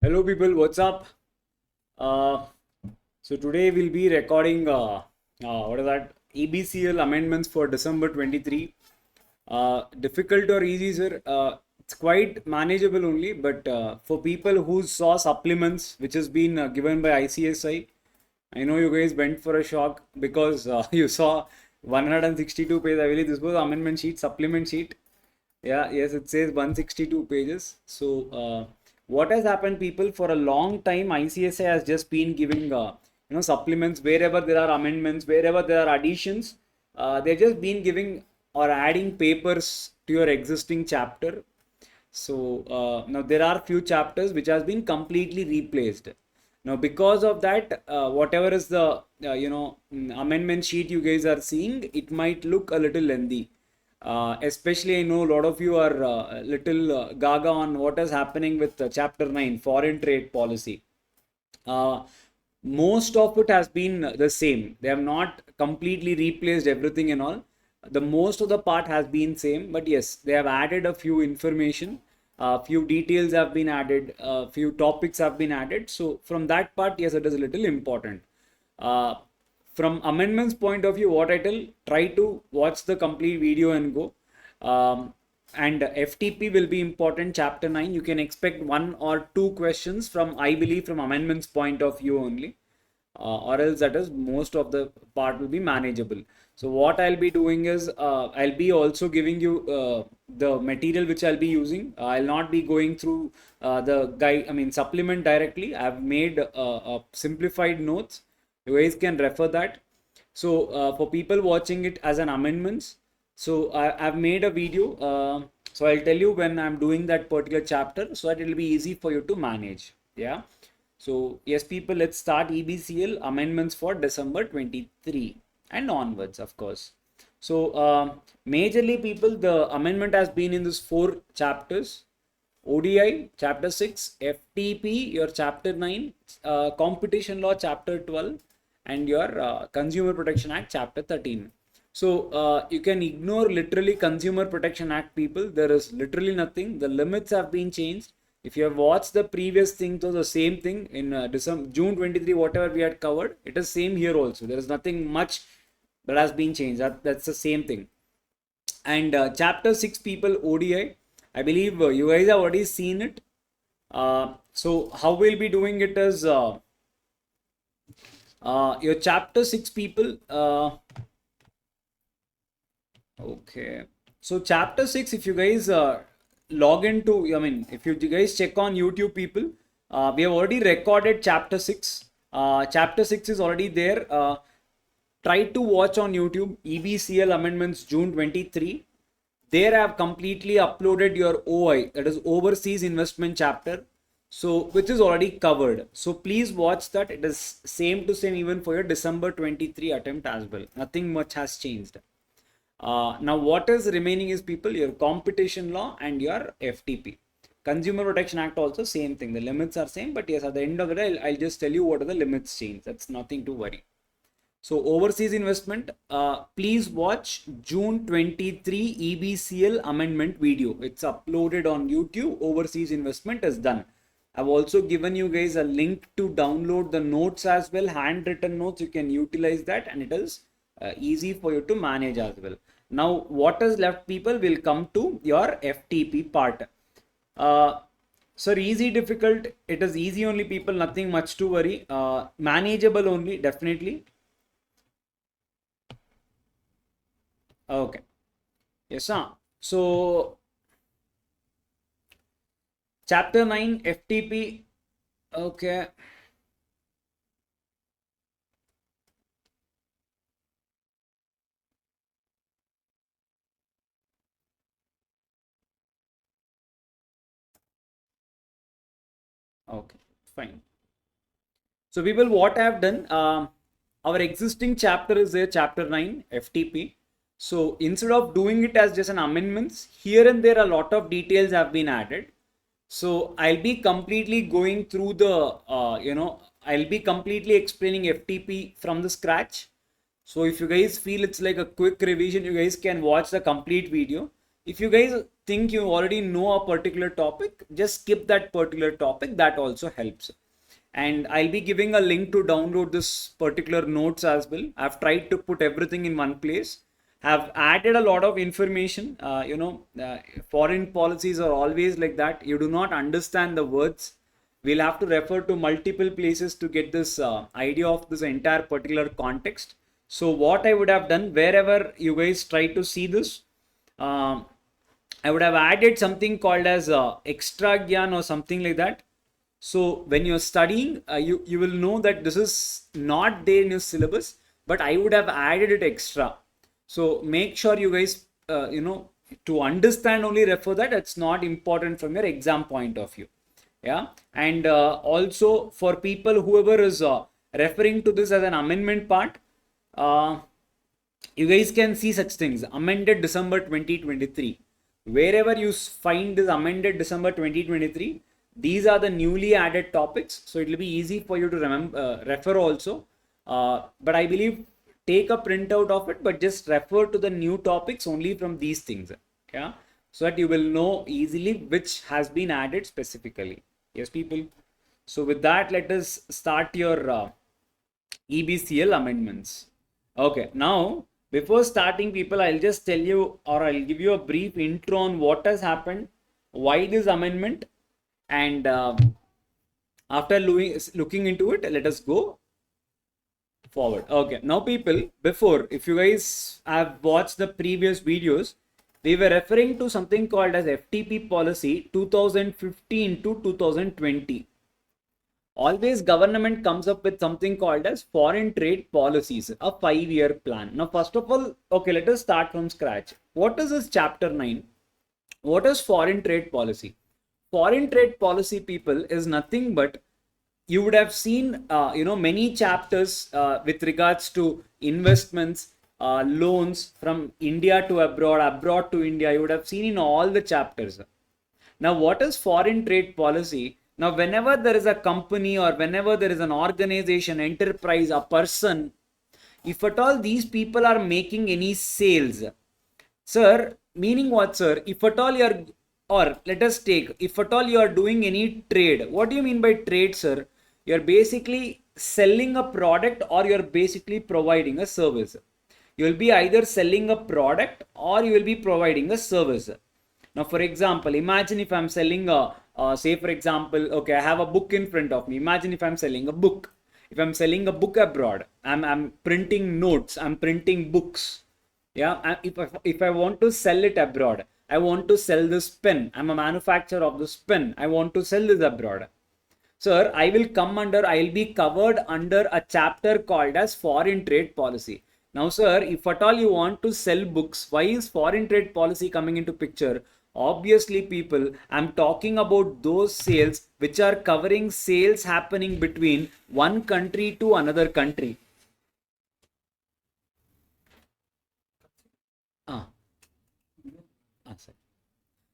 Hello people, what's up? Uh, so today we'll be recording what is that? EBCL amendments for December 23. Difficult or easy, sir? It's quite manageable only, but for people who saw supplements which has been given by ICSI, I know you guys went for a shock because you saw 162 pages. I believe this was amendment sheet, supplement sheet. Yeah, yes, it says 162 pages. So, what has happened, people, for a long time, ICSA has just been giving, supplements wherever there are amendments, wherever there are additions. They've just been giving or adding papers to your existing chapter. So now there are few chapters which has been completely replaced. Now because of that, whatever is the amendment sheet you guys are seeing, it might look a little lengthy. Especially I know a lot of you are little gaga on what is happening with chapter 9 foreign trade policy. uh, Most of it has been the same. They have not completely replaced everything and all. The most of the part has been same, but yes, they have added a few information, a few details have been added, a few topics have been added. So from that part, yes, it is a little important. uh, from amendments point of view, what I tell, try to watch the complete video and go. And FTP will be important. Chapter 9, you can expect one or two questions from, I believe, from amendments point of view only, or else that is most of the part will be manageable. So what I'll be doing is I'll be also giving you the material which I'll be using. I'll not be going through the guide, I mean supplement directly. I've made simplified notes. You guys can refer that. So for people watching it as an amendments, so I've made a video. So I'll tell you when I'm doing that particular chapter so that it'll be easy for you to manage. Yeah. So yes, people, let's start EBCL amendments for December 23 and onwards, of course. So majorly, people, the amendment has been in this four chapters: ODI chapter 6, FTP your chapter 9, competition law chapter 12, and your Consumer Protection Act chapter 13. So you can ignore literally Consumer Protection Act, people. There is literally nothing. The limits have been changed. If you have watched the previous thing, to the same thing in June 23, whatever we had covered, it is same here also. There is nothing much that has been changed. That's the same thing. And chapter 6, people, ODI, I believe you guys have already seen it. So how we'll be doing it is your chapter 6, people. Okay. So chapter 6, if you guys log into, I mean, if you guys check on YouTube, people, we have already recorded chapter 6. Chapter 6 is already there. Try to watch on YouTube EBCL amendments June 23. There I have completely uploaded your OI, that is overseas investment chapter. So which is already covered. So please watch that. It is same to same even for your December 23 attempt as well. Nothing much has changed. Now what is remaining is, people, your competition law and your FTP. Consumer Protection Act also same thing. The limits are same, but yes, at the end of the day, I'll just tell you what are the limits change. That's nothing to worry. So overseas investment, please watch June 23 EBCL amendment video. It's uploaded on YouTube. Overseas investment is done. I've also given you guys a link to download the notes as well, handwritten notes. You can utilize that, and it is easy for you to manage as well. Now what is left, people, will come to your FTP part. Sir, easy, difficult? It is easy only, people, nothing much to worry. Manageable only, definitely. Okay. Yes, sir. So chapter 9 FTP. Okay. Okay, fine. So people, what I have done, our existing chapter is there, chapter 9 FTP. So instead of doing it as just an amendments, here and there a lot of details have been added. So I'll be completely going through the, I'll be completely explaining FTP from the scratch. So if you guys feel it's like a quick revision, you guys can watch the complete video. If you guys think you already know a particular topic, just skip that particular topic. That also helps. And I'll be giving a link to download this particular notes as well. I've tried to put everything in one place. Have added a lot of information. Foreign policies are always like that. You do not understand the words. We'll have to refer to multiple places to get this idea of this entire particular context. So what I would have done, wherever you guys try to see this, I would have added something called as extra gyan or something like that. So when you're studying, you will know that this is not there in your syllabus, but I would have added it extra. So make sure you guys, to understand only refer that. It's not important from your exam point of view. Yeah. And also for people, whoever is referring to this as an amendment part, you guys can see such things. Amended December 2023. Wherever you find this amended December 2023, these are the newly added topics. So it will be easy for you to remember, refer also. But I believe take a printout of it, but just refer to the new topics only from these things. Yeah. So that you will know easily which has been added specifically. Yes, people. So with that, let us start your EBCL amendments. Okay. Now, before starting, people, I'll just tell you, or I'll give you a brief intro on what has happened, why this amendment, and after looking into it, let us go forward. Okay, now people, before, if you guys have watched the previous videos, we were referring to something called as FTP policy 2015 to 2020. Always government comes up with something called as foreign trade policies, a 5-year plan. Now, first of all, okay, let us start from scratch. What is this chapter 9? What is foreign trade policy? Foreign trade policy, people, is nothing but, you would have seen, many chapters with regards to investments, loans from India to abroad, abroad to India. You would have seen in all the chapters. Now, what is foreign trade policy? Now, whenever there is a company or whenever there is an organization, enterprise, a person, if at all these people are making any sales, sir, meaning what, sir? If at all you are, or let us take, if at all you are doing any trade, what do you mean by trade, sir? You're basically selling a product or you're basically providing a service. You will be either selling a product or you will be providing a service. Now, for example, imagine if I'm selling say for example, okay, I have a book in front of me. Imagine if I'm selling a book. If I'm selling a book abroad, I'm printing notes, I'm printing books. Yeah, if I want to sell it abroad, I want to sell this pen. I'm a manufacturer of this pen. I want to sell this abroad. Sir, I will be covered under a chapter called as foreign trade policy. Now, sir, if at all you want to sell books, why is foreign trade policy coming into picture? Obviously, people, I'm talking about those sales which are covering sales happening between one country to another country.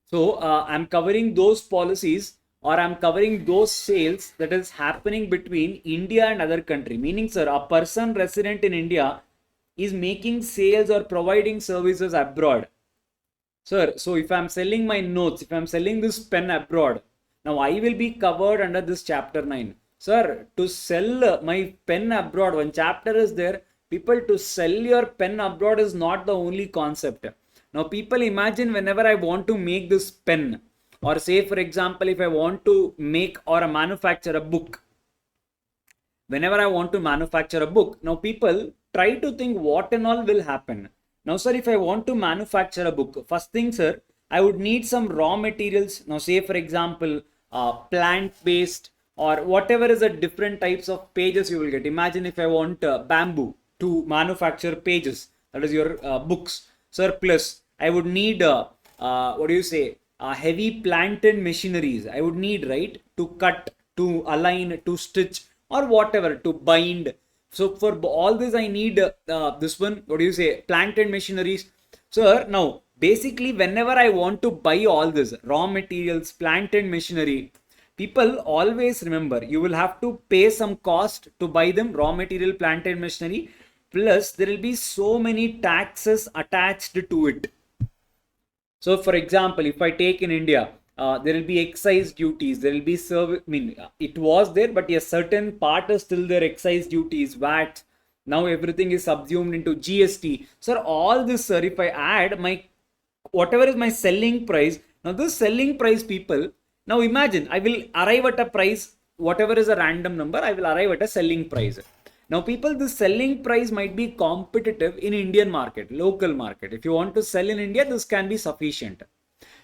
So, I'm covering those policies, or I'm covering those sales that is happening between India and other country. Meaning, sir, a person resident in India is making sales or providing services abroad. Sir, so if I'm selling my notes, if I'm selling this pen abroad, now I will be covered under this chapter 9. Sir, to sell my pen abroad, one chapter is there. People, to sell your pen abroad is not the only concept. Now, people, imagine whenever I want to make this pen, or say for example, if I want to make or manufacture a book, whenever I want to manufacture a book, now people try to think what and all will happen. Now, sir, if I want to manufacture a book, first thing, sir, I would need some raw materials. Now, say for example, plant-based or whatever is the different types of pages you will get. Imagine if I want bamboo to manufacture pages, that is your books. Sir, plus I would need, heavy plant and machineries. I would need, right, to cut, to align, to stitch, or whatever, to bind. So for all this, I need this one, plant and machineries. So now, basically, whenever I want to buy all this, raw materials, plant and machinery, people always remember, you will have to pay some cost to buy them, raw material, plant and machinery. Plus, there will be so many taxes attached to it. So for example, if I take in India, there will be excise duties, there will be service, I mean, it was there, but a certain part is still there, excise duties, VAT. Now everything is subsumed into GST. Sir, all this, sir, if I add my, whatever is my selling price, now this selling price, people, now imagine, I will arrive at a price, whatever is a random number, I will arrive at a selling price. Now, people, the selling price might be competitive in Indian market, local market. If you want to sell in India, this can be sufficient.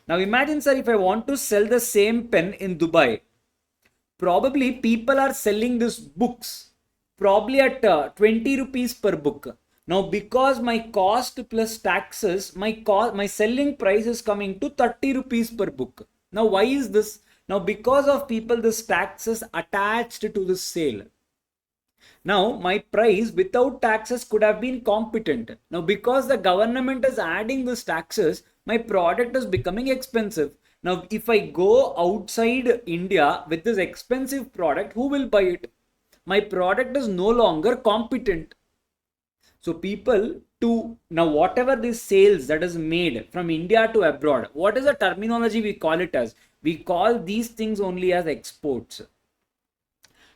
Now, imagine, sir, if I want to sell the same pen in Dubai, probably people are selling these books probably at 20 rupees per book. Now, because my cost plus taxes, my selling price is coming to 30 rupees per book. Now, why is this? Now, because of people, this taxes attached to the sale. Now, my price without taxes could have been competent. Now, because the government is adding these taxes, my product is becoming expensive. Now, if I go outside India with this expensive product, who will buy it? My product is no longer competent. So, people to now, whatever this sales that is made from India to abroad, what is the terminology we call it as? We call these things only as exports.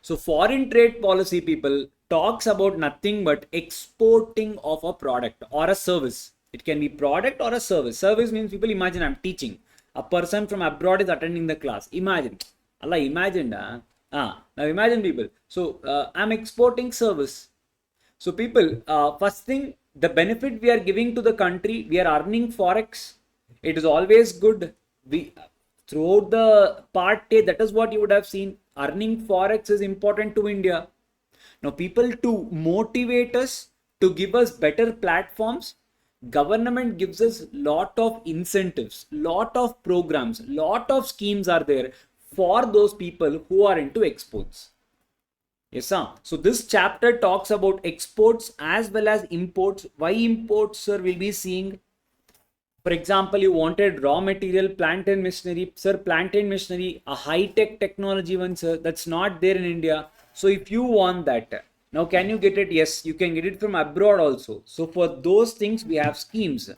So foreign trade policy, people, talks about nothing but exporting of a product or a service. It can be product or a service. Service means, people, imagine I'm teaching. A person from abroad is attending the class. Imagine. Allah, imagine. Now imagine, people. So I'm exporting service. So people, first thing, the benefit we are giving to the country, we are earning forex. It is always good. We throughout the part A, that is what you would have seen. Earning forex is important to India. Now, people, to motivate us, to give us better platforms, government gives us lot of incentives, lot of programs, lot of schemes are there for those people who are into exports. Yes, sir. So this chapter talks about exports as well as imports. Why imports, sir? We'll be seeing. For example, you wanted raw material, plant and machinery. Sir, plant and machinery, a high-tech technology one, sir, that's not there in India. So if you want that, now can you get it? Yes, you can get it from abroad also. So for those things, we have schemes.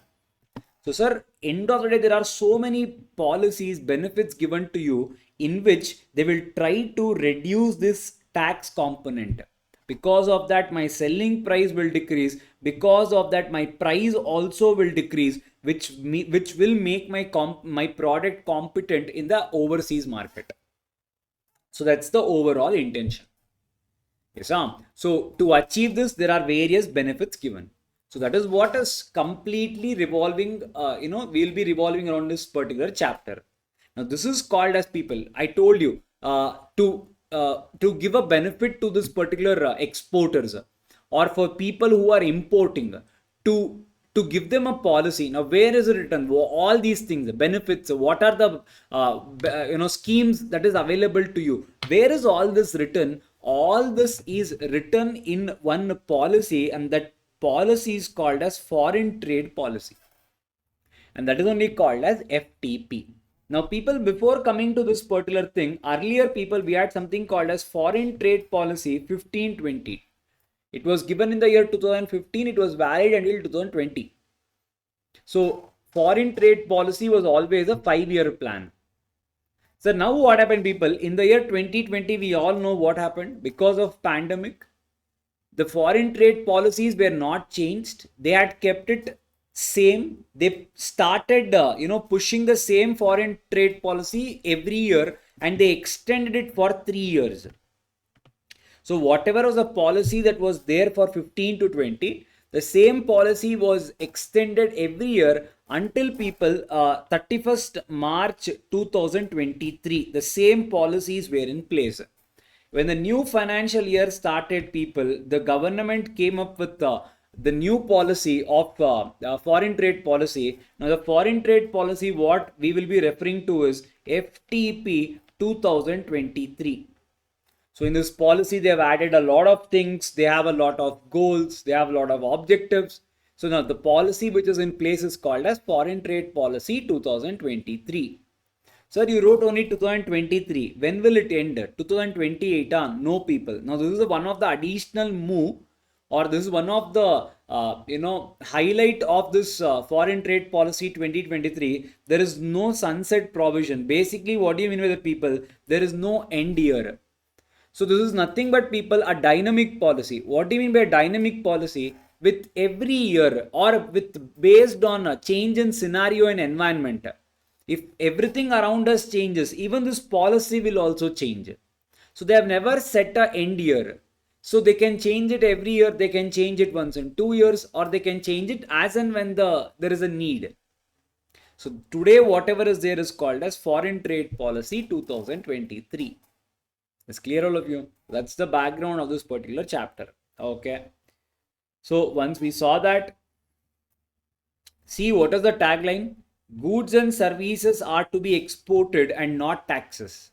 So, sir, end of the day, there are so many policies, benefits given to you in which they will try to reduce this tax component. Because of that, my selling price will decrease. Because of that, my price also will decrease, which will make my product competent in the overseas market. So that's the overall intention. Yes, so to achieve this, there are various benefits given. So that is what is completely revolving, we'll be revolving around this particular chapter. Now, this is called as, people, I told you, to give a benefit to this particular exporters, or for people who are importing, to give them a policy. Now, where is it written? All these things, the benefits, what are the schemes that is available to you? Where is all this written? All this is written in one policy, and that policy is called as foreign trade policy, and that is only called as FTP. Now, people, before coming to this particular thing, earlier, people, we had something called as foreign trade policy 1520. It was given in the year 2015. It was valid until 2020. So foreign trade policy was always a 5-year plan. So now what happened, people? In the year 2020, we all know what happened. Because of pandemic, the foreign trade policies were not changed. They had kept it same. They started pushing the same foreign trade policy every year, and they extended it for 3 years. So whatever was the policy that was there for 15 to 20, the same policy was extended every year until, people, 31st March 2023. The same policies were in place. When the new financial year started, people, the government came up with the new policy of foreign trade policy. Now, the foreign trade policy, what we will be referring to is FTP 2023. So in this policy, they have added a lot of things. They have a lot of goals. They have a lot of objectives. So now the policy which is in place is called as Foreign Trade Policy 2023. Sir, you wrote only 2023. When will it end? 2028? No, people. Now this is one of the additional move or this is one of the highlight of this foreign trade policy 2023. There is no sunset provision. Basically, what do you mean by the people? There is no end year. So this is nothing but people a dynamic policy. What do you mean by a dynamic policy? With every year or with based on a change in scenario and environment. If everything around us changes, even this policy will also change. So they have never set a end year. So they can change it every year. They can change it once in 2 years, or they can change it as and when there is a need. So today, whatever is there is called as Foreign Trade Policy 2023. It's clear, all of you? That's the background of this particular chapter. Okay. So once we saw that, see what is the tagline? Goods and services are to be exported and not taxes.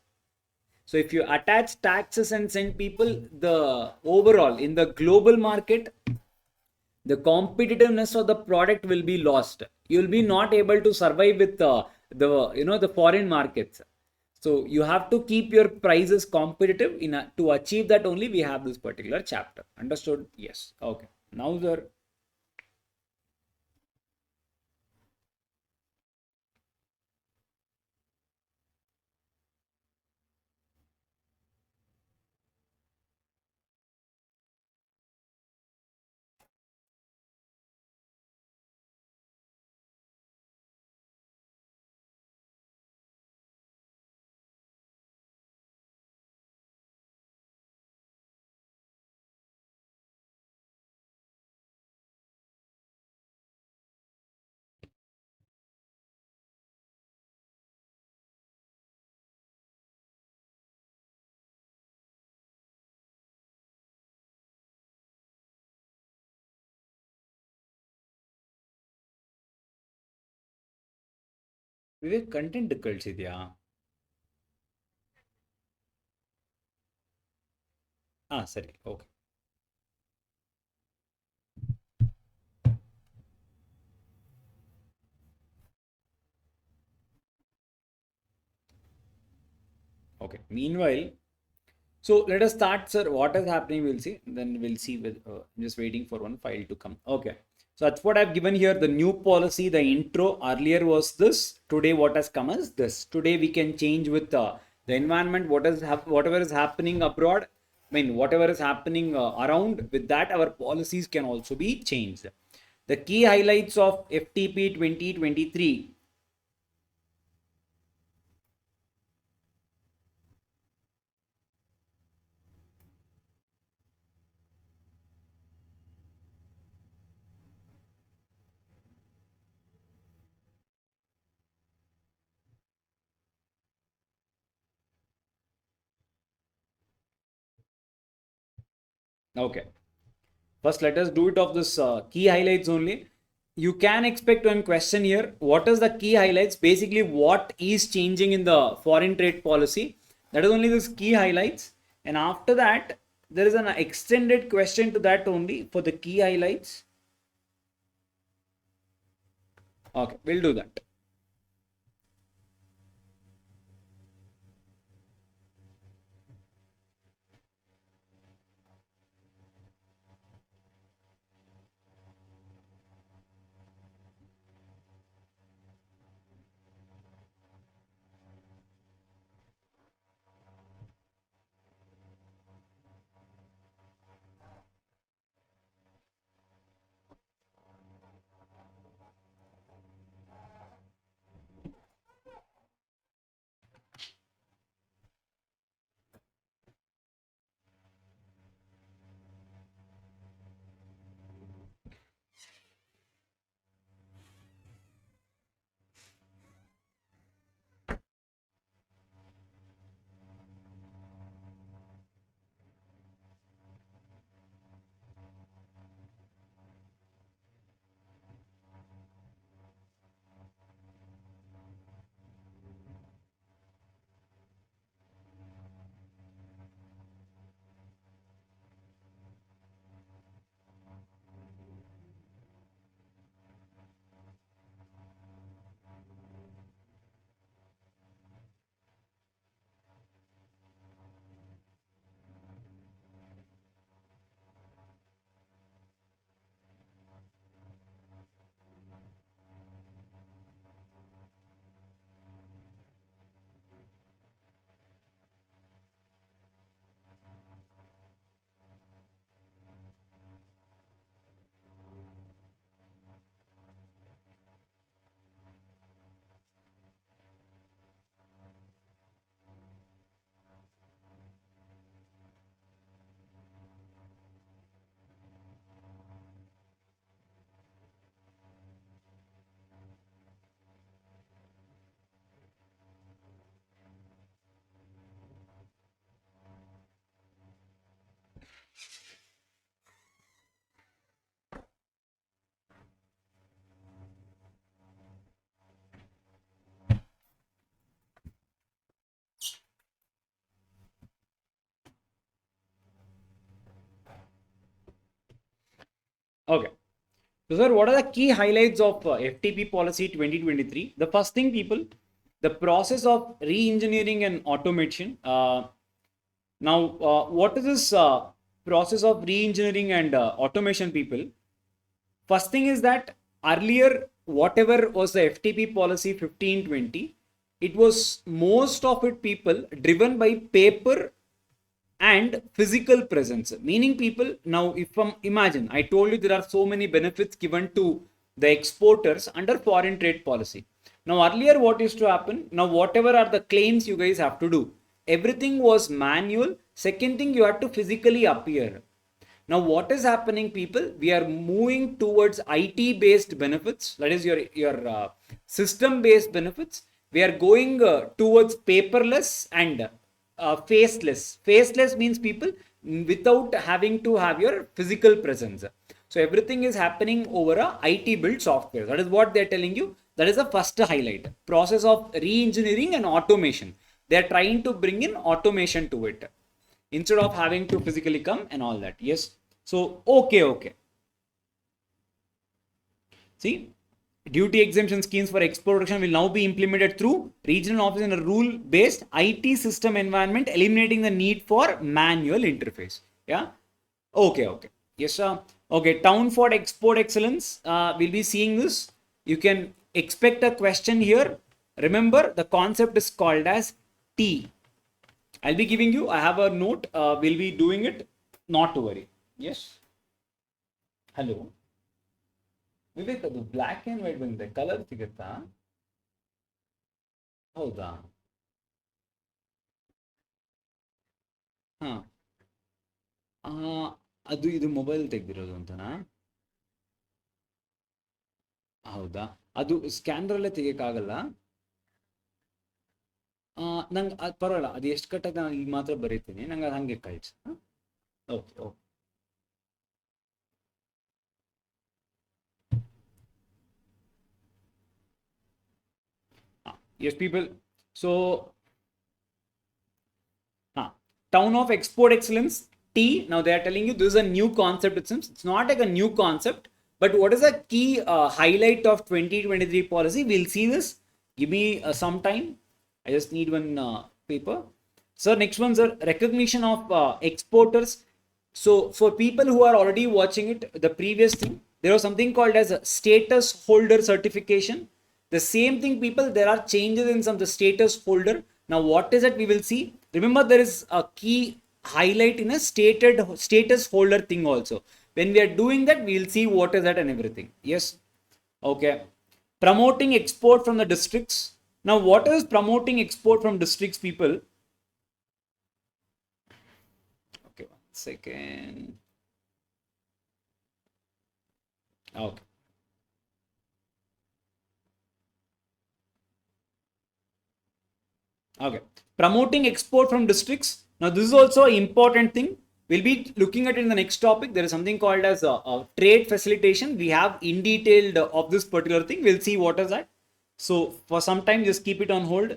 So if you attach taxes and send people, the overall in the global market, the competitiveness of the product will be lost. You will be not able to survive with the foreign markets. So you have to keep your prices competitive. To achieve that only we have this particular chapter. Understood? Yes. Okay. Now the Vivek content ಕಳಿಸಿದ್ಯಾ? ಸರಿ. Okay. Okay. Meanwhile, so let us start, sir. What is happening? We'll see. Then we'll see. With I'm just waiting for one file to come. Okay. So that's what I've given here. The new policy, the intro earlier was this. Today, what has come is this. Today we can change with the environment. Whatever is happening abroad. I mean, whatever is happening around. With that, our policies can also be changed. The key highlights of FTP 2023. Okay. First, let us do it of this key highlights only. You can expect one question here. What is the key highlights? Basically, what is changing in the foreign trade policy? That is only this key highlights. And after that, there is an extended question to that only for the key highlights. Okay, we'll do that. So, sir, what are the key highlights of FTP policy 2023? The first thing, people, the process of re-engineering and automation. What is this process of re-engineering and automation, people? First thing is that earlier, whatever was the FTP policy 1520, it was most of it, people, driven by paper and physical presence, meaning, people, now if imagine, I told you there are so many benefits given to the exporters under foreign trade policy. Now earlier what used to happen, now whatever are the claims you guys have to do, everything was manual. Second thing, you have to physically appear. Now what is happening, people, we are moving towards IT based benefits, that is your system based benefits. We are going towards paperless and faceless. Faceless means, people, without having to have your physical presence. So everything is happening over a IT built software. That is what they are telling you. That is the first highlight. Process of re-engineering and automation. They are trying to bring in automation to it instead of having to physically come and all that. Yes. So okay. See, duty exemption schemes for export protection will now be implemented through regional office in a rule-based IT system environment, eliminating the need for manual interface. Yeah. Okay. Yes, sir. Okay. Town for export excellence. We'll be seeing this. You can expect a question here. Remember, the concept is called as T. I'll be giving you. I have a note. We'll be doing it. Not to worry. Yes. Hello. Vivek, ಅದು black and white ಬಂದಿದೆ, colour ಸಿಗುತ್ತಾ? ಹೌದಾ? ಹಾಂ, ಅದು ಇದು mobile ತೆಗ್ದಿರೋದು ಅಂತನಾ? ಹೌದಾ? ಅದು ಸ್ಕ್ಯಾನರಲ್ಲೇ ತೆಗಿಯೋಕ್ಕಾಗಲ್ಲ? ನಂಗೆ ಅದು ಪರವಾಗಿಲ್ಲ, ಅದು ಎಷ್ಟು ಕಟ್ಟಾಗ ನಾನು ಈಗ ಮಾತ್ರ ಬರೀತೀನಿ, ನಂಗೆ ಅದು ಹಾಗೆ ಕಳಿಸಿ. Okay. Yes, people. So, town of export excellence, T. Now they are telling you this is a new concept. It seems it's not like a new concept, but what is the key highlight of 2023 policy? We'll see this. Give me some time. I just need one paper. So next one, sir, recognition of exporters. So for people who are already watching it, the previous thing, there was something called as a status holder certification. The same thing, people, there are changes in some the status holder. Now what is it? We will see. Remember, there is a key highlight in a status holder thing also. When we are doing that, we will see what is that and everything. Yes. Okay. Promoting export from the districts. Now what is promoting export from districts, people? Okay, 1 second. Okay. Okay, promoting export from districts. Now this is also an important thing. We'll be looking at it in the next topic. There is something called as a trade facilitation. We have in detailed of this particular thing. We'll see what is that. So for some time, just keep it on hold.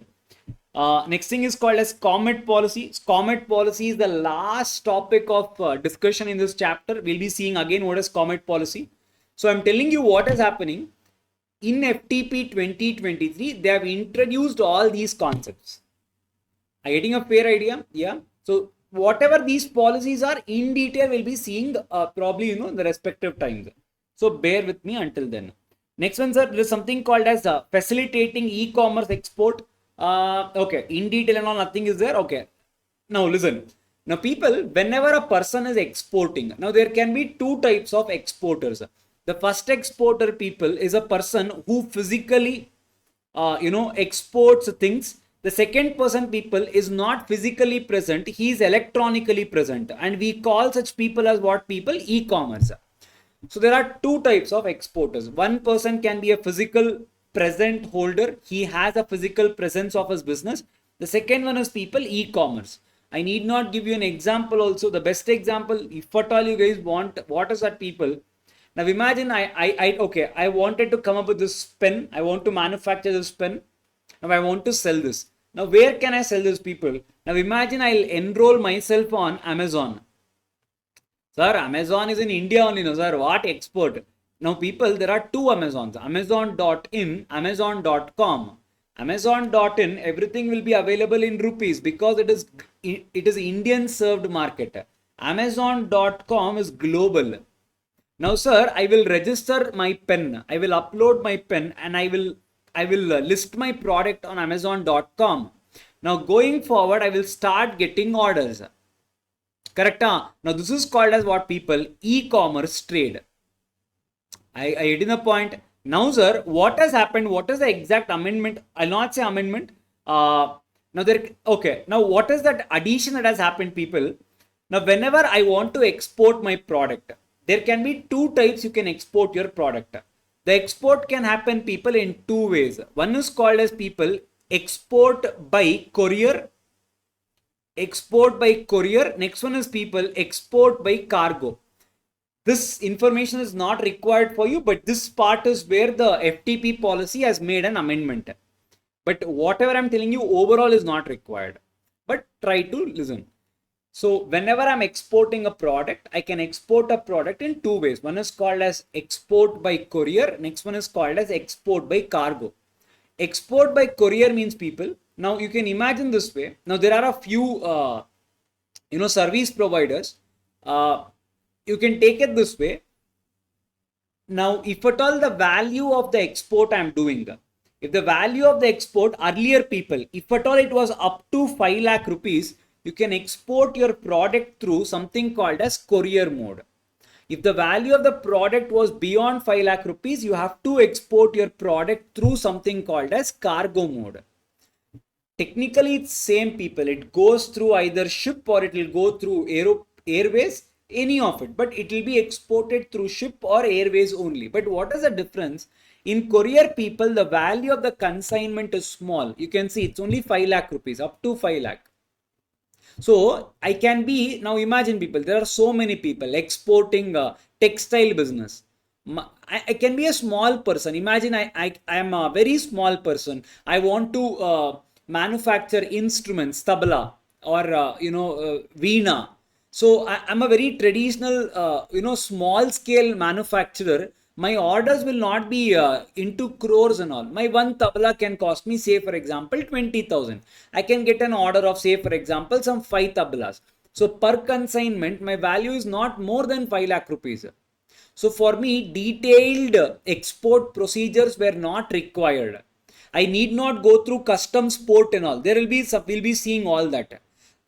Next thing is called as comet policy. Comet policy is the last topic of discussion in this chapter. We'll be seeing again what is comet policy. So I'm telling you what is happening. In FTP 2023, they have introduced all these concepts. Are you getting a fair idea? Yeah. So whatever these policies are in detail, we'll be seeing probably, in the respective times. So bear with me until then. Next one, sir, there is something called as facilitating e-commerce export. Okay, in detail and all, nothing is there. Okay. Now listen. Now people, whenever a person is exporting, now there can be two types of exporters. The first exporter, people, is a person who physically, exports things. The second person, people, is not physically present. He is electronically present. And we call such people as what, people? E-commerce. So there are two types of exporters. One person can be a physical present holder. He has a physical presence of his business. The second one is, people, e-commerce. I need not give you an example also. The best example, if at all you guys want, what is that, people? Now imagine I wanted to come up with this pen. I want to manufacture this pen. Now I want to sell this. Now where can I sell this, people? Now imagine I'll enroll myself on Amazon. Sir, Amazon is in India only, no sir. What export? Now people, there are two Amazons, Amazon.in, Amazon.com. Amazon.in, everything will be available in rupees because it is Indian served market. Amazon.com is global. Now, sir, I will register my pen. I will upload my pen and I will list my product on Amazon.com. Now, going forward, I will start getting orders. Correct? Now, this is called as what people e-commerce trade. I hit in the point. Now, sir, what has happened? What is the exact amendment? I'll not say amendment. Now there. Okay. Now, what is that addition that has happened, people? Now, whenever I want to export my product, there can be two types you can export your product. The export can happen, people, in two ways. One is called as people export by courier. Export by courier. Next one is people export by cargo. This information is not required for you, but this part is where the FTP policy has made an amendment. But whatever I'm telling you overall is not required. But try to listen. So whenever I'm exporting a product, I can export a product in two ways. One is called as export by courier. Next one is called as export by cargo. Export by courier means, people, now you can imagine this way. Now there are a few service providers. You can take it this way. Now, if at all the value of the export I'm doing, if the value of the export earlier, people, if at all it was up to 5 lakh rupees, you can export your product through something called as courier mode. If the value of the product was beyond 5 lakh rupees, you have to export your product through something called as cargo mode. Technically, it's same, people. It goes through either ship or it will go through airways, any of it, but it will be exported through ship or airways only. But what is the difference? In courier, people, the value of the consignment is small. You can see it's only 5 lakh rupees, up to 5 lakh. So I can be, now imagine, people, there are so many people exporting textile business. I can be a small person. Imagine I am a very small person. I want to manufacture instruments, tabla or veena. So I'm a very traditional, small scale manufacturer. My orders will not be into crores and all. My one tabla can cost me, say for example, 20,000. I can get an order of, say for example, some 5 tablas. So per consignment, my value is not more than 5 lakh rupees. So for me, detailed export procedures were not required. I need not go through customs port and all. We'll be seeing all that.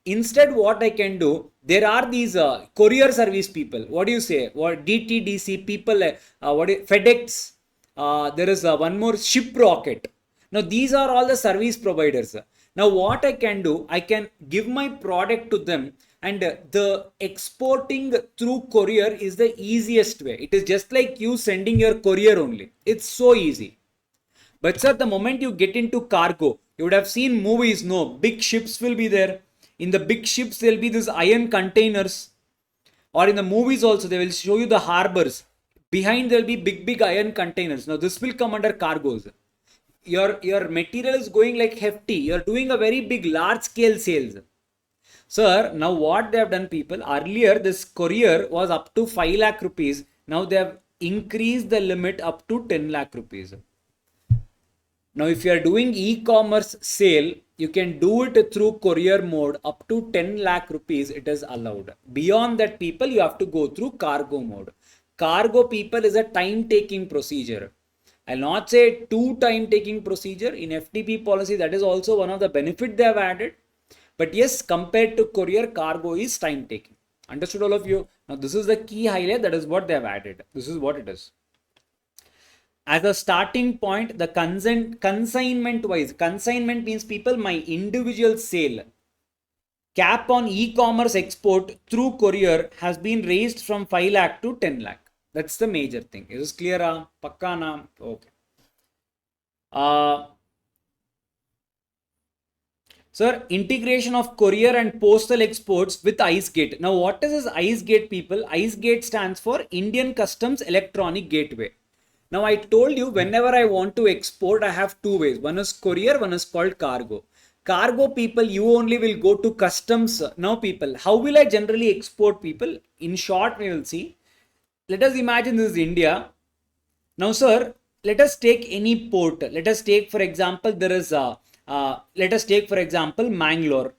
Instead, what I can do, there are these courier service people. What do you say? What DTDC people? FedEx? There is one more, Ship Rocket. Now these are all the service providers. Now what I can do, I can give my product to them, and the exporting through courier is the easiest way. It is just like you sending your courier only. It's so easy. But sir, the moment you get into cargo, you would have seen movies. No, big ships will be there. In the big ships, there will be these iron containers. Or in the movies also, they will show you the harbors. Behind, there will be big iron containers. Now, this will come under cargoes. Your material is going like hefty. You're doing a very big, large scale sales. Sir, now what they have done, people, earlier this courier was up to 5 lakh rupees. Now they have increased the limit up to 10 lakh rupees. Now, if you are doing e-commerce sale, you can do it through courier mode up to 10 lakh rupees. It is allowed. Beyond that, people, you have to go through cargo mode. Cargo, people, is a time-taking procedure. I'll not say too time-taking procedure. In FTP policy, that is also one of the benefits they have added. But yes, compared to courier, cargo is time-taking. Understood, all of you? Now, this is the key highlight. That is what they have added. This is what it is. As a starting point, the consignment wise, consignment means, people, my individual sale cap on e-commerce export through courier has been raised from 5 lakh to 10 lakh. That's the major thing. Is this clear? Pakka na? Okay. Sir, integration of courier and postal exports with IceGate. Now, what is this IceGate, people? IceGate stands for Indian Customs Electronic Gateway. Now, I told you, whenever I want to export, I have two ways. One is courier, one is called cargo. Cargo, people, you only will go to customs. Now, people, how will I generally export, people? In short, we will see. Let us imagine this is India. Now, sir, let us take any port. Let us take, for example, let us take, for example, Mangalore,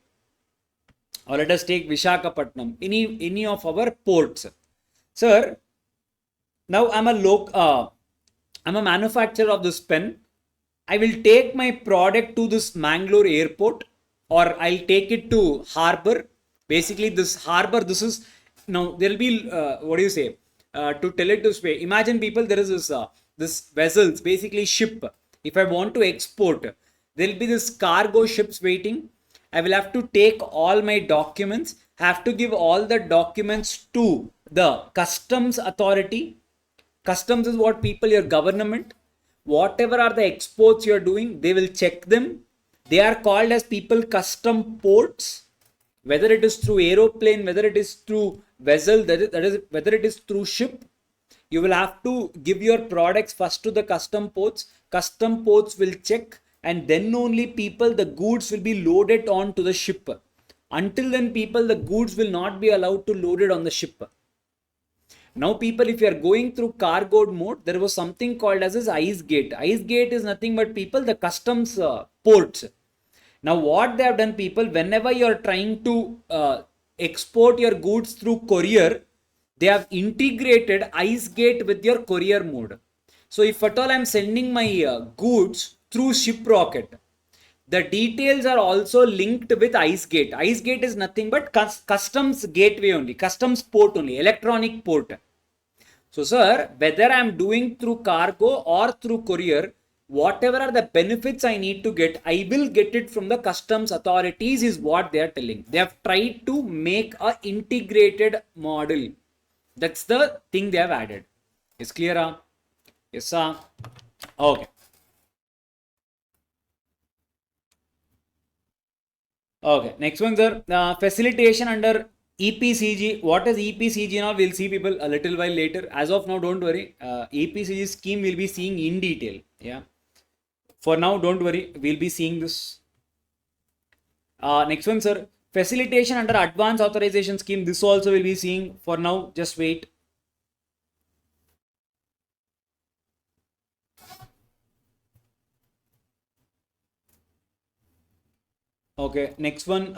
or let us take Vishakhapatnam, any of our ports. Sir, now I'm a manufacturer of this pen. I will take my product to this Mangalore airport, or I'll take it to harbor. Basically, this harbor, this is now there will be what do you say? To tell it this way, imagine people, there is this vessels, basically ship. If I want to export, there will be this cargo ships waiting. I will have to take all my documents, have to give all the documents to the customs authority. Customs is what people, your government. Whatever are the exports you are doing, they will check them. They are called as people custom ports. Whether it is through aeroplane, whether it is through vessel, that is whether it is through ship, you will have to give your products first to the custom ports. Custom ports will check, and then only people, the goods will be loaded onto the ship. Until then, people, the goods will not be allowed to load it on the ship. Now, people, if you are going through cargo mode, there was something called as ice gate. Ice gate is nothing but, people, the customs ports. Now, what they have done, people, whenever you are trying to export your goods through courier, they have integrated ice gate with your courier mode. So, if at all I am sending my goods through ship rocket, the details are also linked with ice gate. Ice gate is nothing but customs gateway only, customs port only, electronic port. So, sir, whether I am doing through cargo or through courier, whatever are the benefits I need to get, I will get it from the customs authorities, is what they are telling. They have tried to make a integrated model. That's the thing they have added. Is clear? Yes, sir. Okay. Okay. Next one, sir. Facilitation under EPCG. What is EPCG now? We'll see, people, a little while later. As of now, don't worry. EPCG scheme we'll be seeing in detail. Yeah. For now, don't worry. We'll be seeing this. Next one, sir. Facilitation under advanced authorization scheme. This also we'll be seeing. For now, just wait. Okay. Next one.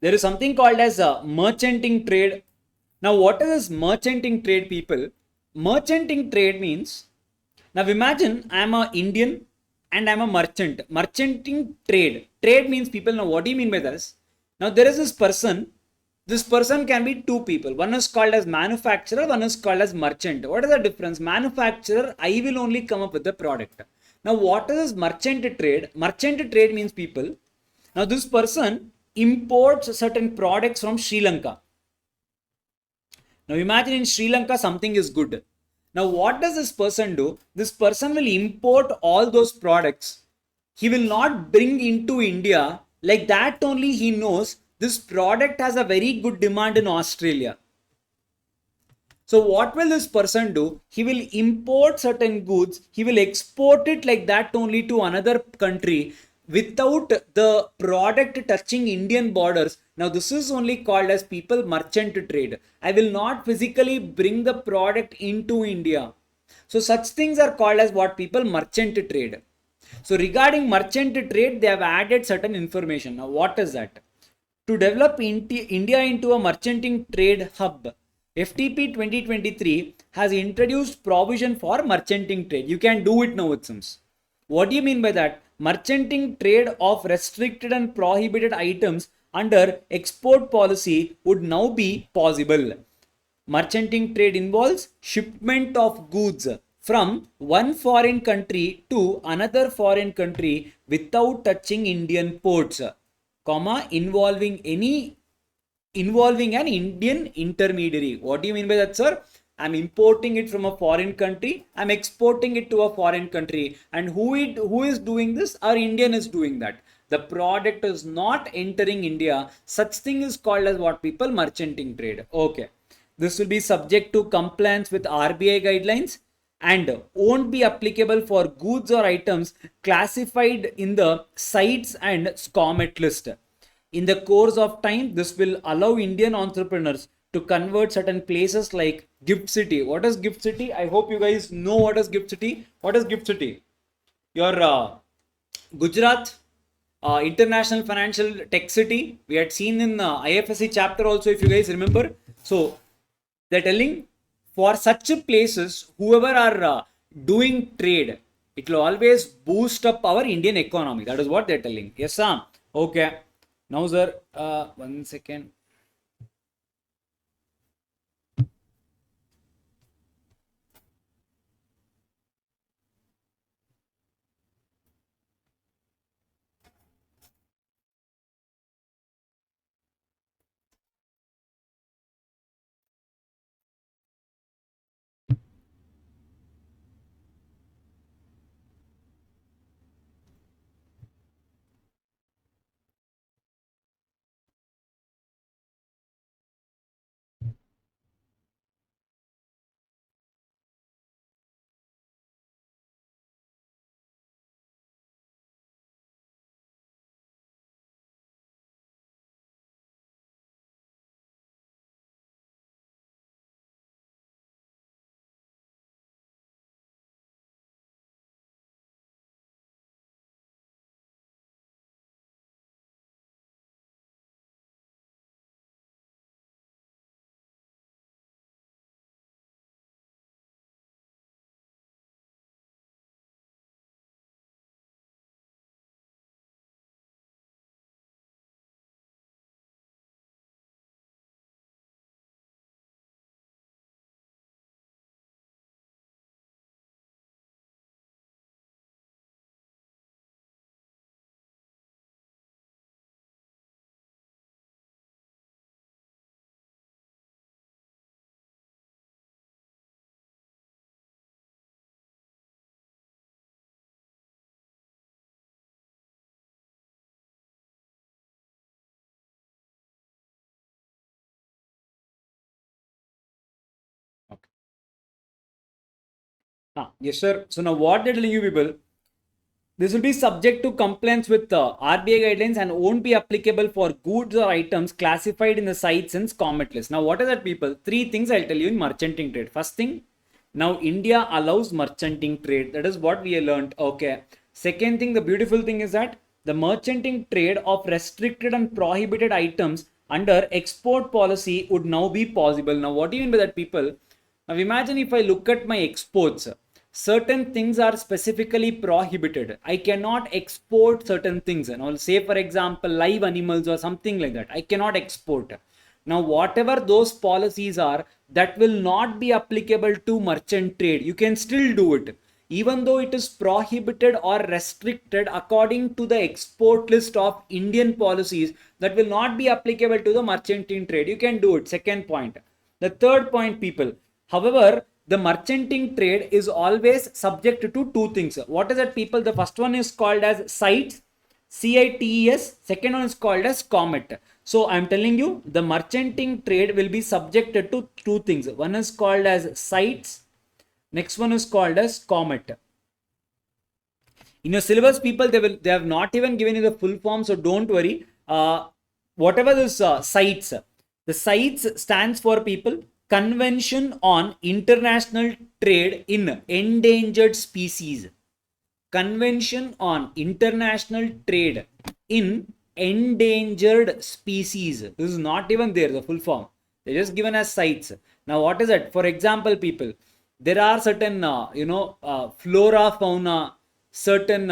There is something called as merchanting trade. Now, what is this merchanting trade, people? Merchanting trade means, now imagine I am a Indian and I am a merchant. Merchanting trade. Trade means, people, now what do you mean by this? Now there is this person. This person can be two people. One is called as manufacturer, one is called as merchant. What is the difference? Manufacturer, I will only come up with the product. Now what is this merchant trade? Merchant trade means, people, now this person imports certain products from Sri Lanka. Now imagine in Sri Lanka something is good. Now what does this person do? This person will import all those products. He will not bring into India. Like that only he knows this product has a very good demand in Australia. So what will this person do? He will import certain goods. He will export it like that only to another country without the product touching Indian borders. Now this is only called as, people, merchant trade. I will not physically bring the product into India. So such things are called as what, people? Merchant trade. So regarding merchant trade, they have added certain information. Now what is that? To develop India into a merchanting trade hub, FTP 2023 has introduced provision for merchanting trade. You can do it now, it seems. What do you mean by that? Merchanting trade of restricted and prohibited items under export policy would now be possible. Merchanting trade involves shipment of goods from one foreign country to another foreign country without touching Indian ports, involving an Indian intermediary. What do you mean by that, sir? I'm importing it from a foreign country. I'm exporting it to a foreign country. And who is doing this? Our Indian is doing that. The product is not entering India. Such thing is called as what, people? Merchanting trade. Okay. This will be subject to compliance with RBI guidelines and won't be applicable for goods or items classified in the CITES and SCOMET list. In the course of time, this will allow Indian entrepreneurs to convert certain places like Gift City. What is Gift City? I hope you guys know what is Gift City. What is Gift City? Your Gujarat International Financial Tech City. We had seen in IFSC chapter also, if you guys remember. So they're telling for such places, whoever are doing trade, it will always boost up our Indian economy. That is what they're telling. Yes, sir. Okay. Now, sir, 1 second. Okay. Yes, sir. So now what they're telling you people, this will be subject to compliance with RBI guidelines and won't be applicable for goods or items classified in the sites and comment list. Now, what are that, people? Three things I'll tell you in merchanting trade. First thing, now India allows merchanting trade. That is what we learned. Okay. Second thing, the beautiful thing is that the merchanting trade of restricted and prohibited items under export policy would now be possible. Now, what do you mean by that, people? Now, imagine if I look at my exports, certain things are specifically prohibited. I cannot export certain things. And I'll say, for example, live animals or something like that. I cannot export. Now, whatever those policies are, that will not be applicable to merchant trade. You can still do it. Even though it is prohibited or restricted according to the export list of Indian policies, that will not be applicable to the merchanting trade. You can do it. Second point. The third point, people. However, the merchanting trade is always subject to two things. What is that, people? The first one is called as CITES, CITES. Second one is called as COMET. So I'm telling you, the merchanting trade will be subjected to two things. One is called as CITES. Next one is called as COMET. In your syllabus, people, they have not even given you the full form, so don't worry. Whatever this CITES, the CITES stands for, people, Convention on International Trade in Endangered Species. Convention on International Trade in Endangered Species. This is not even there, the full form. They're just given as CITES. Now, what is it? For example, people, there are certain, flora, fauna, certain,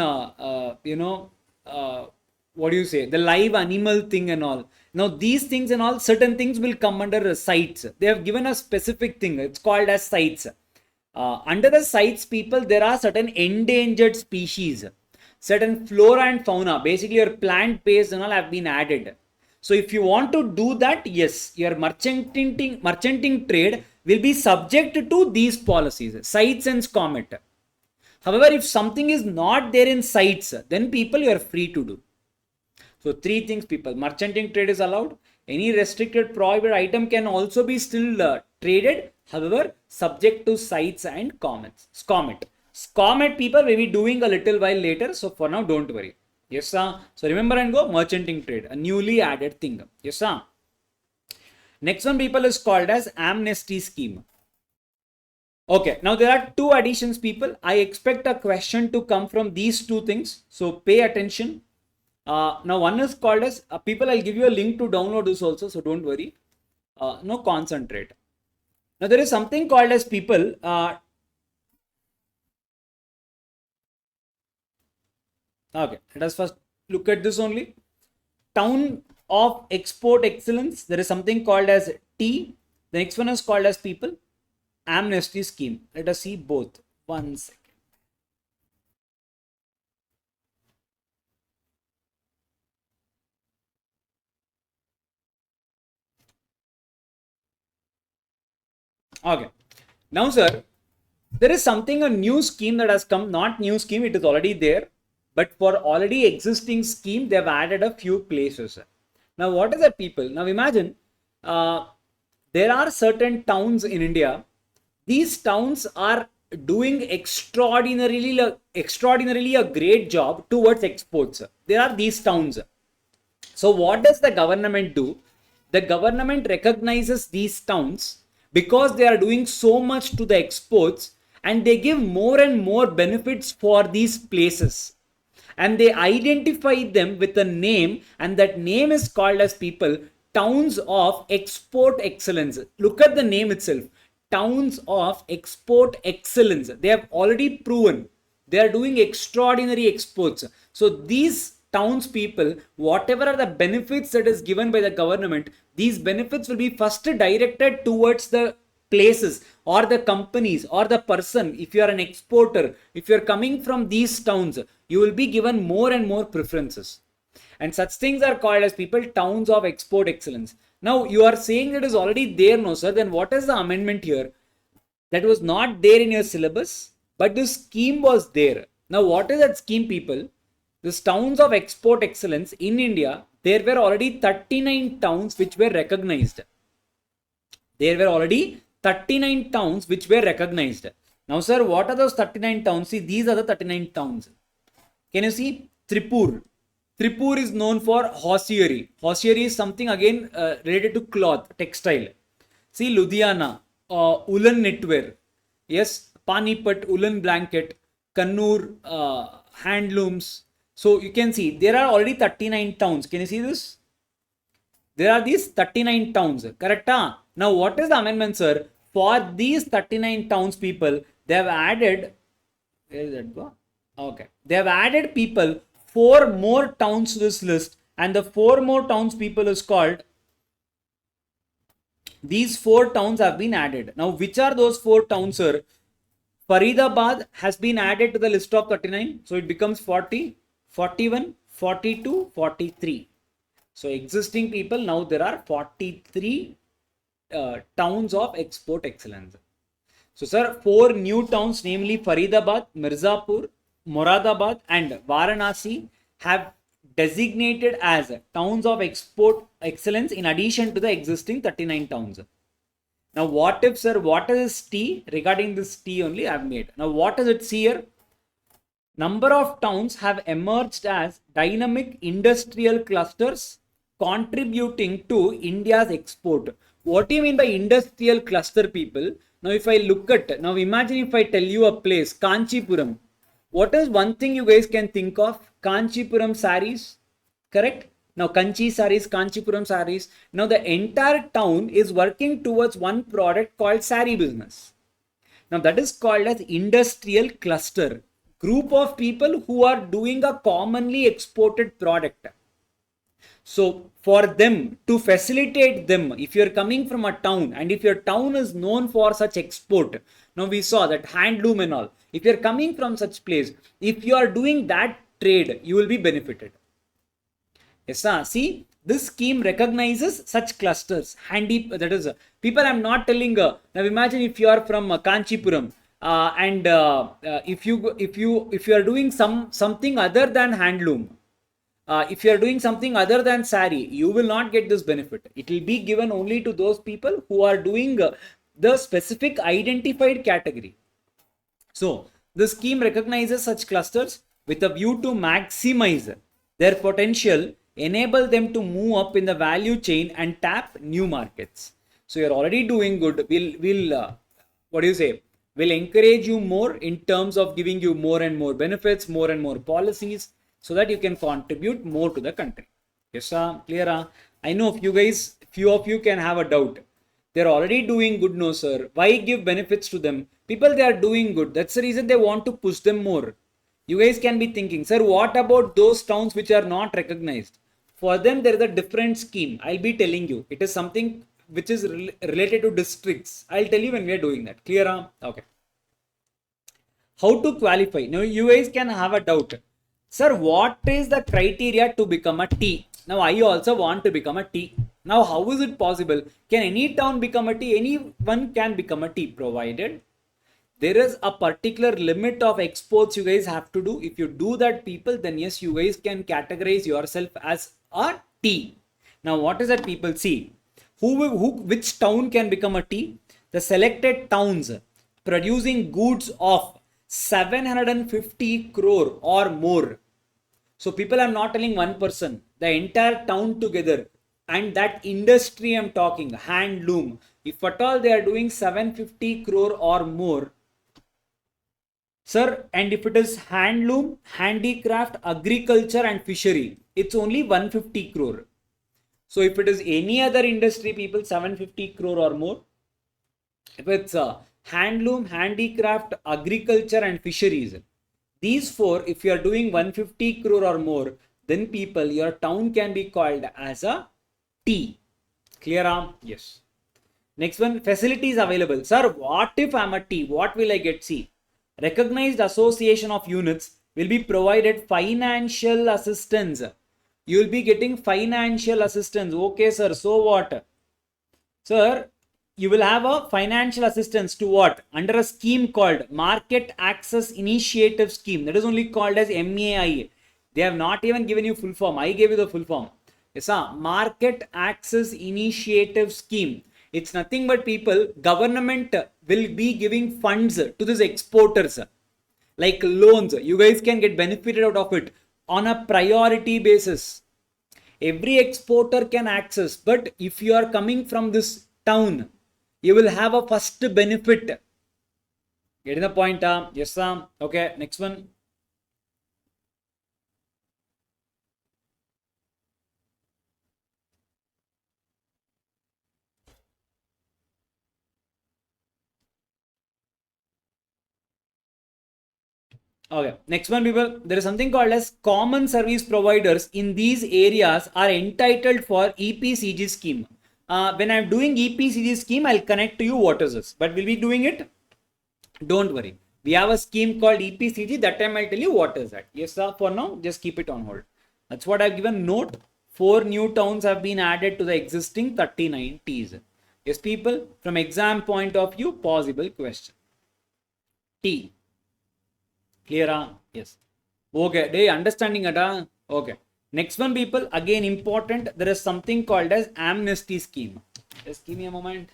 what do you say? The live animal thing and all. Now, these things and all, certain things will come under CITES. They have given a specific thing. It's called as CITES. Under the CITES, people, there are certain endangered species, certain flora and fauna, basically your plant based and all have been added. So if you want to do that, yes, your merchanting trade will be subject to these policies, CITES and COMET. However, if something is not there in CITES, then people, you are free to do. So three things, people. Merchanting trade is allowed. Any restricted prohibited item can also be still traded. However, subject to CITES and COMET. COMET, people, will be doing a little while later. So for now, don't worry. Yes, sir. So remember and go merchanting trade, a newly added thing. Yes, sir. Next one people is called as amnesty scheme. Okay, now there are two additions people. I expect a question to come from these two things. So pay attention. Now one is called as, people, I'll give you a link to download this also. So don't worry. No, concentrate. Now there is something called as people. Okay, let us first look at this only. Town of export excellence. There is something called as T. The next one is called as people. Amnesty scheme. Let us see both. 1 second. Okay. Now, sir, there is something, a new scheme that has come. Not new scheme, it is already there. But for already existing scheme, they have added a few places. Now, what is that, people? Now, imagine there are certain towns in India. These towns are doing extraordinarily a great job towards exports. There are these towns. So what does the government do? The government recognizes these towns because they are doing so much to the exports, and they give more and more benefits for these places, and they identify them with a name, and that name is called as people towns of export excellence. Look at the name itself, towns of export excellence. They have already proven they are doing extraordinary exports. So these townspeople, whatever are the benefits that is given by the government, these benefits will be first directed towards the places or the companies or the person. If you are an exporter, if you are coming from these towns, you will be given more and more preferences. And such things are called as people towns of export excellence. Now you are saying it is already there, no sir, then what is the amendment here? That was not there in your syllabus, but this scheme was there. Now what is that scheme, people? This towns of export excellence in India, there were already 39 towns which were recognized. There were already 39 towns which were recognized. Now sir, what are those 39 towns? See, these are the 39 towns. Can you see? Tripur. Tripur is known for hosiery. Hosiery is something again related to cloth, textile. See, Ludhiana, woolen knitwear. Yes, Panipat, woolen blanket. Kannur, handlooms. So you can see there are already 39 towns. Can you see this? There are these 39 towns. Correct? Huh? Now what is the amendment, sir? For these 39 towns people, they have added, where is that go? Okay. They have added people 4 more towns to this list, and the 4 more towns people is called, these 4 towns have been added. Now which are those 4 towns, sir? Faridabad has been added to the list of 39, so it becomes 40, 41, 42, 43. So existing people, now there are 43 towns of export excellence. So sir, 4 new towns, namely Faridabad, Mirzapur, Moradabad and Varanasi, have designated as towns of export excellence in addition to the existing 39 towns. Now what if, sir, what is T? Regarding this T only I have made. Now what does it see here? Number of towns have emerged as dynamic industrial clusters contributing to India's export. What do you mean by industrial cluster, people? Now if I look at, now imagine if I tell you a place, Kanchipuram. What is one thing you guys can think of? Kanchipuram saris, correct? Now Kanchi saris, Kanchipuram saris. Now the entire town is working towards one product called sari business. Now that is called as industrial cluster. Group of people who are doing a commonly exported product. So for them, to facilitate them, if you're coming from a town and if your town is known for such export, now we saw that handloom and all, if you're coming from such place, if you are doing that trade, you will be benefited. Yes, sir. See, this scheme recognizes such clusters. Handy, that is, people, I'm not telling, now imagine if you are from Kanchipuram, and if you are doing something other than handloom, if you are doing something other than sari, you will not get this benefit. It will be given only to those people who are doing the specific identified category. So the scheme recognizes such clusters with a view to maximize their potential enable them to move up in the value chain and tap new markets. So you're already doing good. We'll what do you say? Will encourage you more in terms of giving you more and more benefits, more and more policies, so that you can contribute more to the country. Yes, sir. Clear? I know few of you can have a doubt. They're already doing good, no, sir. Why give benefits to them? People, they are doing good. That's the reason they want to push them more. You guys can be thinking, sir, what about those towns which are not recognized? For them, there is a different scheme. I'll be telling you. It is something which is related to districts. I'll tell you when we are doing that. Clear? Okay. How to qualify? Now, you guys can have a doubt. Sir, what is the criteria to become a T? Now, I also want to become a T. Now, how is it possible? Can any town become a T? Anyone can become a T, provided there is a particular limit of exports you guys have to do. If you do that, people, then yes, you guys can categorize yourself as a T. Now, what is that, people? See, which town can become a T? The selected towns producing goods of 750 crore or more. So people are not telling one person, the entire town together, and that industry I'm talking, handloom. If at all they are doing 750 crore or more, sir, and if it is handloom, handicraft, agriculture and fishery, it's only 150 crore. So if it is any other industry, people, 750 crore or more. If it's handloom, handicraft, agriculture and fisheries, these four, if you are doing 150 crore or more, then people, your town can be called as a T. Clear? Yes. Next one, facilities available. Sir, what if I'm a T? What will I get? See, recognized association of units will be provided financial assistance. You will be getting financial assistance. Okay, sir. So what? Sir, you will have a financial assistance to what? Under a scheme called Market Access Initiative Scheme. That is only called as MAI. They have not even given you full form. I gave you the full form. Yes, sir. Market Access Initiative Scheme. It's nothing but, people, government will be giving funds to these exporters, like loans. You guys can get benefited out of it on a priority basis. Every exporter can access, but if you are coming from this town, you will have a first benefit. Getting the point? Yes, Sam. Okay, next one. Okay, next one, people. There is something called as common service providers in these areas are entitled for EPCG scheme. When I'm doing EPCG scheme, I'll connect to you what is this, but we'll be doing it. Don't worry. We have a scheme called EPCG. That time I'll tell you what is that. Yes, sir. For now, just keep it on hold. That's what I've given. Note, 4 new towns have been added to the existing 39 T's. Yes, people, from exam point of view, possible question. T. Clear? Yes. Okay. They understanding it? Okay. Next one, people, again important. There is something called as amnesty scheme. Just give me a moment.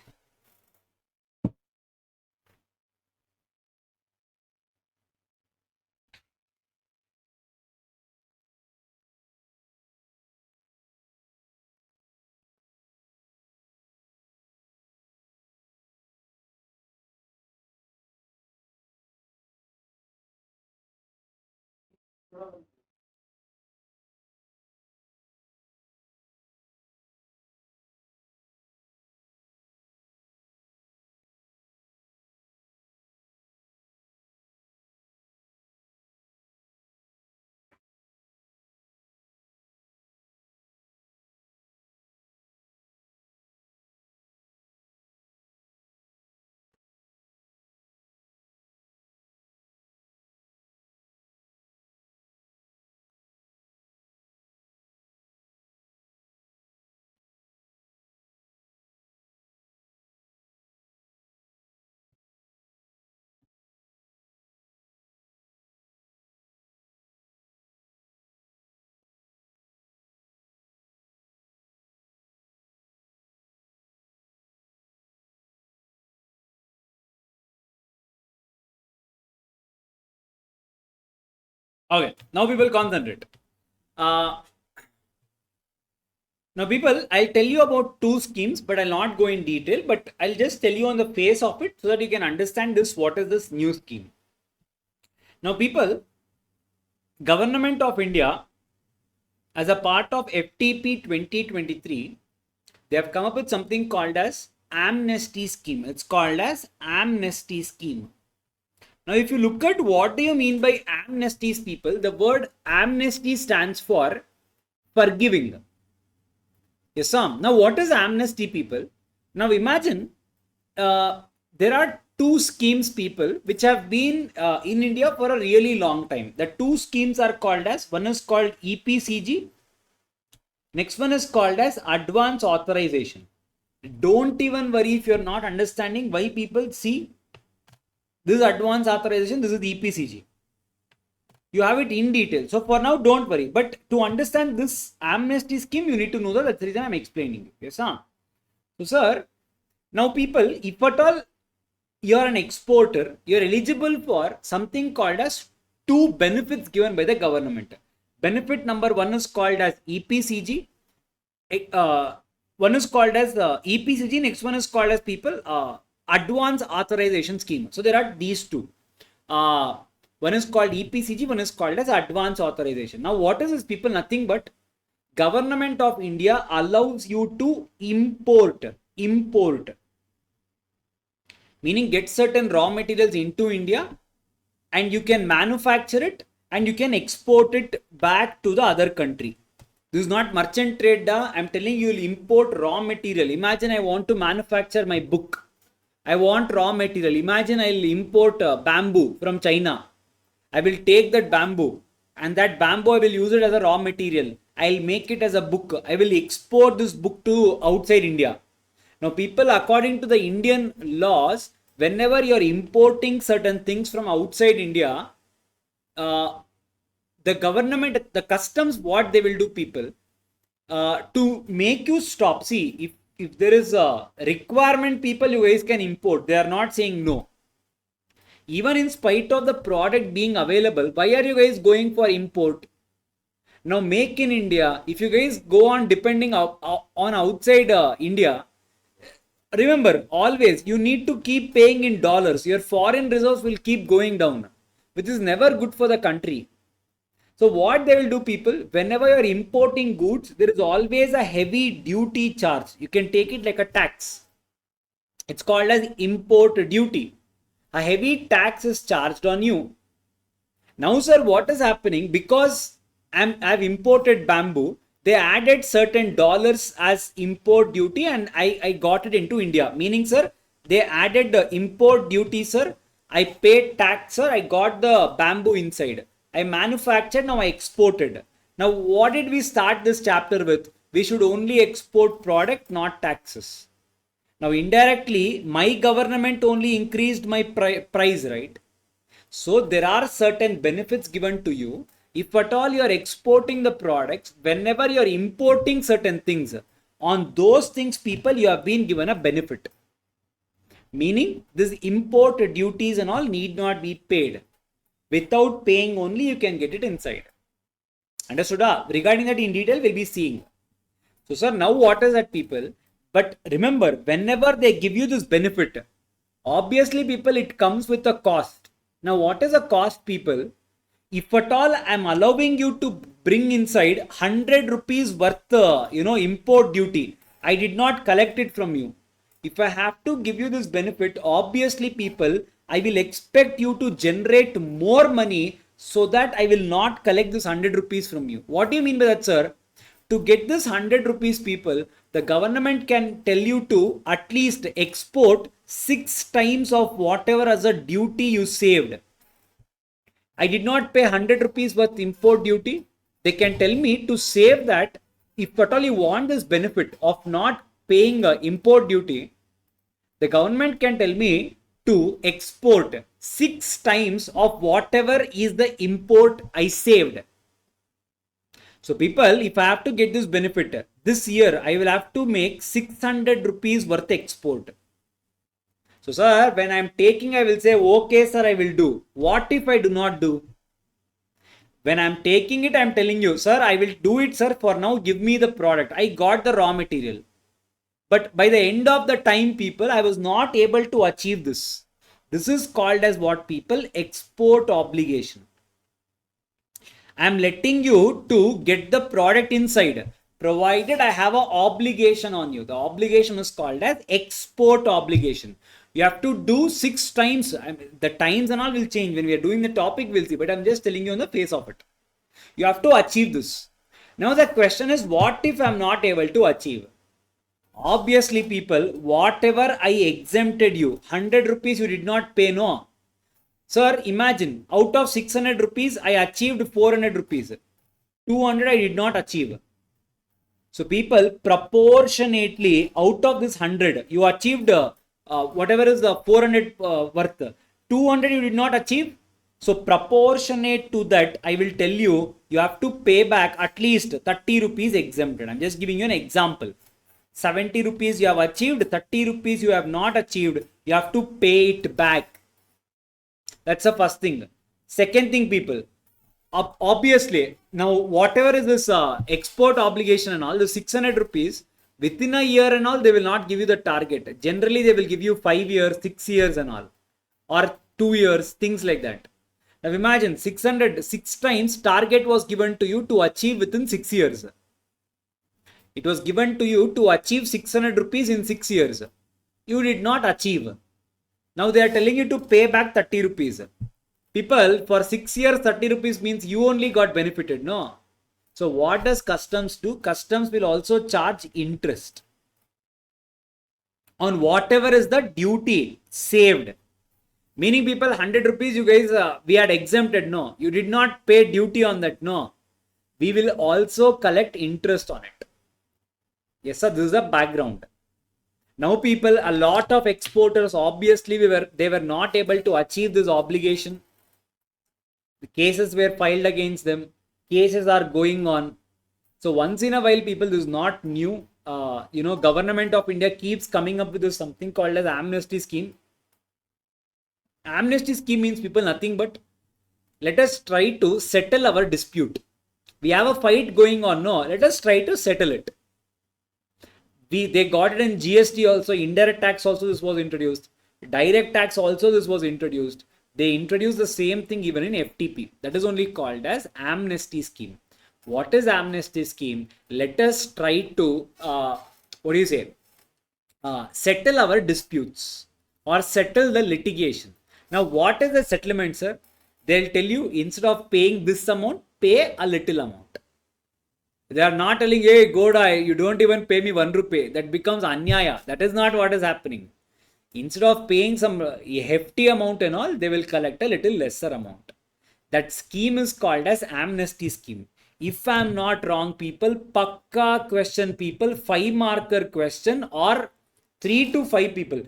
Okay. Now we will concentrate. Uh, Now, people, I'll tell you about two schemes, but I'll not go in detail, but I'll just tell you on the face of it so that you can understand this, what is this new scheme. Now, people, Government of India, as a part of FTP 2023, they have come up with something called as amnesty scheme. It's called as amnesty scheme. Now, if you look at what do you mean by amnesties, people, the word amnesty stands for forgiving. Yes, Sam. Now, what is amnesty, people? Now, imagine there are two schemes, people, which have been in India for a really long time. The two schemes are called as, one is called EPCG, next one is called as advance authorization. Don't even worry if you're not understanding why, people. See, this is advance authorization, this is EPCG. You have it in detail. So for now, don't worry. But to understand this amnesty scheme, you need to know that. That's the reason I'm explaining it. Yes, huh? So, sir, now people, if at all you're an exporter, you're eligible for something called as two benefits given by the government. Benefit number one is called as EPCG. One is called as EPCG. Next one is called as, people, advance authorization scheme. So there are these two. One is called EPCG, one is called as advance authorization. Now, what is this, people? Nothing but Government of India allows you to import, meaning get certain raw materials into India and you can manufacture it and you can export it back to the other country. This is not merchant trade. I'm telling you, you'll import raw material. Imagine I want to manufacture my book. I want raw material. Imagine I'll import bamboo from China. I will take that bamboo and that bamboo I will use it as a raw material. I'll make it as a book. I will export this book to outside India. Now, people, according to the Indian laws, whenever you're importing certain things from outside India, the government, the customs, what they will do, people, to make you stop. See, if there is a requirement, people, you guys can import. They are not saying no. Even in spite of the product being available, why are you guys going for import? Now, make in India. If you guys go on depending on outside India, remember, always you need to keep paying in dollars. Your foreign reserves will keep going down, which is never good for the country. So what they will do, people, whenever you are importing goods, there is always a heavy duty charge. You can take it like a tax. It's called as import duty. A heavy tax is charged on you. Now, sir, what is happening? Because I've imported bamboo, they added certain dollars as import duty and I got it into India. Meaning, sir, they added the import duty, sir. I paid tax, sir. I got the bamboo inside. I manufactured, now I exported. Now, what did we start this chapter with? We should only export product, not taxes. Now, indirectly, my government only increased my price, right? So, there are certain benefits given to you. If at all you are exporting the products, whenever you are importing certain things, on those things, people, you have been given a benefit. Meaning, this import duties and all need not be paid. Without paying only, you can get it inside. Understood? Regarding that in detail, we'll be seeing. So, sir, now what is that, people? But remember, whenever they give you this benefit, obviously, people, it comes with a cost. Now, what is a cost, people? If at all I'm allowing you to bring inside 100 rupees worth, import duty, I did not collect it from you. If I have to give you this benefit, obviously, people, I will expect you to generate more money so that I will not collect this 100 rupees from you. What do you mean by that, sir? To get this 100 rupees, people, the government can tell you to at least export 6 times of whatever as a duty you saved. I did not pay 100 rupees worth import duty. They can tell me to save that. If at all you want this benefit of not paying import duty, the government can tell me to export 6 times of whatever is the import I saved. So, people, if I have to get this benefit this year, I will have to make 600 rupees worth export. So, sir, when I'm taking, I will say, okay, sir, I will do. What if I do not do? When I'm taking it, I'm telling you, sir, I will do it, sir. For now, give me the product. I got the raw material. But by the end of the time, people, I was not able to achieve this. This is called as what, people? Export obligation. I'm letting you to get the product inside, provided I have an obligation on you. The obligation is called as export obligation. You have to do 6 times. The times and all will change. When we are doing the topic, we'll see. But I'm just telling you on the face of it. You have to achieve this. Now the question is, what if I'm not able to achieve? Obviously, people, whatever I exempted you, 100 rupees you did not pay, no. Sir, imagine, out of 600 rupees, I achieved 400 rupees. 200 I did not achieve. So people, proportionately, out of this 100, you achieved whatever is the 400 worth. 200 you did not achieve. So proportionate to that, I will tell you, you have to pay back at least 30 rupees exempted. I'm just giving you an example. 70 rupees you have achieved, 30 rupees you have not achieved, you have to pay it back. That's the first thing. Second thing, people, obviously, now whatever is this export obligation and all, the 600 rupees, within a year and all, they will not give you the target. Generally, they will give you 5 years, 6 years and all, or 2 years, things like that. Now imagine 600, 6 times target was given to you to achieve within 6 years. It was given to you to achieve 600 rupees in 6 years. You did not achieve. Now they are telling you to pay back 30 rupees. People, for 6 years, 30 rupees means you only got benefited, no? So what does customs do? Customs will also charge interest on whatever is the duty saved. Meaning, people, 100 rupees you guys, we had exempted, no? You did not pay duty on that, no? We will also collect interest on it. Yes, sir, this is the background. Now, people, a lot of exporters, obviously, they were not able to achieve this obligation. The cases were filed against them. Cases are going on. So once in a while, people, this is not new. Government of India keeps coming up with this something called as amnesty scheme. Amnesty scheme means, people, nothing but let us try to settle our dispute. We have a fight going on. No, let us try to settle it. They got it in GST also, indirect tax also this was introduced, direct tax also this was introduced. They introduced the same thing even in FTP. That is only called as amnesty scheme. What is amnesty scheme? Let us try to, settle our disputes or settle the litigation. Now, what is the settlement, sir? They'll tell you, instead of paying this amount, pay a little amount. They are not telling, hey, Goda, you don't even pay me 1 rupee. That becomes anyaya. That is not what is happening. Instead of paying some hefty amount and all, they will collect a little lesser amount. That scheme is called as amnesty scheme. If I am not wrong, people, pakka question, people, 5 marker question or 3 to 5 people.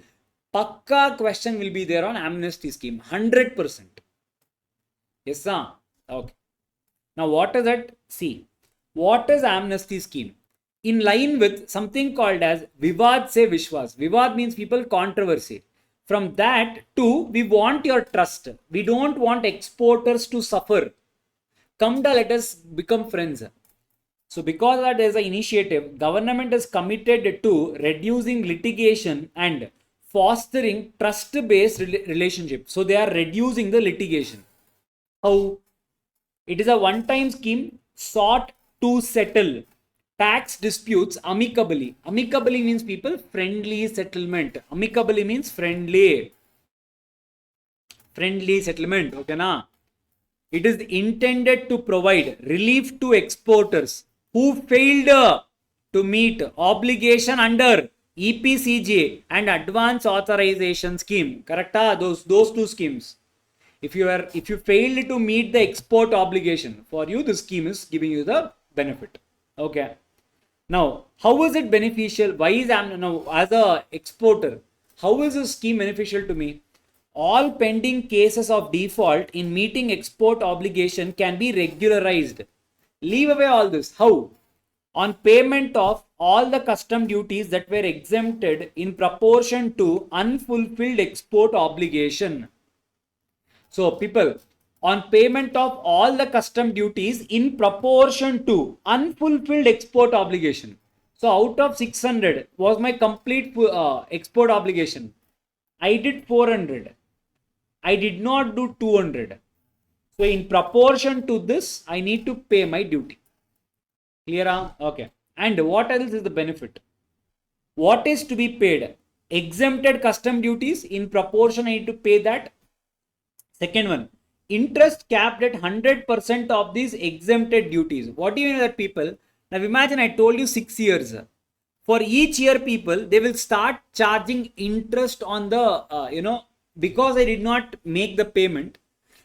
Pakka question will be there on amnesty scheme. 100%. Yes, sir. Okay. Now, what is that? See. What is amnesty scheme? In line with something called as Vivad se Vishwas. Vivad means, people, controversy. From that to, we want your trust. We don't want exporters to suffer. Come let us become friends. So because of that, there is an initiative. Government is committed to reducing litigation and fostering trust-based relationship. So they are reducing the litigation. How? It is a one-time scheme sought to settle tax disputes amicably. Amicably means, people, friendly settlement. Amicably means friendly. Friendly settlement. Okay, na? It is intended to provide relief to exporters who failed to meet obligation under EPCJ and Advance Authorization Scheme. Correct? Those 2 schemes. If you failed to meet the export obligation, for you, the scheme is giving you the benefit. Okay. Now, how is it beneficial? Why is now, as a exporter, how is this scheme beneficial to me? All pending cases of default in meeting export obligation can be regularized. Leave away all this. How? On payment of all the custom duties that were exempted in proportion to unfulfilled export obligation. So, people, on payment of all the custom duties in proportion to unfulfilled export obligation. So out of 600 was my complete export obligation. I did 400. I did not do 200. So in proportion to this, I need to pay my duty. Clear? Okay. And what else is the benefit? What is to be paid? Exempted custom duties in proportion I need to pay that. Second one, interest capped at 100% of these exempted duties. What do you mean that, people? Now imagine I told you 6 years. For each year, people, they will start charging interest on the, because I did not make the payment,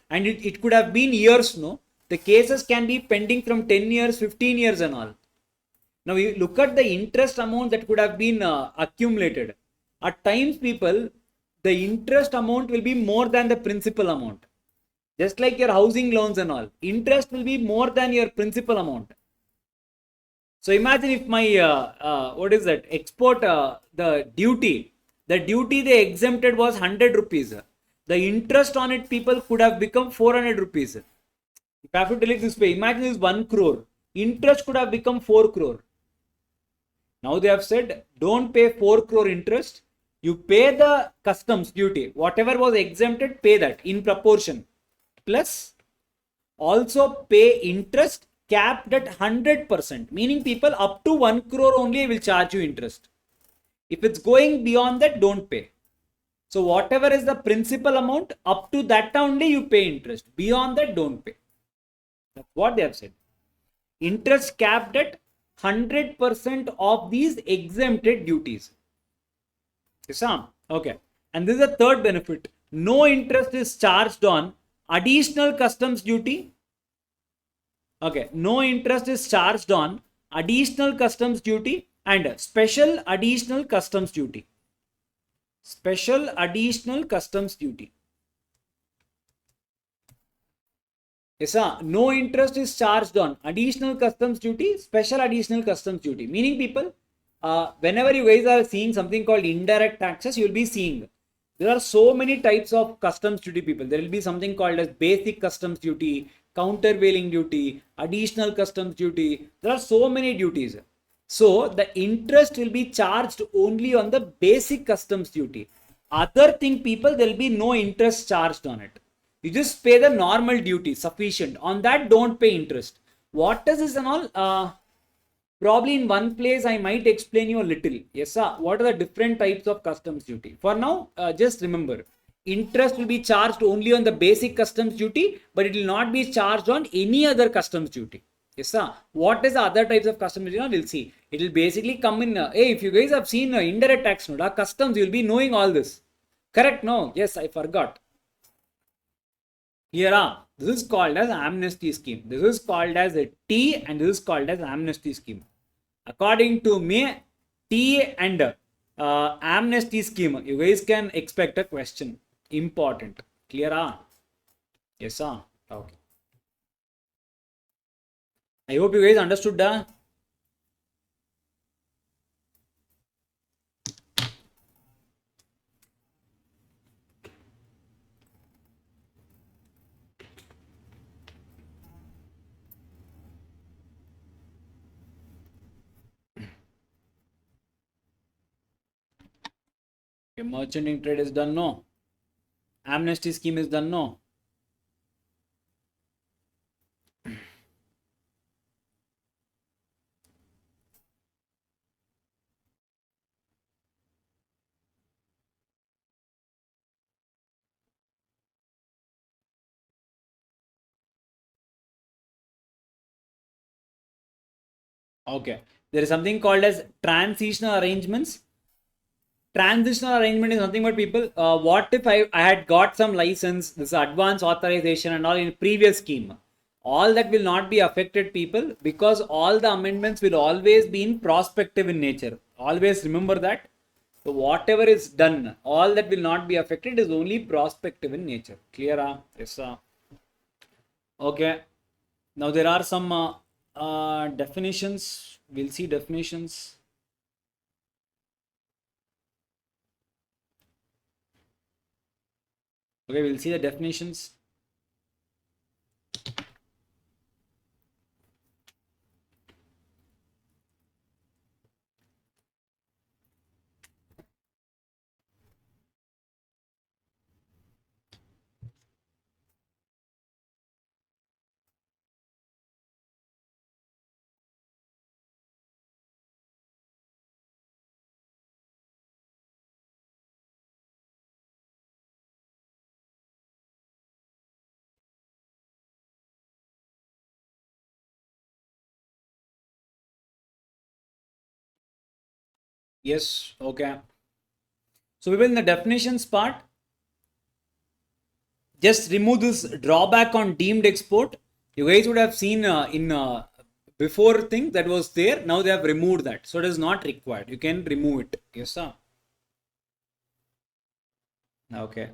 and it could have been years, no? The cases can be pending from 10 years, 15 years and all. Now you look at the interest amount that could have been accumulated. At times, people, the interest amount will be more than the principal amount. Just like your housing loans and all, interest will be more than your principal amount. So imagine if my what is that export the duty they exempted was 100 rupees. The interest on it, people, could have become 400 rupees. If I have to tell it this way, imagine this 1 crore. Interest could have become 4 crore. Now they have said, don't pay 4 crore interest. You pay the customs duty. Whatever was exempted, pay that in proportion. Plus, also pay interest capped at 100%. Meaning, people, up to 1 crore only I will charge you interest. If it's going beyond that, don't pay. So whatever is the principal amount, up to that only you pay interest. Beyond that, don't pay. That's what they have said. Interest capped at 100% of these exempted duties. Yes, okay. And this is the third benefit. No interest is charged on additional customs duty. Okay. No interest is charged on additional customs duty and special additional customs duty. Special additional customs duty. Yes, sir. No interest is charged on additional customs duty, special additional customs duty. Meaning, people, whenever you guys are seeing something called indirect taxes, you will be seeing there are so many types of customs duty, people. There will be something called as basic customs duty, countervailing duty, additional customs duty. There are so many duties. So the interest will be charged only on the basic customs duty. Other thing, people, there will be no interest charged on it. You just pay the normal duty, sufficient. On that, don't pay interest. What does this and all? Probably in one place, I might explain you a little. Yes, sir. What are the different types of customs duty? For now, just remember, interest will be charged only on the basic customs duty, but it will not be charged on any other customs duty. Yes, sir. What is the other types of customs duty? We'll see. It will basically come in. Hey, if you guys have seen indirect tax, no, customs, you'll be knowing all this. Correct? No. Yes, I forgot. Here, this is called as amnesty scheme. This is called as a T and this is called as amnesty scheme. According to me, T and amnesty scheme, you guys can expect a question. Important. Clear? Yes, sir. Okay. I hope you guys understood that. Okay, merchanting trade is done, no. Amnesty scheme is done, no. Okay. There is something called as transitional arrangements. Transitional arrangement is nothing but, people, what if I had got some license, this advance authorization and all in previous scheme. All that will not be affected, people, because all the amendments will always be in prospective in nature. Always remember that. So whatever is done, all that will not be affected is only prospective in nature. Clear? Yes. Okay. Now there are some definitions. We'll see definitions. Okay, we'll see the definitions. Yes, okay. So we will in the definitions part, just remove this drawback on deemed export. You guys would have seen in before thing that was there. Now they have removed that, so it is not required. You can remove it. Yes, sir. Okay.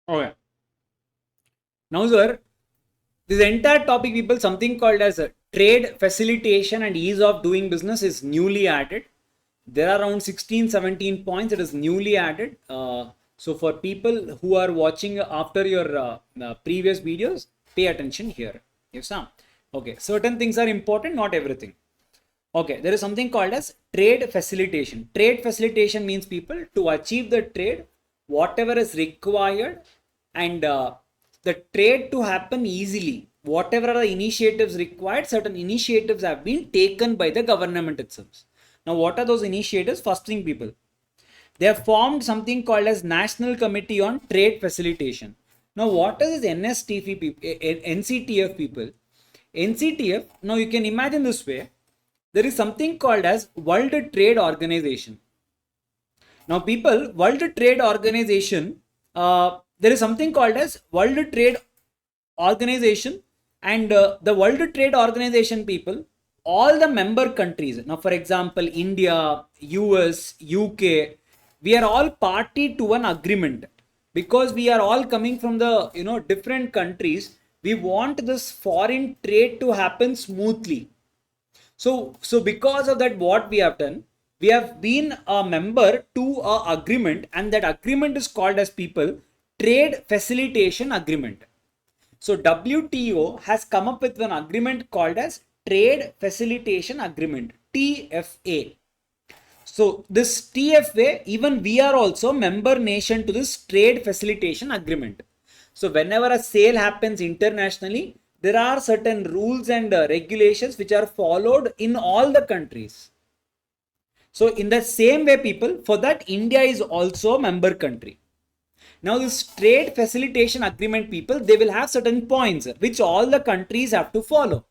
Okay. Now, sir, this entire topic, people, something called as a trade facilitation and ease of doing business is newly added. There are around 16, 17 points. It is newly added. So for people who are watching after your previous videos, pay attention here. Yes, sir. Okay. Certain things are important, not everything. Okay. There is something called as trade facilitation. Trade facilitation means, people, to achieve the trade, whatever is required, and the trade to happen easily, whatever are the initiatives required, certain initiatives have been taken by the government itself. Now, what are those initiatives? First thing, people, they have formed something called as National Committee on Trade Facilitation. Now, what is this NSTF people, NCTF people? NCTF, now you can imagine this way. There is something called as World Trade Organization. Now, people, World Trade Organization, there is something called as World Trade Organization, and the World Trade Organization, people, all the member countries. Now, for example, India, US, UK, we are all party to one agreement, because we are all coming from the different countries. We want this foreign trade to happen smoothly. So because of that, what we have done, we have been a member to a agreement, and that agreement is called as, people, Trade Facilitation Agreement. So WTO has come up with an agreement called as Trade Facilitation Agreement, TFA. So this TFA, even we are also member nation to this Trade Facilitation Agreement. So whenever a sale happens internationally, there are certain rules and regulations which are followed in all the countries. So in the same way, people, for that, India is also a member country. Now, this trade facilitation agreement, people, they will have certain points which all the countries have to follow.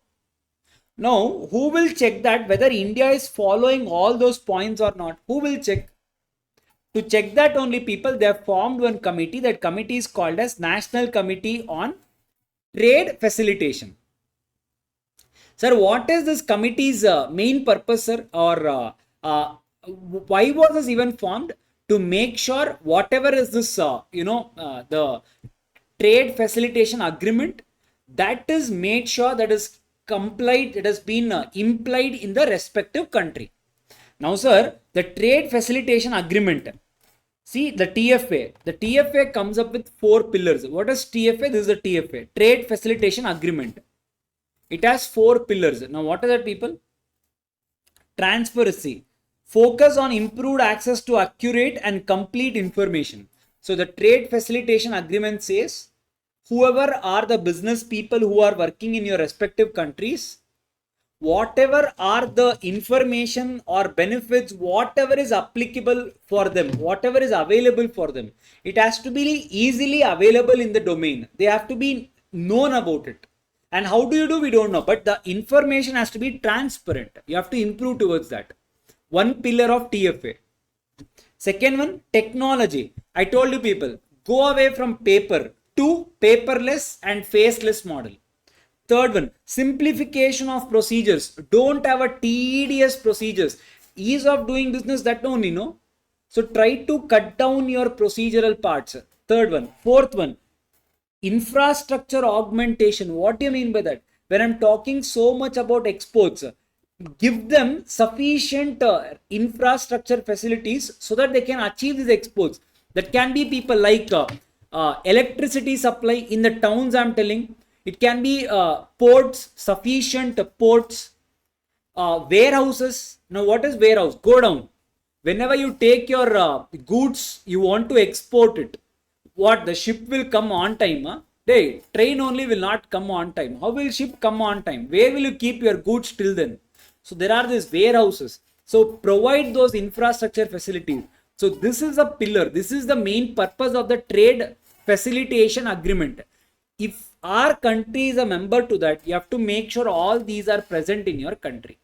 Now, who will check that whether India is following all those points or not? Who will check? To check that only, people, they have formed one committee. That committee is called as National Committee on Trade Facilitation. Sir, what is this committee's main purpose, sir? Or why was this even formed? To make sure whatever is this, the trade facilitation agreement, that is made sure that is complied, it has been implied in the respective country. Now, sir, the trade facilitation agreement, see the TFA comes up with 4 pillars. What is TFA? This is the TFA, Trade Facilitation Agreement. It has 4 pillars. Now, what are that, people? Transparency, focus on improved access to accurate and complete information. So the trade facilitation agreement says, whoever are the business people who are working in your respective countries, whatever are the information or benefits, whatever is applicable for them, whatever is available for them, it has to be easily available in the domain. They have to be known about it. And how do you do? We don't know. But the information has to be transparent. You have to improve towards that. One pillar of TFA. Second one, technology. I told you, people, go away from paper to paperless and faceless model. Third one, simplification of procedures. Don't have a tedious procedures. Ease of doing business, that only, no? So try to cut down your procedural parts. Third one. Fourth one, infrastructure augmentation. What do you mean by that? When I'm talking so much about exports, give them sufficient infrastructure facilities so that they can achieve these exports. That can be people like electricity supply in the towns, I'm telling. It can be ports, sufficient ports, warehouses. Now, what is warehouse? Go down. Whenever you take your goods, you want to export it. What? The ship will come on time. Huh? Train only will not come on time. How will ship come on time? Where will you keep your goods till then? So there are these warehouses. So provide those infrastructure facilities. So this is a pillar. This is the main purpose of the trade facilitation agreement. If our country is a member to that, you have to make sure all these are present in your country.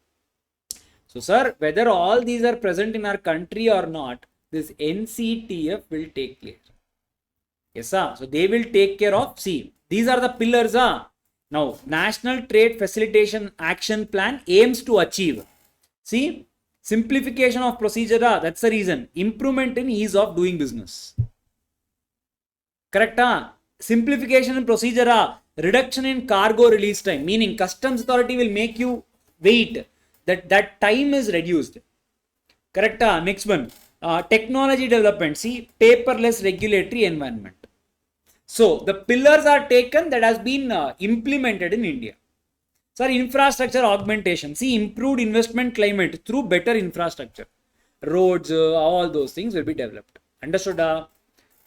So sir, whether all these are present in our country or not, this NCTF will take place. Yes, sir. So they will take care of, see, these are the pillars. Now, National Trade Facilitation Action Plan aims to achieve, see, simplification of procedure. That's the reason. Improvement in ease of doing business. Correct? Simplification in procedure. Reduction in cargo release time. Meaning, customs authority will make you wait. That time is reduced. Correct? Next one. Technology development. See, paperless regulatory environment. So, the pillars are taken that has been implemented in India. Sir, infrastructure augmentation. See, improved investment climate through better infrastructure. Roads, all those things will be developed. Understood?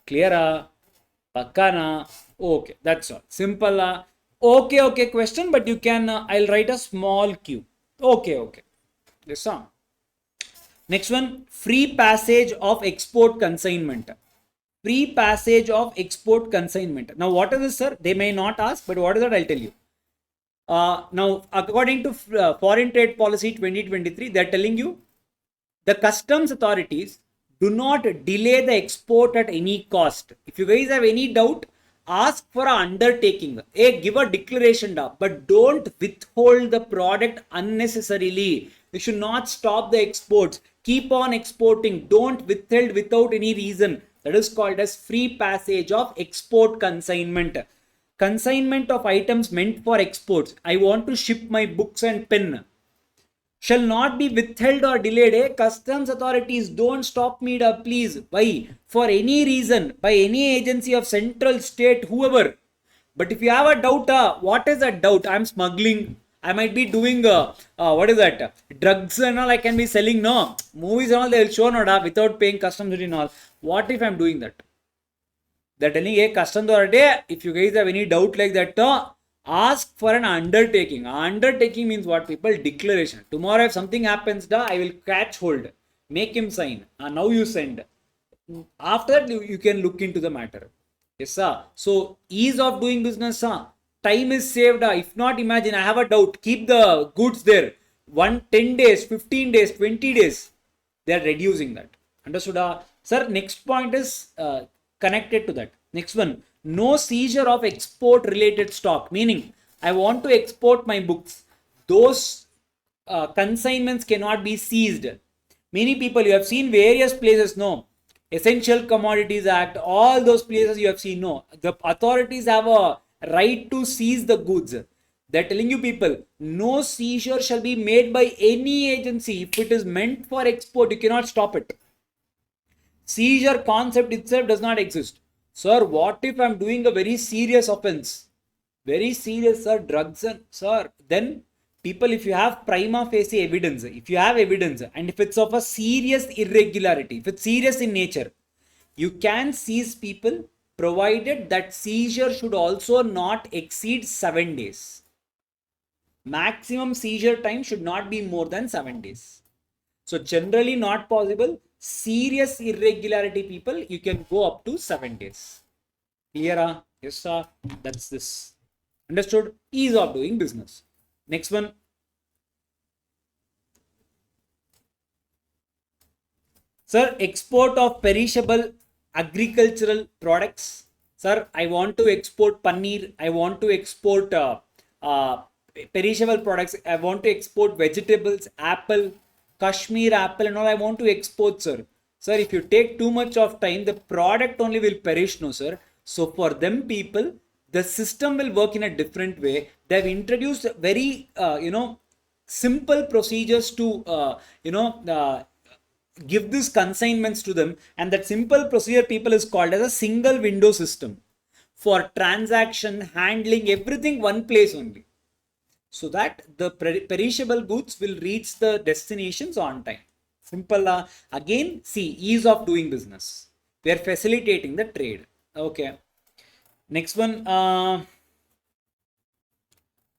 Clear? Pakkana? Okay, that's all. Simple. Okay, question, but you can, I'll write a small Q. Okay. Yes, sir. Next one, free passage of export consignment. Free passage of export consignment. Now, what is this, sir? They may not ask, but what is that? I'll tell you. Now, according to Foreign Trade Policy 2023, they're telling you the customs authorities do not delay the export at any cost. If you guys have any doubt, ask for an undertaking. Give a declaration, but don't withhold the product unnecessarily. You should not stop the exports. Keep on exporting. Don't withhold without any reason. That is called as free passage of export consignment. Consignment of items meant for exports. I want to ship my books and pen. Shall not be withheld or delayed. Customs authorities, don't stop me, please. Why? For any reason, by any agency of central, state, whoever. But if you have a doubt, what is that doubt? I'm smuggling. I might be doing, what is that? Drugs and all I can be selling. No. Movies and all they will show not without paying customs duty and all. What if I'm doing that? They're telling a customs authority, if you guys have any doubt like that, ask for an undertaking. Undertaking means what, people? Declaration. Tomorrow if something happens, I will catch hold. Make him sign. Now you send. After that, you can look into the matter. Yes, sir. So, ease of doing business, sir. Time is saved. If not, imagine, I have a doubt. Keep the goods there. 10 days, 15 days, 20 days. They are reducing that. Understood? Sir, next point is connected to that. Next one. No seizure of export related stock. Meaning, I want to export my books. Those consignments cannot be seized. Many people, you have seen various places, no. Essential Commodities Act, all those places you have seen, no. The authorities have a right to seize the goods. They're telling you people, no seizure shall be made by any agency. If it is meant for export, you cannot stop it. Seizure concept itself does not exist. Sir, what if I'm doing a very serious offense? Very serious, sir, drugs and, sir, then people, if you have prima facie evidence, if you have evidence, and if it's of a serious irregularity, if it's serious in nature, you can seize people, provided that seizure should also not exceed 7 days. Maximum seizure time should not be more than 7 days. So generally not possible. Serious irregularity people, you can go up to 7 days. Clear? Yes, sir. That's this. Understood? Ease of doing business. Next one. Sir, export of perishable agricultural products. Sir, I want to export paneer. I want to export perishable products. I want to export vegetables, apple, Kashmir apple and all I want to export, sir. Sir, if you take too much of time, the product only will perish, no, sir. So for them people, the system will work in a different way. They have introduced very, simple procedures to give these consignments to them, and that simple procedure people is called as a single window system for transaction handling everything one place only, so that the perishable goods will reach the destinations on time. Simple. Again, see, ease of doing business. We are facilitating the trade. Okay. Next one.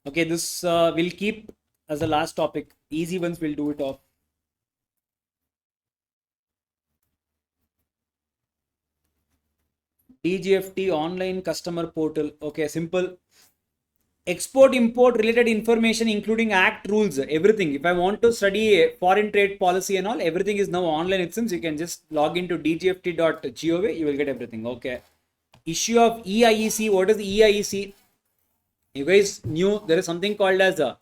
Okay, this we'll keep as the last topic. Easy ones we'll do it off. DGFT online customer portal. Okay, simple. Export import related information including act rules, everything. If I want to study foreign trade policy and all, everything is now online. It seems you can just log into dgft.gov, you will get everything. Okay. Issue of EIEC. What is EIEC? You guys knew there is something called as a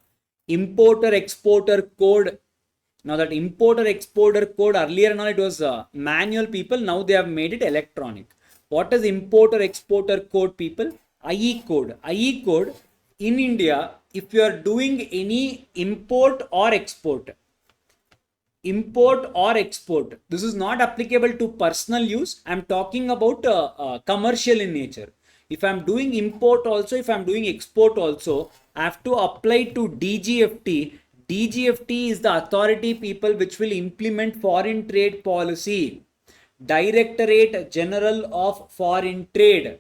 importer exporter code. Now that importer exporter code, earlier now it was manual people, now they have made it electronic. What is importer exporter code, people? IE code. IE code in India, if you are doing any import or export, this is not applicable to personal use. I'm talking about commercial in nature. If I'm doing import also, if I'm doing export also, I have to apply to DGFT. DGFT is the authority, people, which will implement foreign trade policy. Directorate General of Foreign Trade.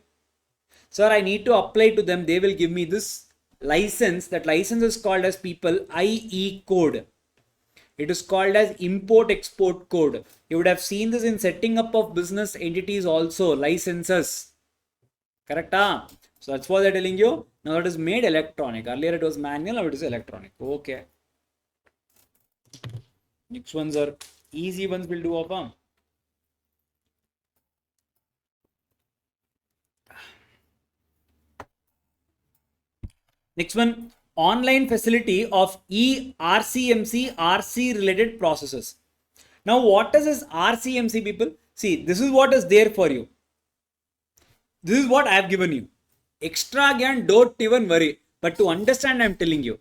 Sir, I need to apply to them. They will give me this license. That license is called as, people, IE code. It is called as import export code. You would have seen this in setting up of business entities also, licenses. Correct? So that's what they're telling you. Now it is made electronic. Earlier it was manual, now it is electronic. Okay. Next ones are easy ones, we'll do up. Next one, online facility of ERCMC RC related processes. Now what is this RCMC, people? See, this is what is there for you. This is what I have given you. Extra again, don't even worry. But to understand, I am telling you.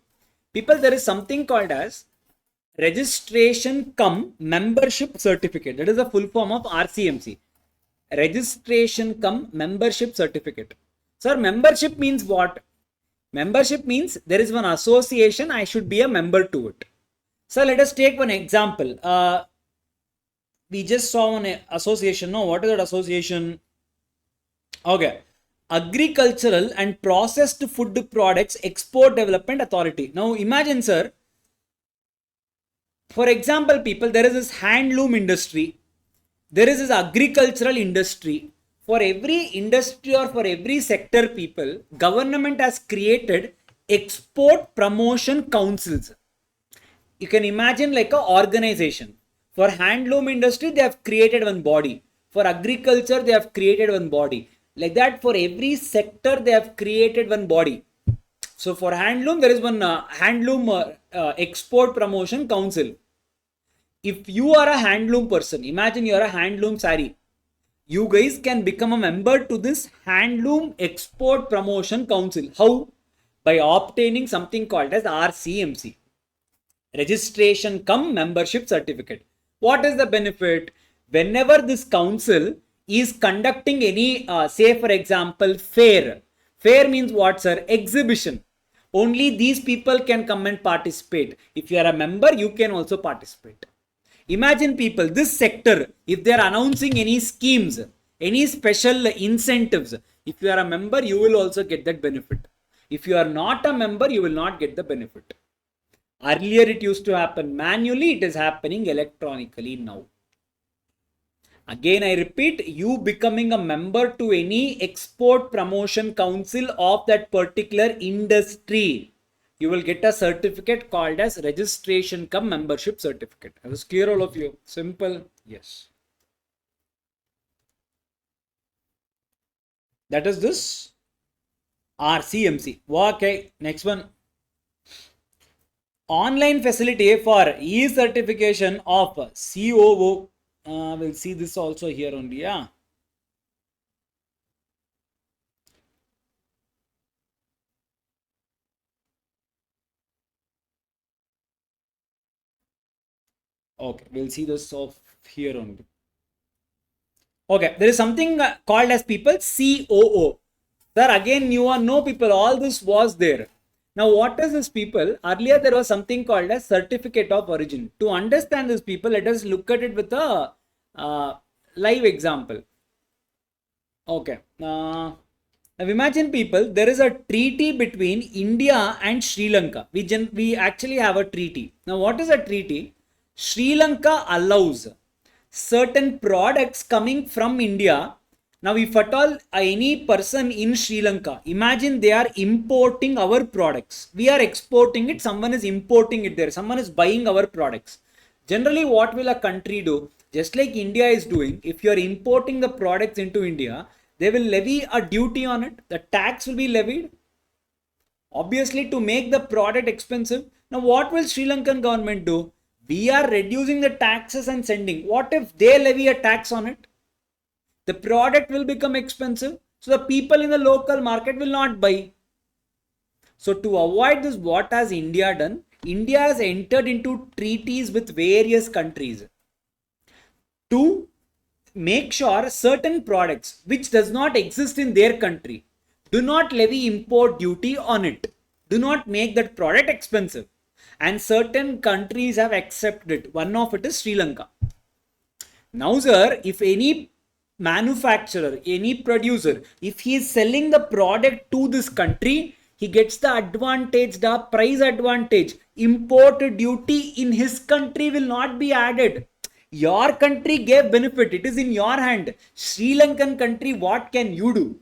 People, there is something called as registration cum membership certificate. That is the full form of RCMC. Registration cum membership certificate. Sir, membership means what? Membership means there is one association, I should be a member to it. So let us take one example. We just saw one association. No, what is that association? Okay. Agricultural and Processed Food Products Export Development Authority. Now imagine, sir, for example, people, there is this handloom industry. There is this agricultural industry. For every industry or for every sector, people, government has created export promotion councils. You can imagine like a organization. For handloom industry, they have created one body. For agriculture, they have created one body. Like that, for every sector, they have created one body. So for handloom, there is one handloom export promotion council. If you are a handloom person, imagine you are a handloom sari. You guys can become a member to this handloom export promotion council. How? By obtaining something called as RCMC. Registration cum membership certificate. What is the benefit? Whenever this council is conducting any, say for example, fair. Fair means what, sir? Exhibition. Only these people can come and participate. If you are a member, you can also participate. Imagine, people, this sector, if they are announcing any schemes, any special incentives, if you are a member, you will also get that benefit. If you are not a member, you will not get the benefit. Earlier it used to happen manually, it is happening electronically now. Again, I repeat, you becoming a member to any export promotion council of that particular industry, you will get a certificate called as registration cum membership certificate. Is this clear, all of you? Simple? Yes. That is this RCMC. Okay, next one. Online facility for e-certification of COO. We'll see this also here only. Yeah. Okay, we'll see this of here only. Okay, there is something called as people COO. Sir, again, you are no people, all this was there. Now, what is this people? Earlier, there was something called as certificate of origin. To understand this people, let us look at it with a live example. Okay. Now imagine people, there is a treaty between India and Sri Lanka. We actually have a treaty. Now, what is a treaty? Sri Lanka allows certain products coming from India. Now, if at all any person in Sri Lanka, imagine they are importing our products. We are exporting it, someone is importing it there, someone is buying our products. Generally, what will a country do? Just like India is doing, if you are importing the products into India, they will levy a duty on it. The tax will be levied, obviously, to make the product expensive. Now, what will Sri Lankan government do? We are reducing the taxes and sending. What if they levy a tax on it? The product will become expensive. So, the people in the local market will not buy. So, to avoid this, what has India done? India has entered into treaties with various countries to make sure certain products which does not exist in their country, do not levy import duty on it, do not make that product expensive, and certain countries have accepted it. One of it is Sri Lanka. Now sir, if any manufacturer, any producer, if he is selling the product to this country, he gets the advantage, the price advantage. Import duty in his country will not be added. Your country gave benefit, it is in your hand. Sri Lankan country, what can you do?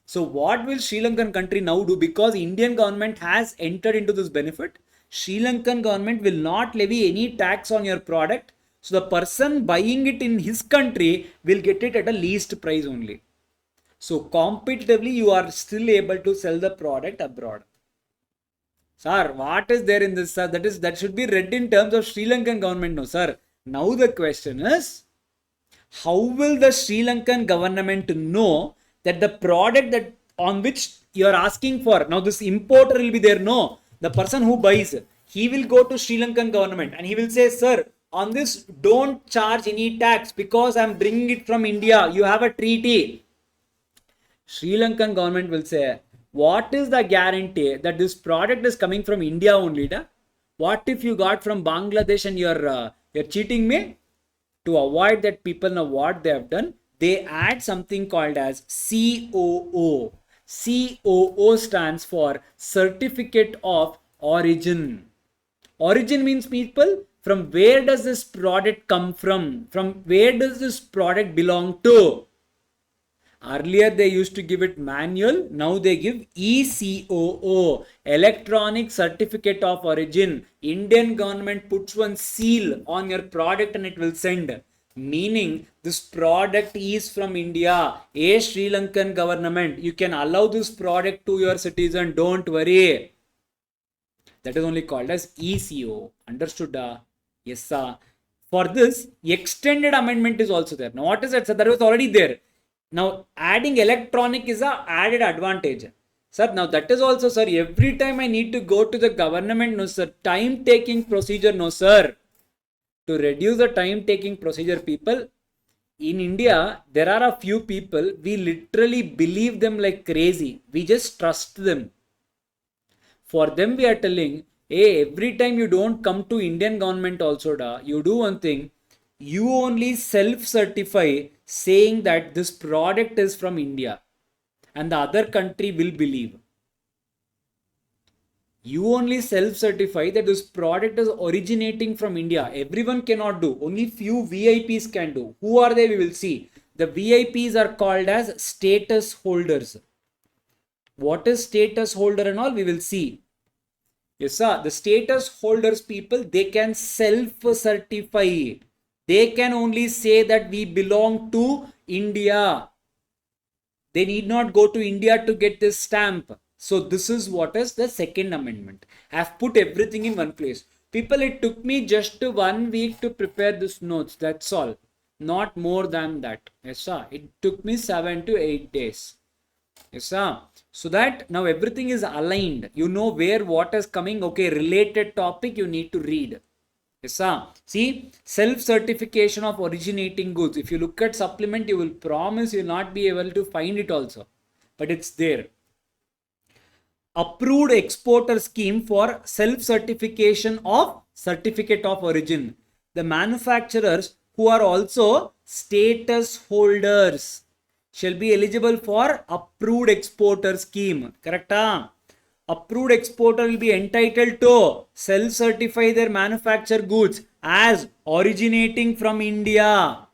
So what will Sri Lankan country now do? Because Indian government has entered into this benefit, Sri Lankan government will not levy any tax on your product. So the person buying it in his country will get it at a least price only. So competitively, you are still able to sell the product abroad. Sir, what is there in this, sir? That should be read in terms of Sri Lankan government, no, sir. Now the question is, how will the Sri Lankan government know that the product that on which you are asking for, now this importer will be there? No, the person who buys, he will go to Sri Lankan government and he will say, sir, on this don't charge any tax because I'm bringing it from India. You have a treaty. Sri Lankan government will say, what is the guarantee that this product is coming from India only? Da? What if you got from Bangladesh and you're cheating me? To avoid that, people know what they have done. They add something called as COO. COO stands for Certificate of Origin. Origin means, people, from where does this product come from? From where does this product belong to? Earlier they used to give it manual, now they give ECOO, Electronic Certificate of Origin. Indian government puts one seal on your product and it will send. Meaning this product is from India. A Sri Lankan government, you can allow this product to your citizen, don't worry. That is only called as ECO. Understood? Yes, sir. For this, extended amendment is also there. Now what is that, sir? That was already there. Now, adding electronic is a added advantage. Sir, now that is also, sir, every time I need to go to the government, no, sir. Time taking procedure, no, sir. To reduce the time taking procedure, people, in India, there are a few people, we literally believe them like crazy. We just trust them. For them, we are telling, hey, every time you don't come to Indian government also, you do one thing. You only self-certify saying that this product is from India and the other country will believe. You only self-certify that this product is originating from India. Everyone cannot do. Only few VIPs can do. Who are they? We will see. The VIPs are called as status holders. What is status holder and all? We will see. Yes, sir. The status holders, people, they can self-certify. They can only say that we belong to India. They need not go to India to get this stamp. So this is what is the second amendment. I have put everything in one place. People, it took me just 1 week to prepare this notes. That's all. Not more than that. Yes, sir. It took me 7 to 8 days. Yes, sir. So that now everything is aligned. You know where what is coming. Okay, related topic you need to read. Yes, sir. See, self-certification of originating goods. If you look at supplement, you will promise you will not be able to find it also. But it's there. Approved exporter scheme for self-certification of certificate of origin. The manufacturers who are also status holders shall be eligible for approved exporter scheme. Correct? Approved exporter will be entitled to self-certify their manufactured goods as originating from India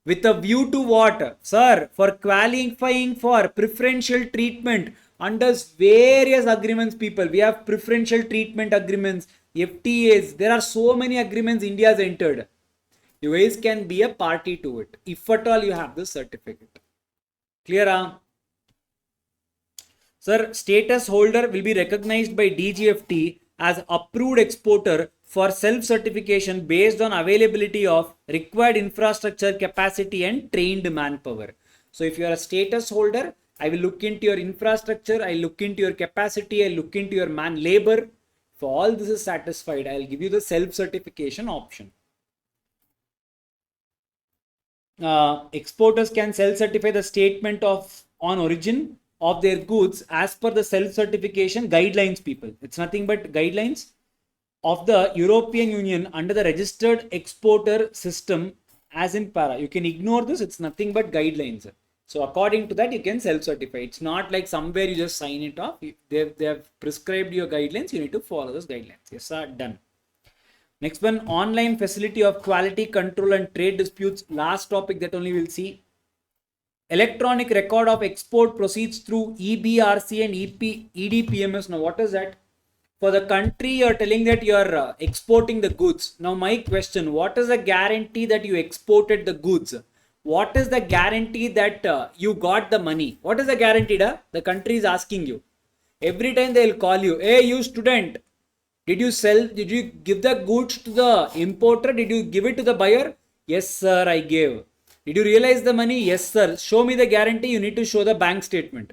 with a view to what? Sir, for qualifying for preferential treatment under various agreements, people. We have preferential treatment agreements, FTAs. There are so many agreements India has entered. You guys can be a party to it if at all you have this certificate. Clear? Sir, status holder will be recognized by DGFT as approved exporter for self-certification based on availability of required infrastructure capacity and trained manpower. So if you are a status holder, I will look into your infrastructure, I look into your capacity, I look into your labor. If all this is satisfied, I will give you the self-certification option. Exporters can self-certify the statement of on origin of their goods as per the self-certification guidelines, people. It's nothing but guidelines of the European Union under the registered exporter system as in para. You can ignore this, it's nothing but guidelines. So according to that, you can self-certify. It's not like somewhere you just sign it off. They have prescribed your guidelines, you need to follow those guidelines. Yes, sir, done. Next one, online facility of quality control and trade disputes. Last topic that only we'll see. Electronic record of export proceeds through EBRC and EDPMS. Now, what is that? For the country, you're telling that you're exporting the goods. Now, my question, what is the guarantee that you exported the goods? What is the guarantee that you got the money? What is the guarantee? The country is asking you. Every time they'll call you, hey, you student, did you give the goods to the importer? Did you give it to the buyer? Yes, sir, I gave. Did you realize the money? Yes, sir. Show me the guarantee. You need to show the bank statement.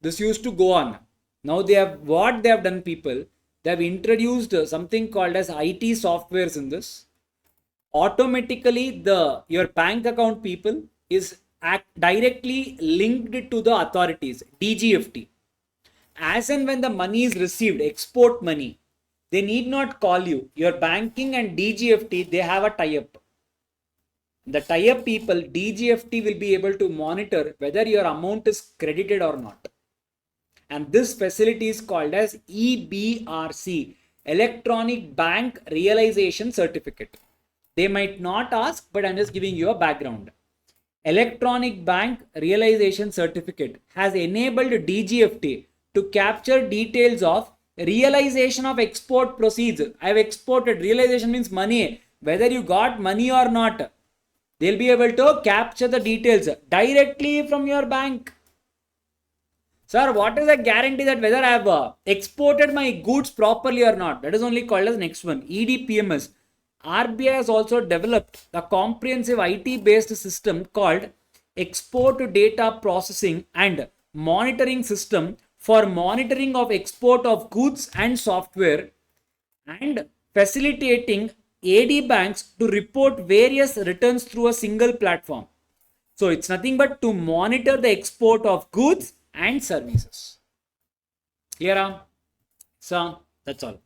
This used to go on. Now what they have done, people, they have introduced something called as IT softwares in this. Automatically, your bank account, people, is directly linked to the authorities, DGFT. As and when the money is received, export money, they need not call you. Your banking and DGFT, they have a tie-up. The tie-up, people, DGFT will be able to monitor whether your amount is credited or not. And this facility is called as EBRC, Electronic Bank Realization Certificate. They might not ask, but I'm just giving you a background. Electronic Bank Realization Certificate has enabled DGFT to capture details of realization of export proceeds. I have exported. Realization means money. Whether you got money or not, they'll be able to capture the details directly from your bank. Sir, what is the guarantee that whether I have exported my goods properly or not? That is only called as next one, EDPMS. RBI has also developed a comprehensive IT-based system called Export Data Processing and Monitoring System for monitoring of export of goods and software and facilitating AD banks to report various returns through a single platform. So it's nothing but to monitor the export of goods and services. Clear? So that's all.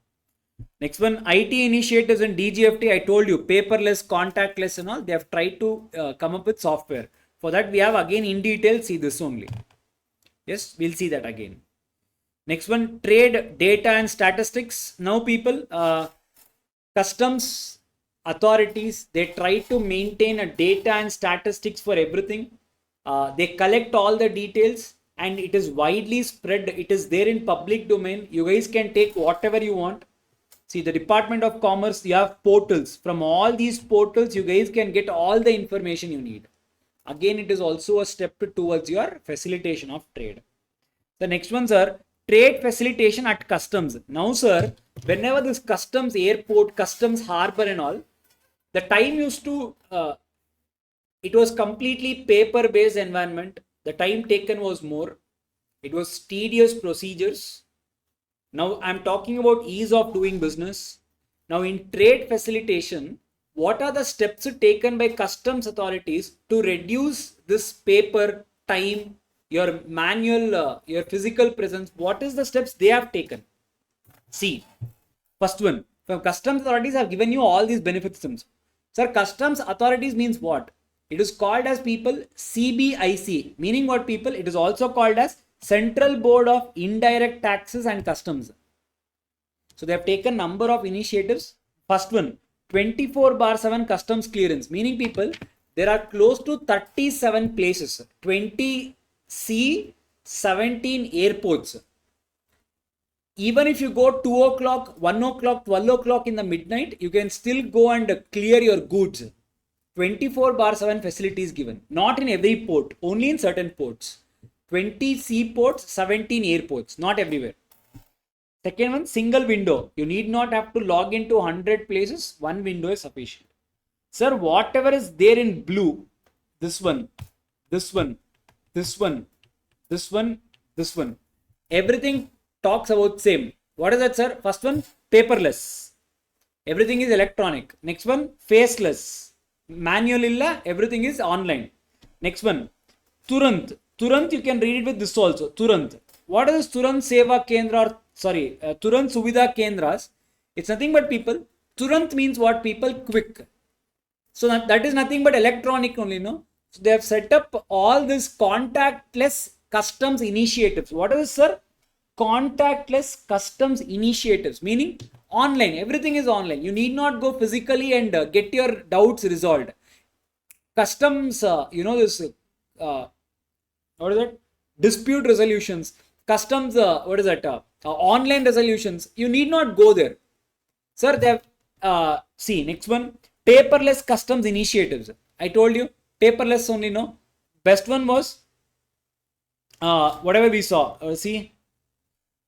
Next one, IT initiatives in DGFT. I told you, paperless, contactless and all. They have tried to come up with software. For that, we have again in detail, see this only. Yes, we'll see that again. Next one, trade data and statistics. Now people, customs authorities, they try to maintain a data and statistics for everything. They collect all the details and it is widely spread. It is there in public domain. You guys can take whatever you want. See, the Department of Commerce, you have portals. From all these portals, you guys can get all the information you need. Again, it is also a step towards your facilitation of trade. The next ones are trade facilitation at customs. Now, sir, whenever this customs airport, customs harbor and all, the time used to, it was completely paper-based environment. The time taken was more. It was tedious procedures. Now I'm talking about ease of doing business. Now in trade facilitation, what are the steps taken by customs authorities to reduce this paper, time, your manual, your physical presence? What is the steps they have taken? See, first one, from customs authorities have given you all these benefit systems. Sir, customs authorities means what? It is called as people CBIC, meaning what people? It is also called as Central Board of Indirect Taxes and Customs. So they have taken number of initiatives. First one, 24/7 customs clearance, meaning people, there are close to 37 places, 20 sea, 17 airports. Even if you go 2 o'clock, 1 o'clock, 12 o'clock in the midnight, you can still go and clear your goods. 24/7 facilities given. Not in every port, only in certain ports. 20 seaports, 17 airports, not everywhere. Second one, single window. You need not have to log into 100 places. One window is sufficient. Sir, whatever is there in blue, this one, this one, this one, this one, this one, everything talks about same. What is that, sir? First one, paperless. Everything is electronic. Next one, faceless. Manual illa, everything is online. Next one, Turant. Turant, you can read it with this also. Turant. What is Turant Seva Kendra or Turant Suvidha Kendras? It's nothing but people. Turant means what? People quick. So that is nothing but electronic only, no? So they have set up all this contactless customs initiatives. What is this, sir? Contactless customs initiatives, meaning online. Everything is online. You need not go physically and get your doubts resolved. Customs, this, what is that? Dispute resolutions. Customs, online resolutions. You need not go there. Sir, they have, see, next one, paperless customs initiatives. I told you, paperless only, no? Best one was, whatever we saw, see,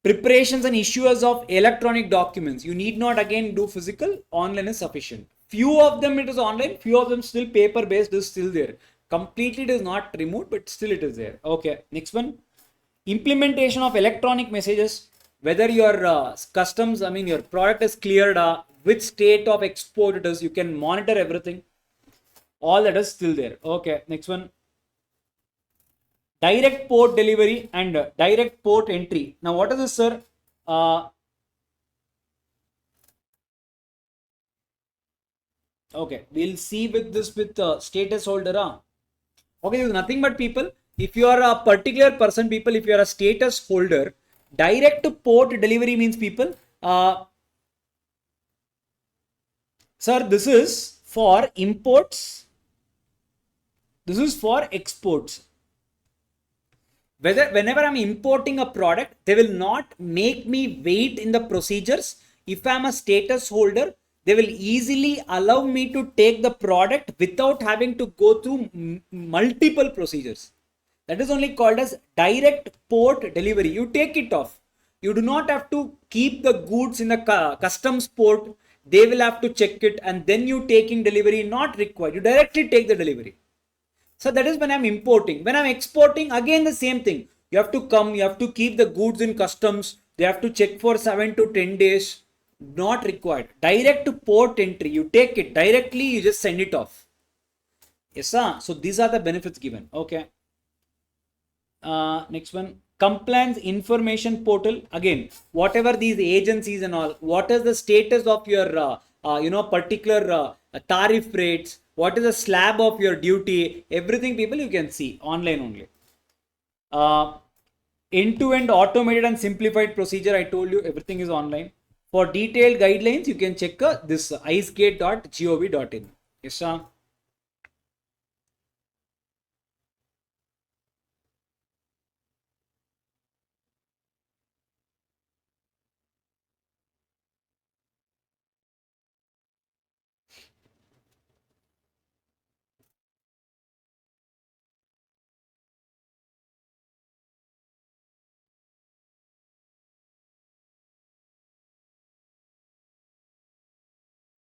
preparations and issuers of electronic documents. You need not again do physical, online is sufficient. Few of them it is online, few of them still paper based is still there. Completely it is not removed, but still it is there. Okay, next one. Implementation of electronic messages, whether your customs, your product is cleared, which state of export it is, you can monitor everything. All that is still there. Okay, next one. Direct port delivery and direct port entry. Now, what is this, sir? Okay, we'll see with this with status holder. Okay, this is nothing but people. If you are a particular person, people, if you are a status holder, direct port delivery means people. Sir, this is for imports. This is for exports. Whenever I'm importing a product, they will not make me wait in the procedures. If I'm a status holder, they will easily allow me to take the product without having to go through multiple procedures. That is only called as direct port delivery. You take it off. You do not have to keep the goods in the customs port. They will have to check it and then you taking delivery, not required. You directly take the delivery. So that is when I'm importing. When I'm exporting, again the same thing. You have to come, you have to keep the goods in customs. They have to check for 7 to 10 days. Not required. Direct to port entry. You take it directly, you just send it off. Yes, sir. So these are the benefits given. Okay. Next one. Compliance information portal. Again, whatever these agencies and all, what is the status of your, particular tariff rates? What is the slab of your duty? Everything, people, you can see online only. End-to-end automated and simplified procedure. I told you everything is online. For detailed guidelines, you can check this icegate.gov.in. Yes, sir.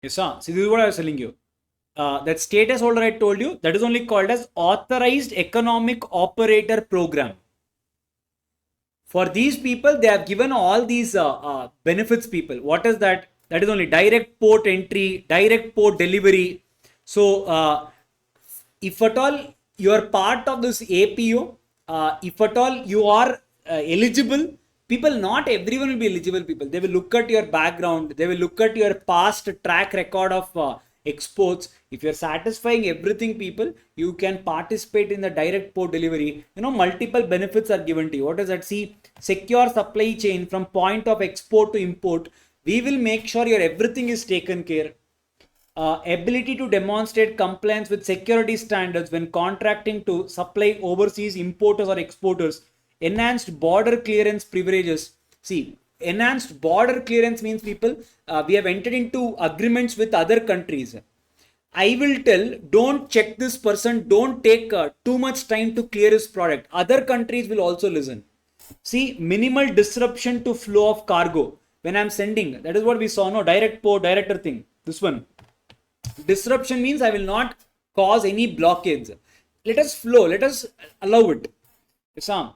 Yes, sir. See, this is what I was telling you. That status holder I told you, that is only called as authorized economic operator program. For these people, they have given all these benefits, people. What is that? That is only direct port entry, direct port delivery. So if at all you are part of this APO, if at all you are eligible, people, not everyone will be eligible. People, they will look at your background, they will look at your past track record of exports. If you're satisfying everything, people, you can participate in the direct port delivery. Multiple benefits are given to you. What does that? See, secure supply chain from point of export to import. We will make sure your everything is taken care. Ability to demonstrate compliance with security standards when contracting to supply overseas importers or exporters. Enhanced border clearance privileges. See, enhanced border clearance means, people, we have entered into agreements with other countries. I will tell, don't check this person, don't take too much time to clear his product. Other countries will also listen. See, minimal disruption to flow of cargo. When I'm sending, that is what we saw, no, direct port, director thing. This one. Disruption means I will not cause any blockades. Let us flow, let us allow it. Sam,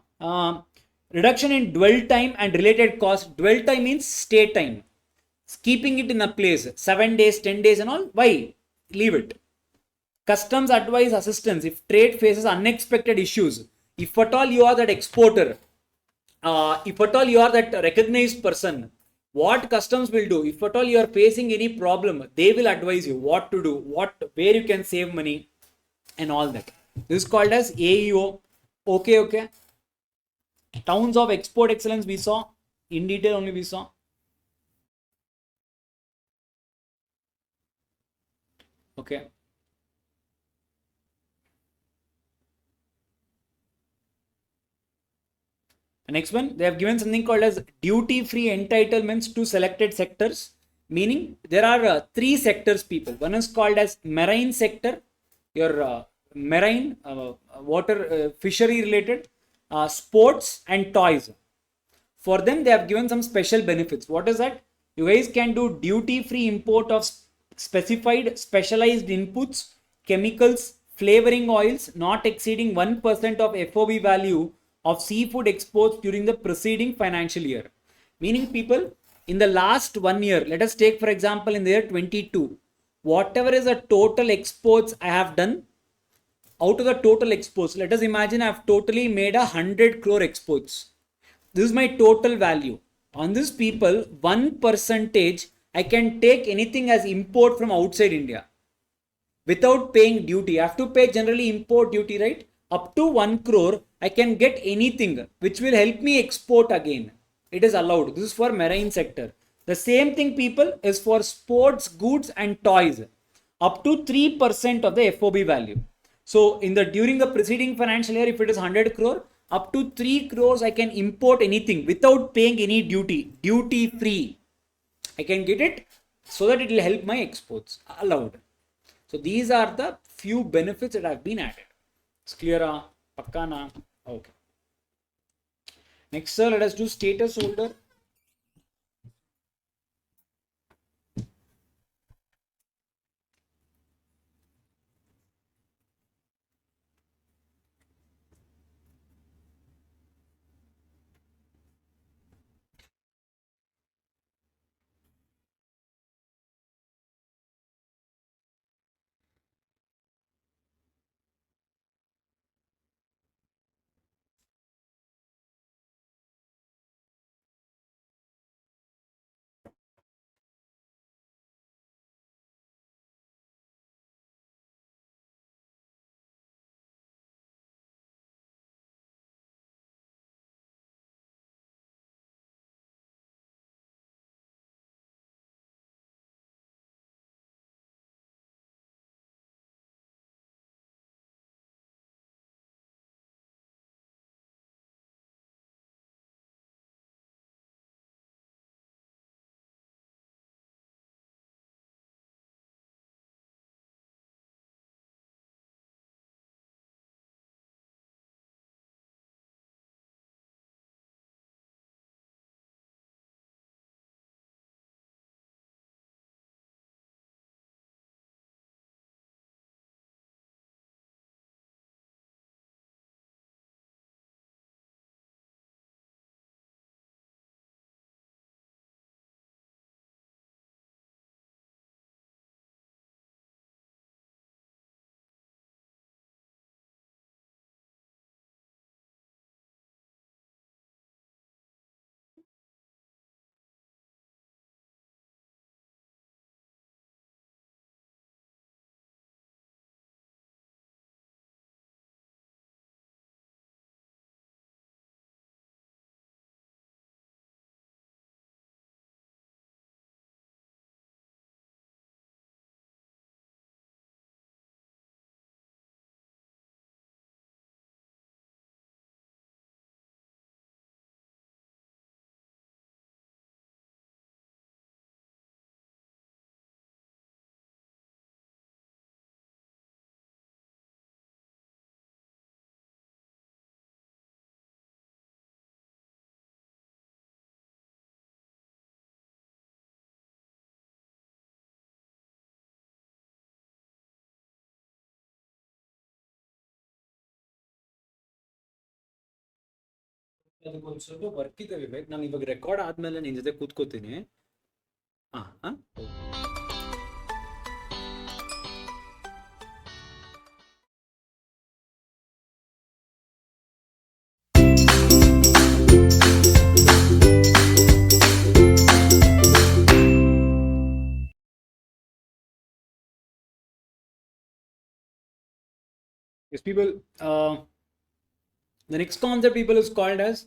reduction in dwell time and related cost. Dwell time means stay time. Keeping it in a place 7 days, 10 days, and all. Why? Leave it. Customs advice assistance if trade faces unexpected issues. If at all you are that exporter, if at all you are that recognized person, what customs will do, if at all you are facing any problem, they will advise you what to do, where you can save money, and all that. This is called as AEO. Okay, okay. Towns of export excellence we saw in detail, only we saw. Okay. The next one, they have given something called as duty free entitlements to selected sectors, meaning there are three sectors, people. One is called as marine sector, your marine, water, fishery related, sports, and toys. For them, they have given some special benefits. What is that? You guys can do duty free import of specified specialized inputs, chemicals, flavoring oils not exceeding 1% of FOB value of seafood exports during the preceding financial year. Meaning, people, in the last 1 year, let us take for example in the year 22, whatever is the total exports I have done, out of the total exports, let us imagine I have totally made 100 crore exports. This is my total value. On this, people, 1% I can take anything as import from outside India without paying duty. I have to pay generally import duty, right? Up to 1 crore, I can get anything which will help me export again. It is allowed. This is for marine sector. The same thing, people, is for sports goods and toys. Up to 3% of the FOB value. So in the during the preceding financial year, if it is 100 crore, up to 3 crores I can import anything without paying any duty. Duty free. I can get it so that it will help my exports. Allowed. So these are the few benefits that have been added. It's clear? Pakkana? Okay. Next, sir, let us do status holder. ಅದಕ್ಕೊಂದು ಸ್ವಲ್ಪ work ಇದೆ ವಿವೇಕ್, ನಾನು ಇವಾಗ record ಆದ್ಮೇಲೆ ನಿನ್ ಜೊತೆ ಕೂತ್ಕೋತೀನಿ. ಹಾ ಹಾ. Yes, people. The next concept, people, is called as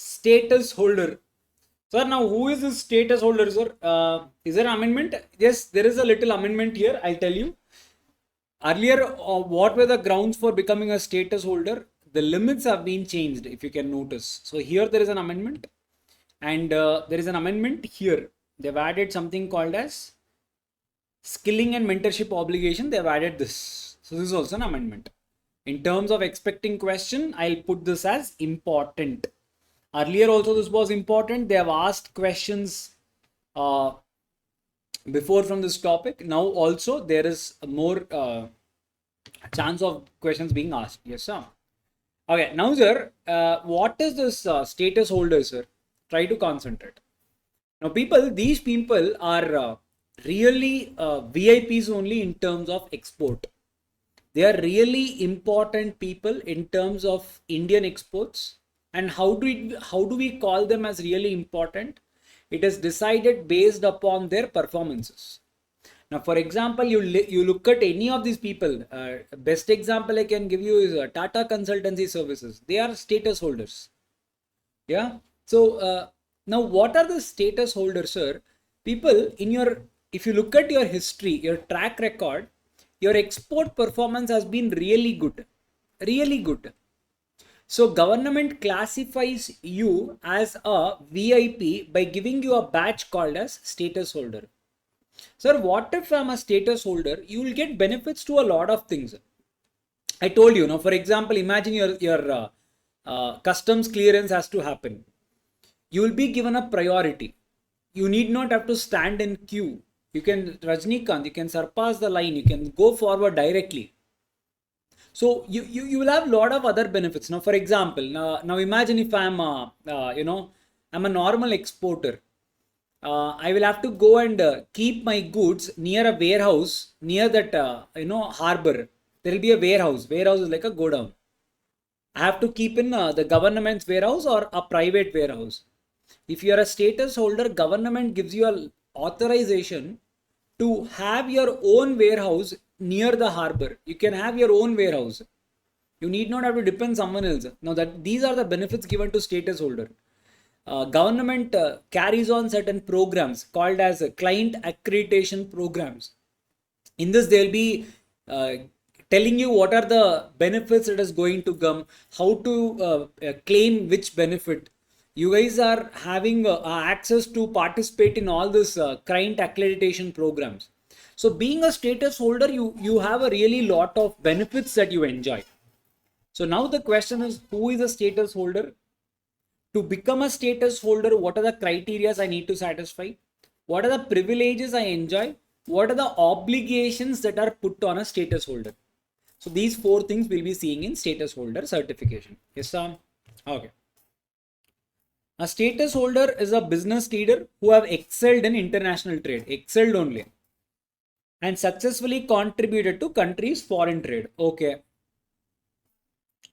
status holder. Sir, now who is this status holder, sir? Is there an amendment? Yes, there is a little amendment here. I'll tell you. Earlier, what were the grounds for becoming a status holder? The limits have been changed, if you can notice. So here there is an amendment, and there is an amendment here. They've added something called as skilling and mentorship obligation. They've added this. So this is also an amendment. In terms of expecting question, I'll put this as important. Earlier also this was important. They have asked questions before from this topic. Now also there is more chance of questions being asked. Yes, sir. Okay, now sir, what is this status holder, sir? Try to concentrate. Now people, these people are really VIPs only in terms of export. They are really important people in terms of Indian exports. And how do we call them as really important? It is decided based upon their performances. Now, for example, you look at any of these people. Best example I can give you is Tata Consultancy Services. They are status holders. Yeah. So now, what are the status holders, sir? People if you look at your history, your track record, your export performance has been really good. Really good. So government classifies you as a VIP by giving you a badge called as status holder. Sir, what if I'm a status holder? You will get benefits to a lot of things. I told you, for example, imagine your customs clearance has to happen. You will be given a priority. You need not have to stand in queue. You can Rajnikant, you can surpass the line, you can go forward directly. So you will have a lot of other benefits. Now, for example, now imagine if I'm I'm a normal exporter. I will have to go and keep my goods near a warehouse, near that harbor. There will be a warehouse. Warehouse is like a godown. I have to keep in the government's warehouse or a private warehouse. If you are a status holder, government gives you a authorization to have your own warehouse near the harbor. You can have your own warehouse. You need not have to depend on someone else. Now that these are the benefits given to status holder. Government carries on certain programs called as client accreditation programs. In this, they'll be telling you what are the benefits it is going to come, how to claim which benefit. You guys are having access to participate in all this client accreditation programs. So being a status holder, you have a really lot of benefits that you enjoy. So now the question is, who is a status holder? To become a status holder, what are the criteria I need to satisfy? What are the privileges I enjoy? What are the obligations that are put on a status holder? So these four things we'll be seeing in status holder certification. Yes, sir. Okay. A status holder is a business leader who have excelled in international trade, excelled only, and successfully contributed to country's foreign trade. Okay.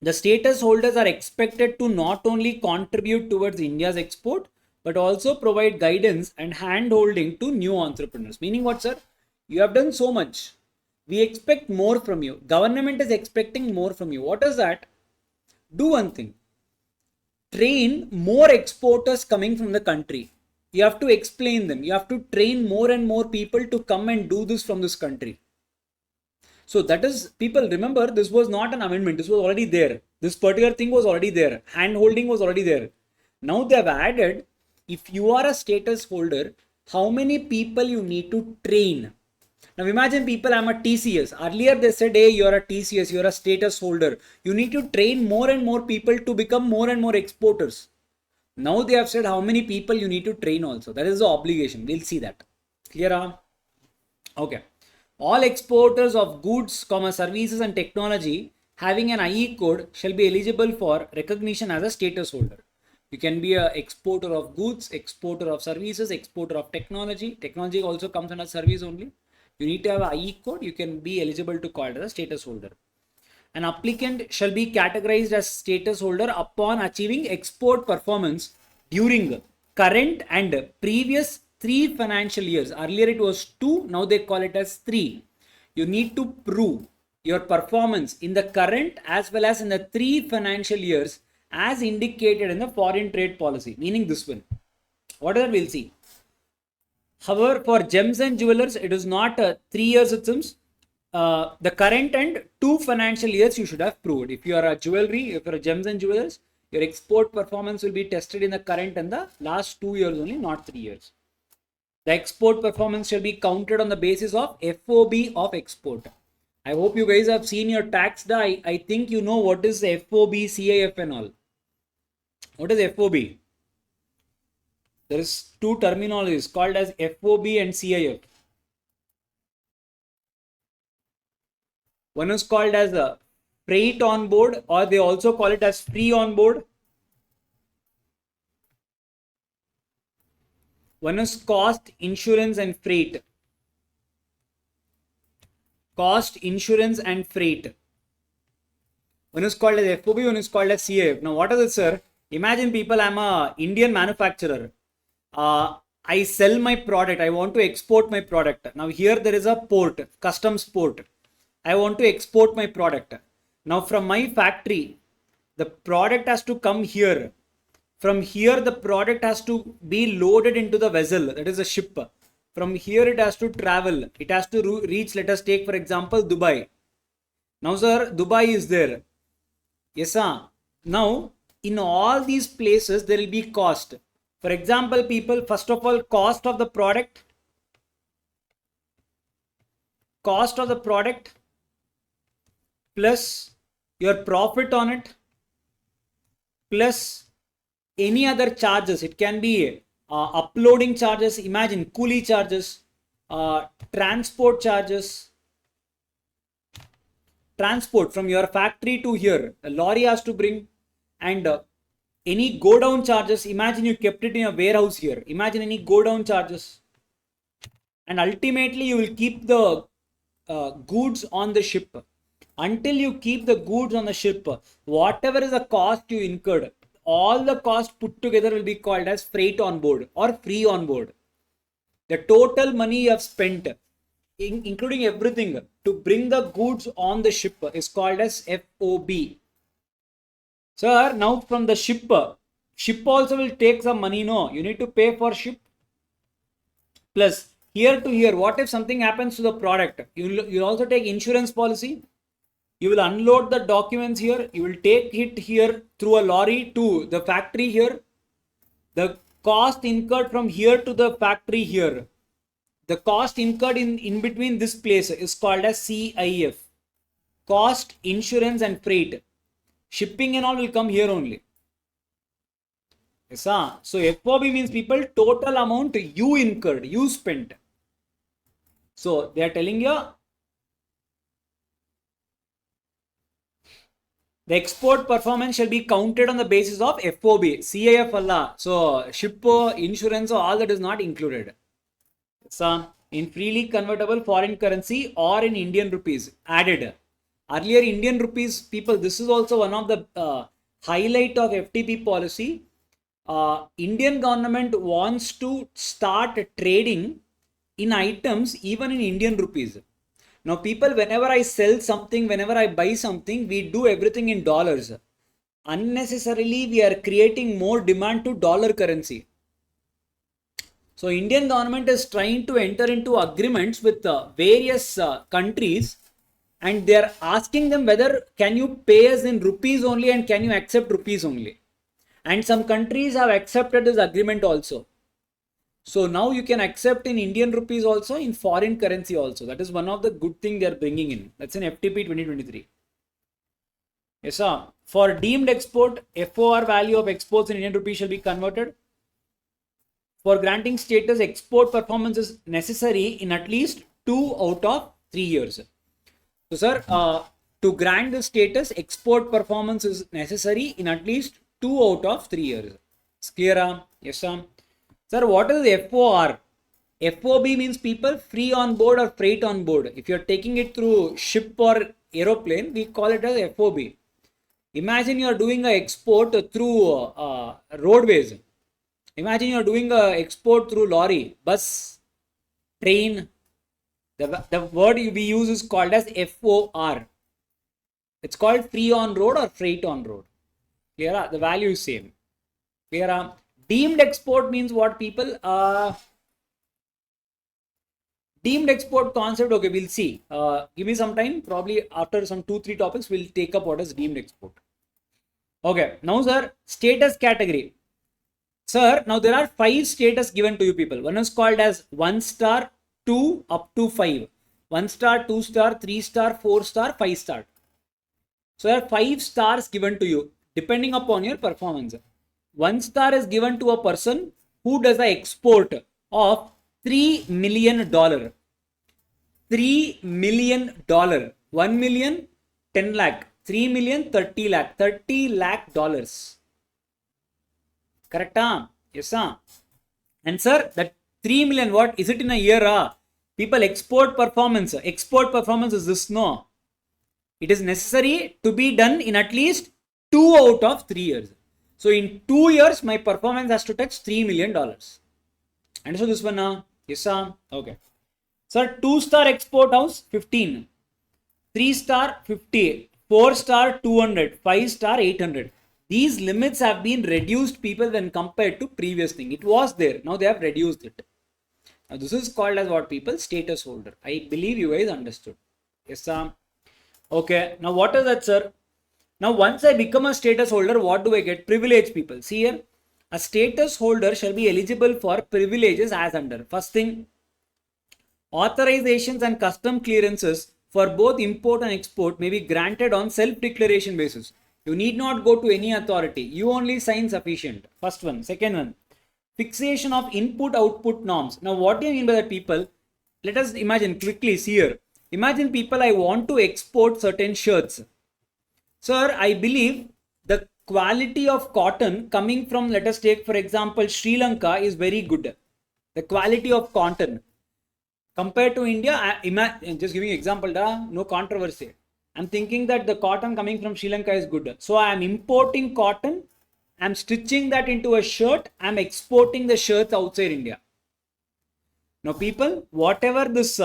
The status holders are expected to not only contribute towards India's export, but also provide guidance and hand-holding to new entrepreneurs. Meaning what, sir? You have done so much. We expect more from you. Government is expecting more from you. What is that? Do one thing. Train more exporters coming from the country. You have to explain them. You have to train more and more people to come and do this from this country. So that is, people remember, this was not an amendment. This was already there. This particular thing was already there. Hand holding was already there. Now they have added, if you are a status holder, how many people you need to train. Now imagine people, I'm a TCS. Earlier they said, hey, you're a TCS, you're a status holder. You need to train more and more people to become more and more exporters. Now they have said how many people you need to train also. That is the obligation. We'll see that. Clear? Okay. All exporters of goods, services and technology having an IE code shall be eligible for recognition as a status holder. You can be an exporter of goods, exporter of services, exporter of technology. Technology also comes under service only. You need to have a IE code. You can be eligible to call it as a status holder. An applicant shall be categorized as status holder upon achieving export performance during current and previous 3 financial years. Earlier it was 2, now they call it as 3. You need to prove your performance in the current as well as in the 3 financial years as indicated in the foreign trade policy, meaning this one. Whatever we'll see. However, for gems and jewelers, it is not 3 years it seems. The current and 2 financial years you should have proved. If you are a jewelry, if you are a gems and jewelers, your export performance will be tested in the current and the last 2 years only, not 3 years. The export performance shall be counted on the basis of FOB of export. I hope you guys have seen your tax. I think you know what is FOB, CIF and all. What is FOB? There is 2 terminologies called as FOB and CIF. One is called as a freight on board, or they also call it as free on board. One is cost, insurance and freight. Cost, insurance and freight. One is called as FOB, one is called as CIF. Now what is it, sir? Imagine people, I'm a Indian manufacturer. I sell my product. I want to export my product. Now here there is a port, customs port. I want to export my product. Now from my factory, the product has to come here. From here, the product has to be loaded into the vessel, that is a ship. From here, it has to travel. It has to reach, let us take for example, Dubai. Now, sir, Dubai is there. Yes, sir. Now, in all these places, there will be cost. For example, people, first of all, cost of the product. Cost of the product plus your profit on it plus any other charges. It can be uploading charges, imagine coolie charges, transport charges, transport from your factory to here, a lorry has to bring, and any go down charges. Imagine you kept it in a warehouse here, imagine any go down charges, and ultimately you will keep the goods on the ship. Until you keep the goods on the ship, whatever is the cost you incurred, all the cost put together will be called as freight on board or free on board. The total money you have spent, including everything, to bring the goods on the ship is called as FOB. Sir, now from the ship also will take some money, no? You need to pay for ship. Plus, here to here, what if something happens to the product? You'll also take insurance policy. You will unload the documents here. You will take it here through a lorry to the factory here. The cost incurred from here to the factory here. The cost incurred in between this place is called as CIF. Cost, insurance and freight. Shipping and all will come here only. Yes, sir. So FOB means people, total amount you incurred, you spent. So they are telling you, the export performance shall be counted on the basis of FOB, CIF Allah. So ship, insurance, all that is not included. So in freely convertible foreign currency or in Indian rupees added. Earlier Indian rupees, people, this is also one of the highlight of FTP policy. Indian government wants to start trading in items even in Indian rupees. Now people, whenever I sell something, whenever I buy something, we do everything in dollars. Unnecessarily, we are creating more demand to dollar currency. So Indian government is trying to enter into agreements with various countries, and they are asking them whether can you pay us in rupees only and can you accept rupees only. And some countries have accepted this agreement also. So now you can accept in Indian rupees also, in foreign currency also. That is one of the good thing they are bringing in. That's in FTP 2023. Yes, sir. For deemed export, FOR value of exports in Indian rupees shall be converted. For granting status, export performance is necessary in at least 2 out of 3 years. So, sir, to grant the status, export performance is necessary in at least 2 out of 3 years. It's clear? Yes, sir. Sir, what is FOR? FOB means people free on board or freight on board. If you're taking it through ship or aeroplane, we call it as FOB. Imagine you're doing a export through roadways. Imagine you're doing a export through lorry, bus, train. The word we use is called as FOR. It's called free on road or freight on road. Clear? The value is same. Clear? Deemed export means what, people? Deemed export concept, okay, we'll see. Give me some time. Probably after some 2-3 topics, we'll take up what is deemed export. Okay, now sir, status category. Sir, now there are 5 status given to you people. One is called as 1 star, 2 up to 5. 1 star, 2 star, 3 star, 4 star, 5 star. So there are 5 stars given to you depending upon your performance. 1 star is given to a person who does the export of $3 million. $3 million. 1 million, 10 lakh. 3 million, 30 lakh. $30 lakh. Correct? Yes, sir. And sir, that 3 million, what is it in a year? People, export performance. Export performance is this, no? It is necessary to be done in at least 2 out of 3 years. So in 2 years, my performance has to touch $3 million. And so this one, yes, sir. Okay. Sir, 2 star export house, 15. 3 star, 50. 4 star, 200. 5 star, 800. These limits have been reduced, people, when compared to previous thing. It was there. Now they have reduced it. Now this is called as what, people? Status holder. I believe you guys understood. Yes, sir. Okay. Now what is that, sir? Now once I become a status holder, what do I get? Privilege, people. See here. A status holder shall be eligible for privileges as under. First thing, authorizations and custom clearances for both import and export may be granted on self-declaration basis. You need not go to any authority. You only sign sufficient. First one. Second one, fixation of input-output norms. Now, what do you mean by that, people? Let us imagine quickly. See here. Imagine, people, I want to export certain shirts. Sir, I believe the quality of cotton coming from, let us take for example, Sri Lanka is very good. The quality of cotton compared to India, just giving example, no controversy. I'm thinking that the cotton coming from Sri Lanka is good. So I am importing cotton, I'm stitching that into a shirt, I'm exporting the shirts outside India. Now people, whatever this,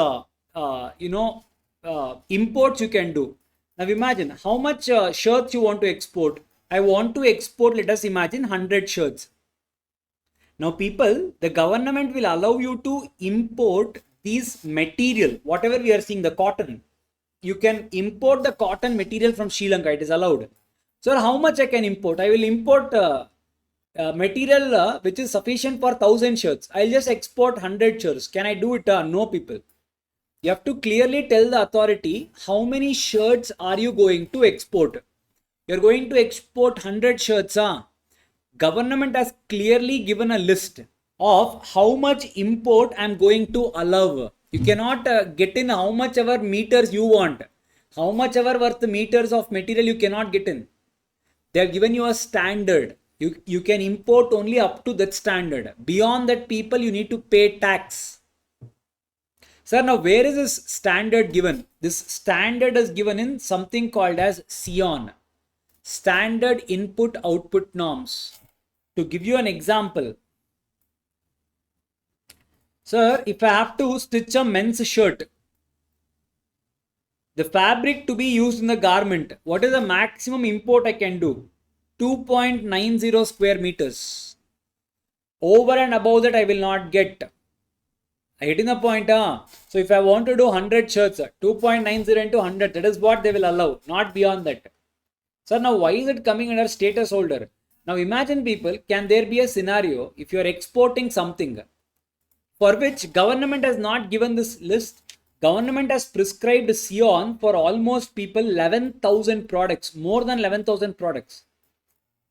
imports you can do. Now imagine how much shirts you want to export. I want to export, let us imagine 100 shirts. Now people, the government will allow you to import these material, whatever we are seeing, the cotton. You can import the cotton material from Sri Lanka. It is allowed. So how much I can import? I will import material which is sufficient for 1000 shirts. I'll just export 100 shirts. Can I do it? No, people. You have to clearly tell the authority how many shirts are you going to export. You're going to export 100 shirts. Government has clearly given a list of how much import I'm going to allow. You cannot get in how much ever meters you want. How much ever worth meters of material you cannot get in. They have given you a standard. You can import only up to that standard. Beyond that, people, you need to pay tax. Sir, now where is this standard given? This standard is given in something called as SION. Standard Input Output Norms. To give you an example. Sir, if I have to stitch a men's shirt, the fabric to be used in the garment, what is the maximum import I can do? 2.90 square meters. Over and above that, I will not get. I hitting the point. So if I want to do 100 shirts, 2.90 into 100, that is what they will allow, not beyond that. Sir, now why is it coming under status holder? Now imagine, people, can there be a scenario if you are exporting something for which government has not given this list? Government has prescribed SION for almost, people, 11,000 products, more than 11,000 products.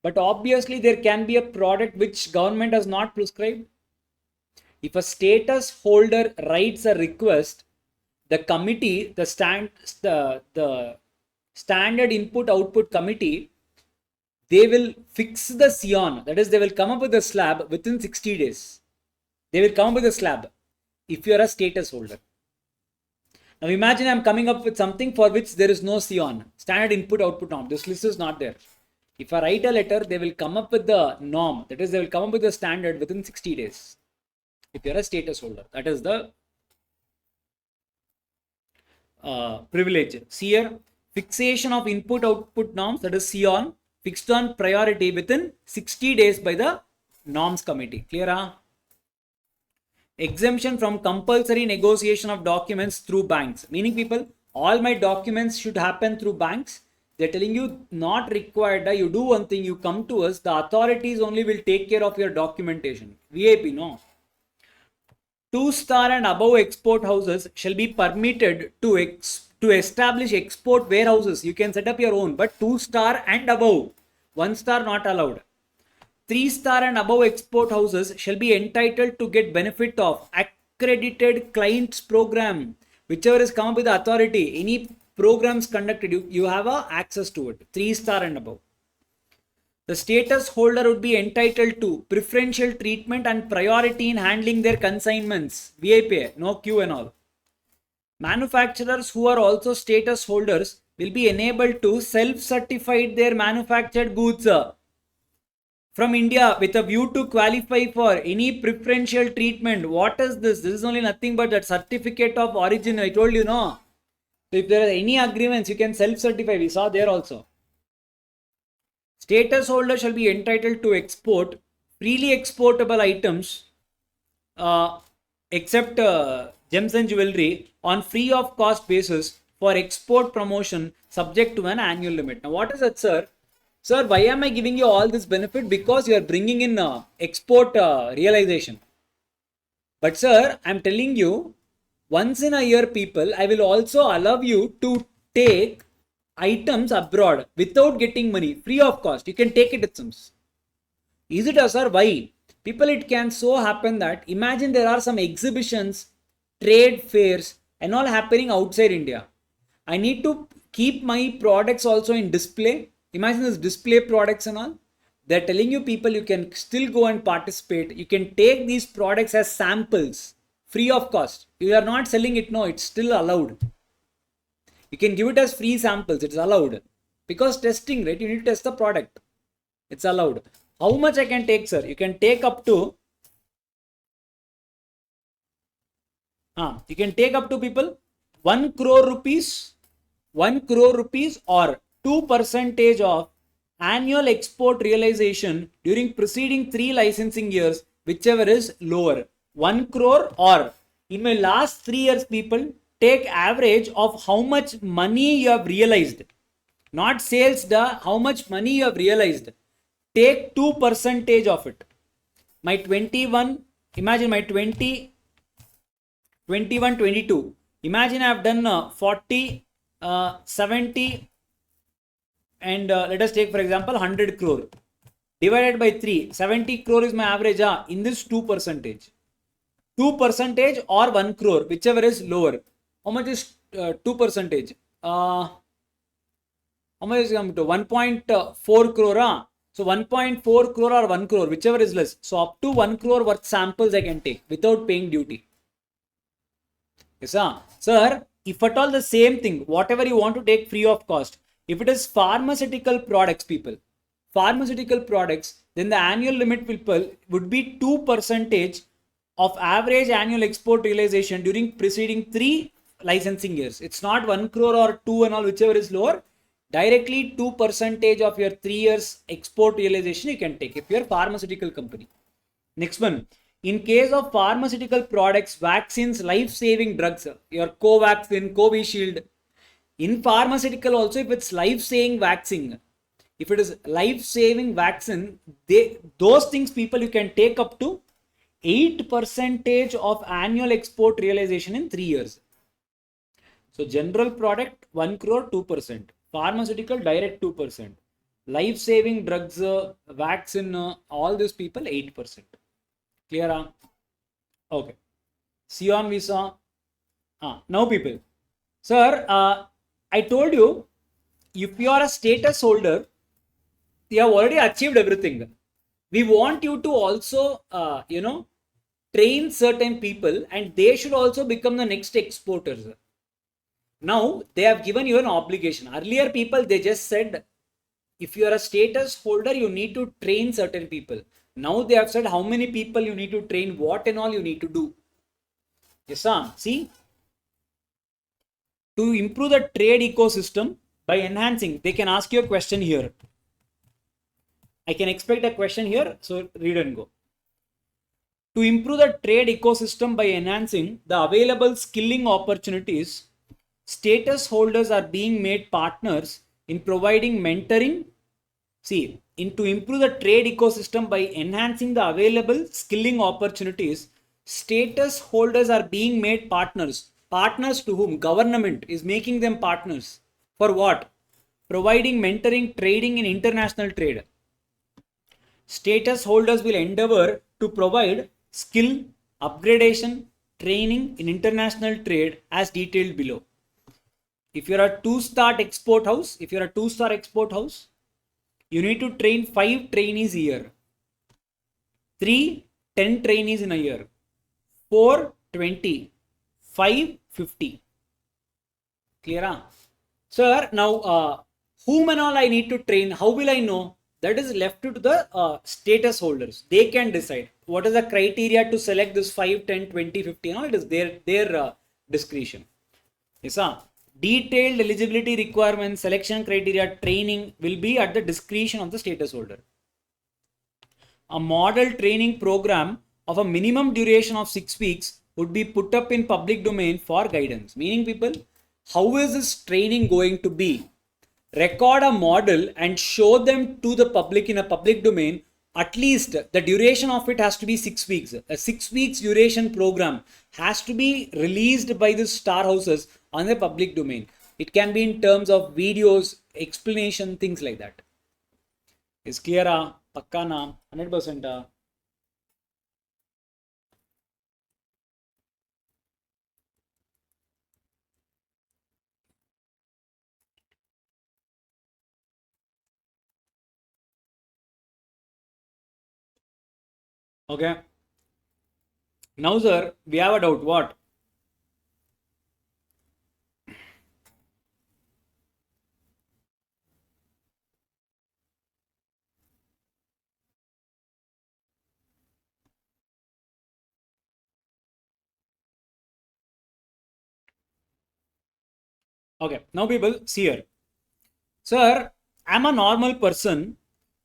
But obviously there can be a product which government has not prescribed. If a status holder writes a request, the committee, the standard input output committee, they will fix the Sion. That is, they will come up with a slab within 60 days. They will come up with a slab if you are a status holder. Now imagine I'm coming up with something for which there is no Sion, standard input output norm. This list is not there. If I write a letter, they will come up with the norm. That is, they will come up with the standard within 60 days. If you are a status holder, that is the privilege. See here, fixation of input output norms, that is Sion, fixed on priority within 60 days by the norms committee. Clear? Exemption from compulsory negotiation of documents through banks. Meaning, people, all my documents should happen through banks. They're telling you not required. You do one thing, you come to us, the authorities only will take care of your documentation. VIP, no. 2-star and above export houses shall be permitted to establish export warehouses. You can set up your own, but 2-star and above. 1-star not allowed. 3-star and above export houses shall be entitled to get benefit of accredited clients program. Whichever is come up with the authority, any programs conducted, you have access to it. 3-star and above. The status holder would be entitled to preferential treatment and priority in handling their consignments. VIP, no queue and all. Manufacturers who are also status holders will be enabled to self-certify their manufactured goods from India with a view to qualify for any preferential treatment. What is this? This is only nothing but that certificate of origin. I told you, no. So if there are any agreements, you can self-certify. We saw there also. Status holder shall be entitled to export freely exportable items except gems and jewelry on free of cost basis for export promotion subject to an annual limit. Now what is that, sir? Sir, why am I giving you all this benefit? Because you are bringing in export realization. But sir, I am telling you, once in a year, people, I will also allow you to take items abroad without getting money, free of cost. You can take it, it seems. Is it, sir? Why? People, it can so happen that, imagine there are some exhibitions, trade fairs and all happening outside India. I need to keep my products also in display. Imagine this display products and all. They're telling you, people, you can still go and participate. You can take these products as samples, free of cost. You are not selling it, no, it's still allowed. You can give it as free samples, it's allowed. Because testing, right? You need to test the product. It's allowed. How much I can take, sir? You can take up to, people 1 crore rupees, 1 crore rupees or 2% of annual export realization during preceding 3 licensing years, whichever is lower. 1 crore or in my last 3 years, people, take average of how much money you have realized. Not sales, how much money you have realized. Take 2% of it. My 21, imagine my 20, 21, 22. Imagine I have done 40, 70 and let us take for example 100 crore. Divided by 3. 70 crore is my average in this 2%. 2% or 1 crore, whichever is lower. How much is 2%? How much is come to 1.4 crore? So 1.4 crore or 1 crore, whichever is less. So up to 1 crore worth samples I can take without paying duty. Yes, sir, if at all the same thing, whatever you want to take free of cost, if it is pharmaceutical products, people, pharmaceutical products, then the annual limit, people, would be 2% of average annual export realization during preceding 3 licensing years. It's not 1 crore or 2 and all, whichever is lower. Directly 2% of your 3 years export realization you can take if you're a pharmaceutical company. Next one. In case of pharmaceutical products, vaccines, life-saving drugs, your Covaxin, Covishield. In pharmaceutical also, if it's life-saving vaccine, if it is life-saving vaccine, those things, people, you can take up to 8% of annual export realization in 3 years. So general product 1 crore 2%, pharmaceutical direct 2%, life-saving drugs, vaccine, all these people 8%. Clear? Okay. Sion visa. Now people, sir, I told you, if you are a status holder, you have already achieved everything. We want you to also, train certain people, and they should also become the next exporters. Now they have given you an obligation. Earlier, people, they just said, if you are a status holder, you need to train certain people. Now they have said how many people you need to train, what and all you need to do. Yes, sir. See, to improve the trade ecosystem by enhancing, they can ask you a question here. I can expect a question here, so read and go. To improve the trade ecosystem by enhancing the available skilling opportunities, status holders are being made partners in providing mentoring. See, to improve the trade ecosystem by enhancing the available skilling opportunities, status holders are being made partners. Partners to whom? Government is making them partners. For what? Providing mentoring, trading in international trade. Status holders will endeavor to provide skill, upgradation, training in international trade as detailed below. If you're a two-star export house, you need to train 5 trainees a year. 3, 10 trainees in a year. 4, 20. 5, 50. Clear? Sir, now whom and all I need to train? How will I know? That is left to the status holders. They can decide. What is the criteria to select this 5, 10, 20, 50? You know, it is their discretion. Yes, sir. Detailed eligibility requirements, selection criteria, training will be at the discretion of the status holder. A model training program of a minimum duration of 6 weeks would be put up in public domain for guidance. Meaning, people, how is this training going to be? Record a model and show them to the public in a public domain. At least the duration of it has to be 6 weeks. A 6 weeks duration program has to be released by the star houses on the public domain. It can be in terms of videos, explanation, things like that. Is clear? Pakka na? 100%. Okay. Now, sir, we have a doubt. What? Okay. Now, people, see here. Sir, I'm a normal person.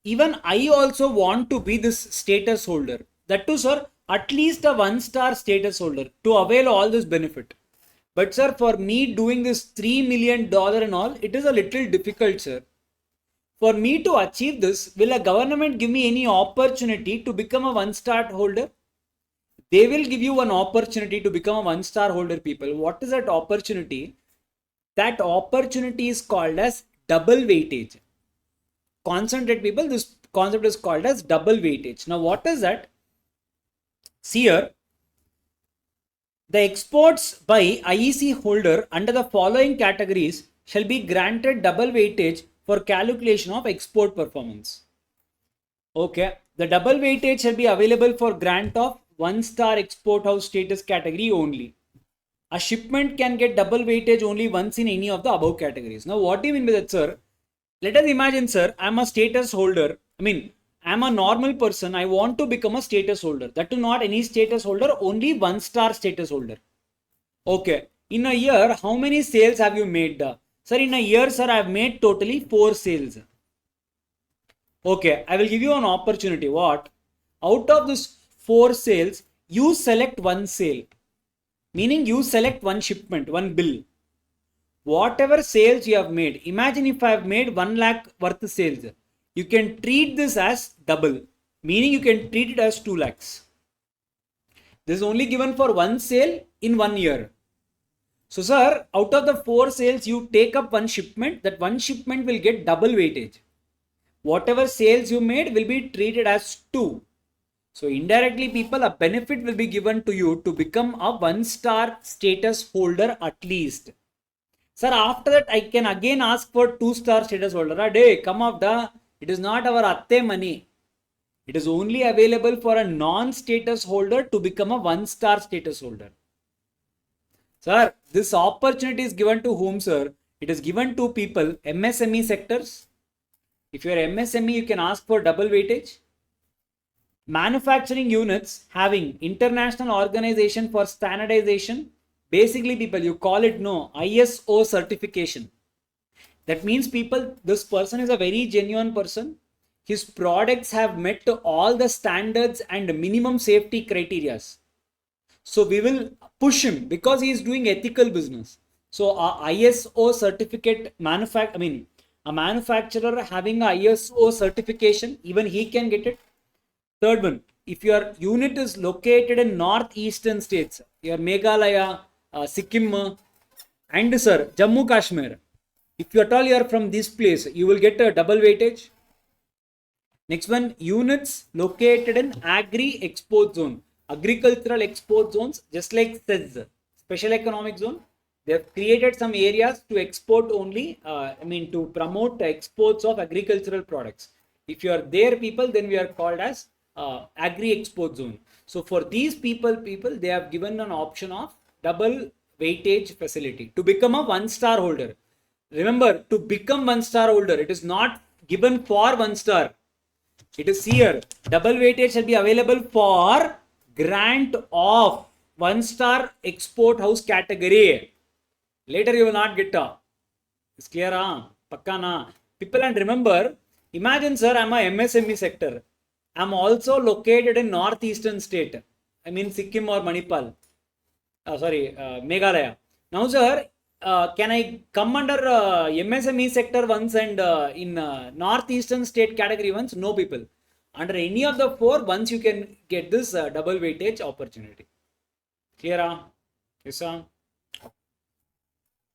Even I also want to be this status holder. That too, sir, at least a 1-star status holder to avail all this benefit. But sir, for me doing this $3 million and all, it is a little difficult, sir. For me to achieve this, will a government give me any opportunity to become a 1-star holder? They will give you an opportunity to become a 1-star holder, people. What is that opportunity? That opportunity is called as double weightage. Concentrate, people, this concept is called as double weightage. Now, what is that? See here, the exports by IEC holder under the following categories shall be granted double weightage for calculation of export performance. Okay, the double weightage shall be available for grant of 1-star export house status category only. A shipment can get double weightage only once in any of the above categories. Now, what do you mean by that, sir? Let us imagine, sir, I'm a status holder. I'm a normal person. I want to become a status holder. That too not any status holder, only 1-star status holder. Okay. In a year, how many sales have you made? Sir, in a year, sir, I have made totally 4 sales. Okay. I will give you an opportunity. What? Out of this 4 sales, you select 1 sale. Meaning you select 1 shipment, 1 bill. Whatever sales you have made, imagine if I have made 1 lakh worth sales, you can treat this as double, meaning you can treat it as 2 lakhs. This is only given for 1 sale in 1 year. So, sir, out of the 4 sales, you take up 1 shipment, that 1 shipment will get double weightage. Whatever sales you made will be treated as 2. So, indirectly, people, a benefit will be given to you to become a 1-star status holder at least. Sir, after that, I can again ask for 2-star status holder. Hey, come up the It is not our atte money. It is only available for a non-status holder to become a 1-star status holder. Sir, this opportunity is given to whom, sir? It is given to people, MSME sectors. If you are MSME, you can ask for double weightage. Manufacturing units having International Organization for Standardization. Basically, people, you call it ISO certification. That means, people, this person is a very genuine person. His products have met all the standards and minimum safety criteria. So we will push him because he is doing ethical business. So a ISO certificate a manufacturer having a ISO certification, even he can get it. Third one, if your unit is located in northeastern states, your Meghalaya, Sikkim, and sir, Jammu Kashmir, if you at all you are from this place, you will get a double weightage. Next one, units located in agri export zone, agricultural export zones, just like SEZ, special economic zone. They have created some areas to export only, to promote exports of agricultural products. If you are there, people, then we are called as agri export zone. So for these people, they have given an option of double weightage facility to become a 1-star holder. Remember, to become 1-star holder, it is not given for 1-star. It is here. Double weightage shall be available for grant of 1-star export house category. Later you will not get it's clear, Pakka na. People, and remember, imagine, sir, I am a MSME sector. I am also located in northeastern state. I mean Sikkim or Manipal. Meghalaya. Now, sir, can I come under MSME sector once and in northeastern state category once? No, people. Under any of the 4, once you can get this double weightage opportunity. Clear? Yes, sir.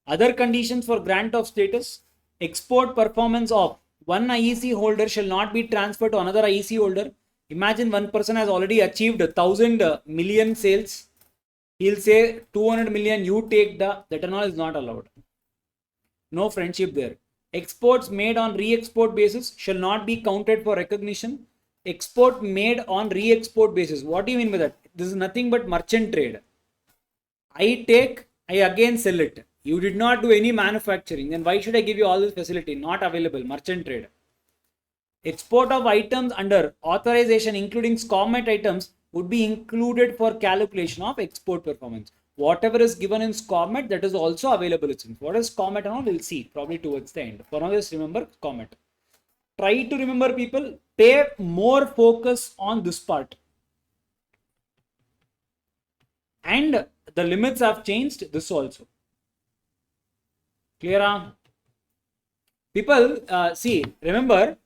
Other conditions for grant of status: export performance of one IEC holder shall not be transferred to another IEC holder. Imagine one person has already achieved 1,000 million sales. He'll say 200 million, you take that and all is not allowed. No friendship there. Exports made on re-export basis shall not be counted for recognition. Export made on re-export basis. What do you mean by that? This is nothing but merchant trade. I take, I again sell it. You did not do any manufacturing. Then why should I give you all this facility? Not available. Merchant trade. Export of items under authorization, including SCOMET items, would be included for calculation of export performance. Whatever is given in SCOMET, that is also available. What is SCOMET and all, we'll see probably towards the end. For now, just remember SCOMET. Try to remember, people, pay more focus on this part. And the limits have changed, this also. Clear? People, see, remember,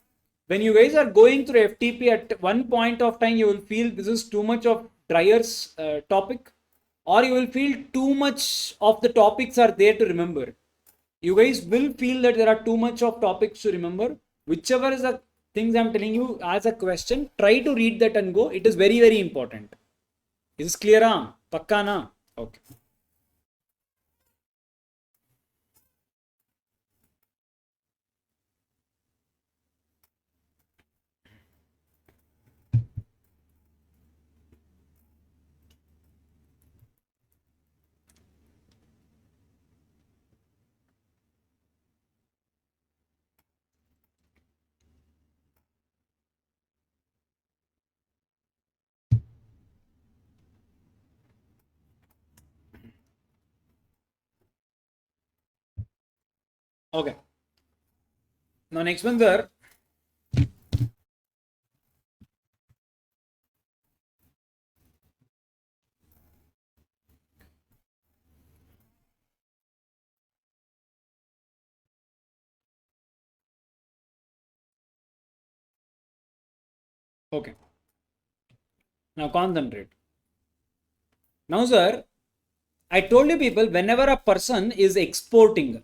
when you guys are going through FTP, at one point of time, you will feel this is too much of Dreyer's topic, or you will feel too much of the topics are there to remember. You guys will feel that there are too much of topics to remember. Whichever is the things I'm telling you as a question, try to read that and go. It is very, very important. Is this clear? Pakka na? Okay. Okay. Now next one, sir. Okay. Now concentrate. Now, sir, I told you, people, whenever a person is exporting,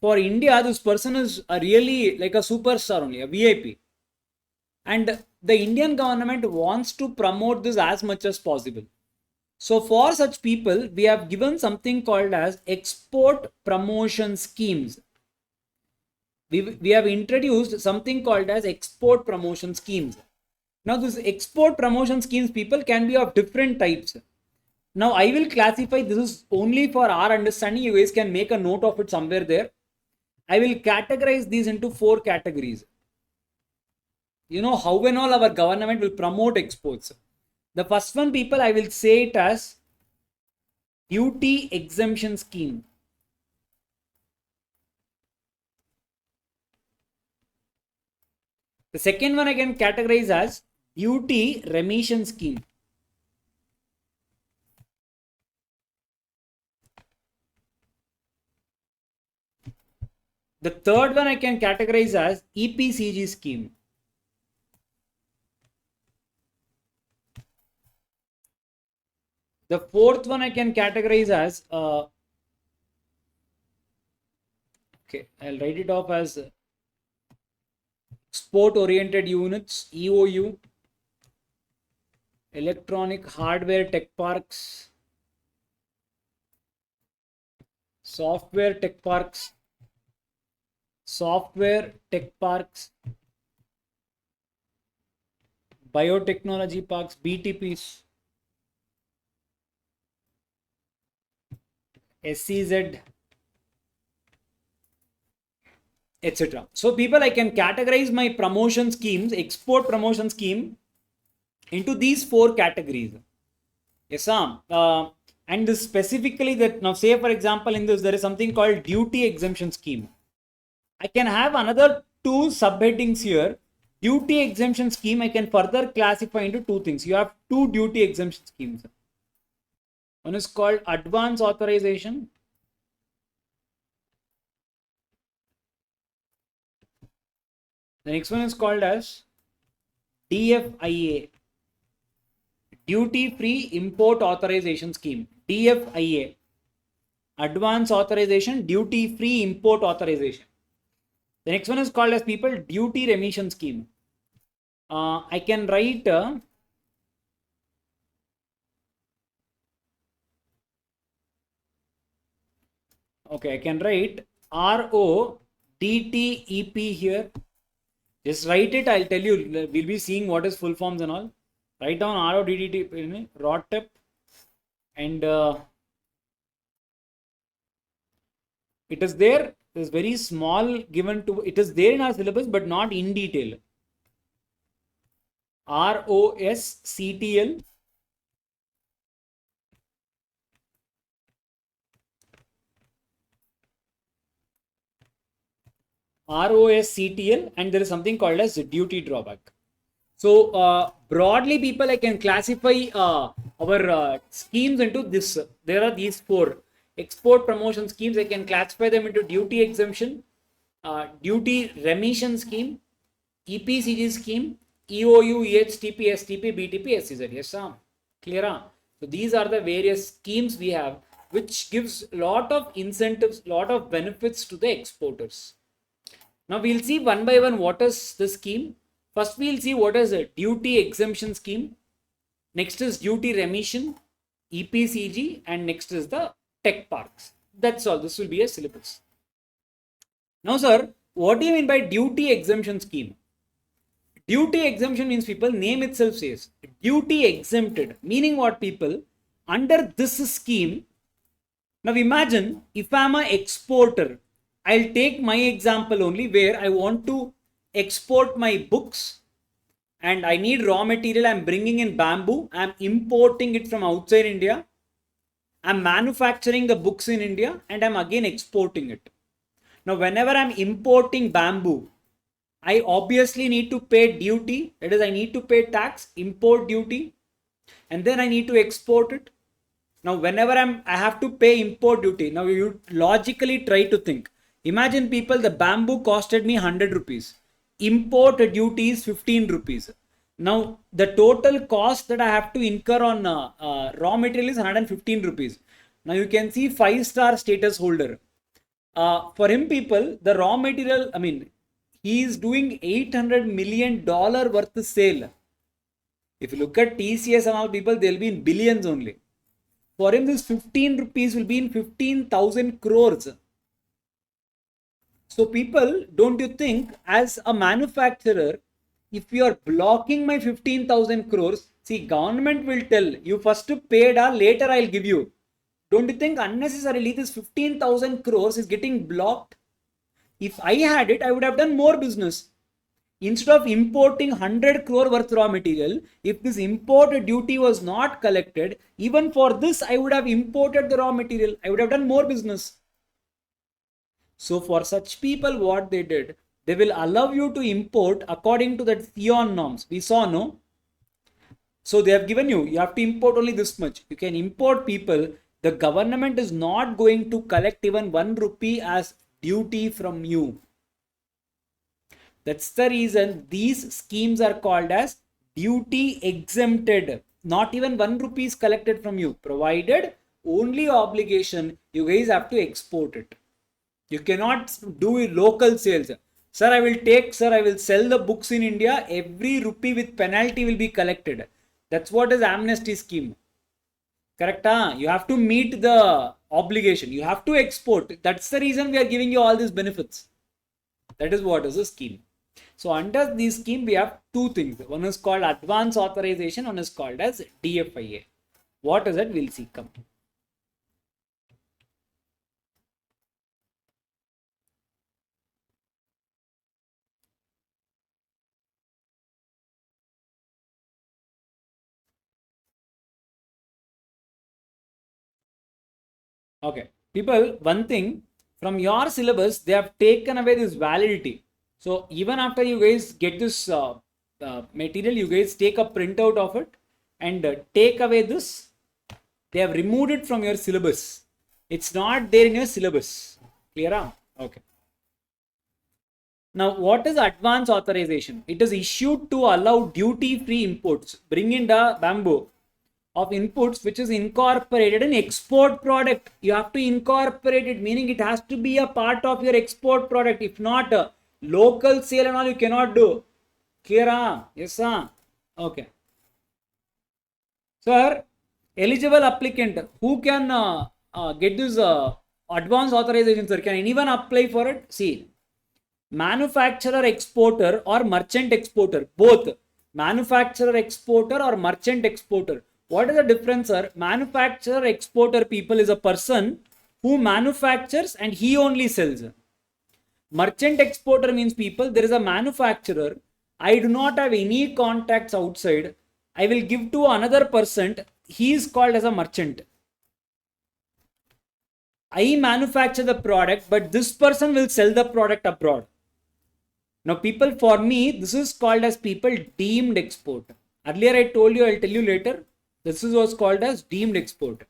for India, this person is really like a superstar only, a VIP. And the Indian government wants to promote this as much as possible. So for such people, we have given something called as export promotion schemes. we have introduced something called as export promotion schemes. Now, this export promotion schemes, people, can be of different types. Now, I will classify, this is only for our understanding. You guys can make a note of it somewhere there. I will categorize these into 4 categories. You know how and all our government will promote exports. The first one, people, I will say it as duty exemption scheme. The second one I can categorize as duty remission scheme. The third one I can categorize as EPCG scheme. The fourth one I can categorize as okay, I'll write it off as export oriented units, EOU, electronic hardware tech parks, software tech parks, biotechnology parks, BTPs, SCZ, etc. So, people, I can categorize my promotion schemes, export promotion scheme, into these 4 categories. Yes, Sam. And this specifically, that now, say for example, in this there is something called duty exemption scheme. I can have another 2 subheadings here. Duty exemption scheme, I can further classify into 2 things. You have 2 duty exemption schemes. One is called advance authorization. The next one is called as DFIA, duty free import authorization scheme. DFIA, advance authorization, duty free import authorization. The next one is called as, people, duty remission scheme. I can write okay, I can write RODTEP here. Just write it. I'll tell you. We'll be seeing what is full forms and all. Write down RODTEP, RODTEP, and it is there. It is very small given to. It is there in our syllabus, but not in detail. ROSCTL. ROSCTL, and there is something called as duty drawback. So broadly, people, I can classify our schemes into this. There are these 4 export promotion schemes. I can classify them into duty exemption, duty remission scheme, EPCG scheme, EOU, EHTP, STP, BTP, SCZ. Yes, Sam. Clear? So these are the various schemes we have, which gives lot of incentives, lot of benefits to the exporters. Now we'll see one by one what is the scheme. First we'll see what is a duty exemption scheme. Next is duty remission, EPCG, and next is the tech parks. That's all. This will be a syllabus. Now, sir, what do you mean by duty exemption scheme? Duty exemption means, people, name itself says duty exempted. Meaning what, people? Under this scheme, now imagine if I'm an exporter. I'll take my example only, where I want to export my books and I need raw material. I'm bringing in bamboo. I'm importing it from outside India. I'm manufacturing the books in India and I'm again exporting it. Now, whenever I'm importing bamboo, I obviously need to pay duty. That is, I need to pay tax, import duty, and then I need to export it. Now, whenever I have to pay import duty. Now, you logically try to think. Imagine, people, the bamboo costed me 100 rupees. Import duty is 15 rupees. Now, the total cost that I have to incur on raw material is 115 rupees. Now, you can see 5-star status holder. For him, people, the raw material, I mean, he is doing $800 million worth of sale. If you look at TCS and all, people, they'll be in billions only. For him, this 15 rupees will be in 15,000 crores. So people, don't you think as a manufacturer, if you are blocking my 15,000 crores, see, government will tell you first to pay it, later I'll give you. Don't you think unnecessarily this 15,000 crores is getting blocked? If I had it, I would have done more business. Instead of importing 100 crore worth raw material, if this import duty was not collected, even for this, I would have imported the raw material. I would have done more business. So for such people, what they did, they will allow you to import according to the Theon norms. We saw, no? So they have given you have to import only this much. You can import people. The government is not going to collect even 1 rupee as duty from you. That's the reason these schemes are called as duty exempted. Not even 1 rupee is collected from you, provided only obligation you guys have to export it. You cannot do local sales. Sir, I will sell the books in India. Every rupee with penalty will be collected. That's what is amnesty scheme. Correct? You have to meet the obligation. You have to export. That's the reason we are giving you all these benefits. That is what is a scheme. So under this scheme, we have two things. One is called advance authorization. One is called as DFIA. What is it? We'll see. Come. Okay, people, one thing from your syllabus, they have taken away this validity. So even after you guys get this material, you guys take a printout of it and take away this. They have removed it from your syllabus. It's not there in your syllabus. Clear? Okay. Now, what is advance authorization? It is issued to allow duty-free imports. Bring in the bamboo of inputs which is incorporated in export product. You have to incorporate it, meaning it has to be a part of your export product. If not, local sale and all you cannot do. Clear? Yes, sir. Okay. Sir, eligible applicant, who can get this advance authorization, sir? Can anyone apply for it? See, manufacturer exporter or merchant exporter, both. Manufacturer exporter or merchant exporter. What is the difference, sir? Manufacturer exporter people is a person who manufactures and he only sells. Merchant exporter means people, there is a manufacturer. I do not have any contacts outside. I will give to another person. He is called as a merchant. I manufacture the product, but this person will sell the product abroad. Now, people, for me, this is called as people deemed export. Earlier, I told you, I'll tell you later. This is what's called as deemed export.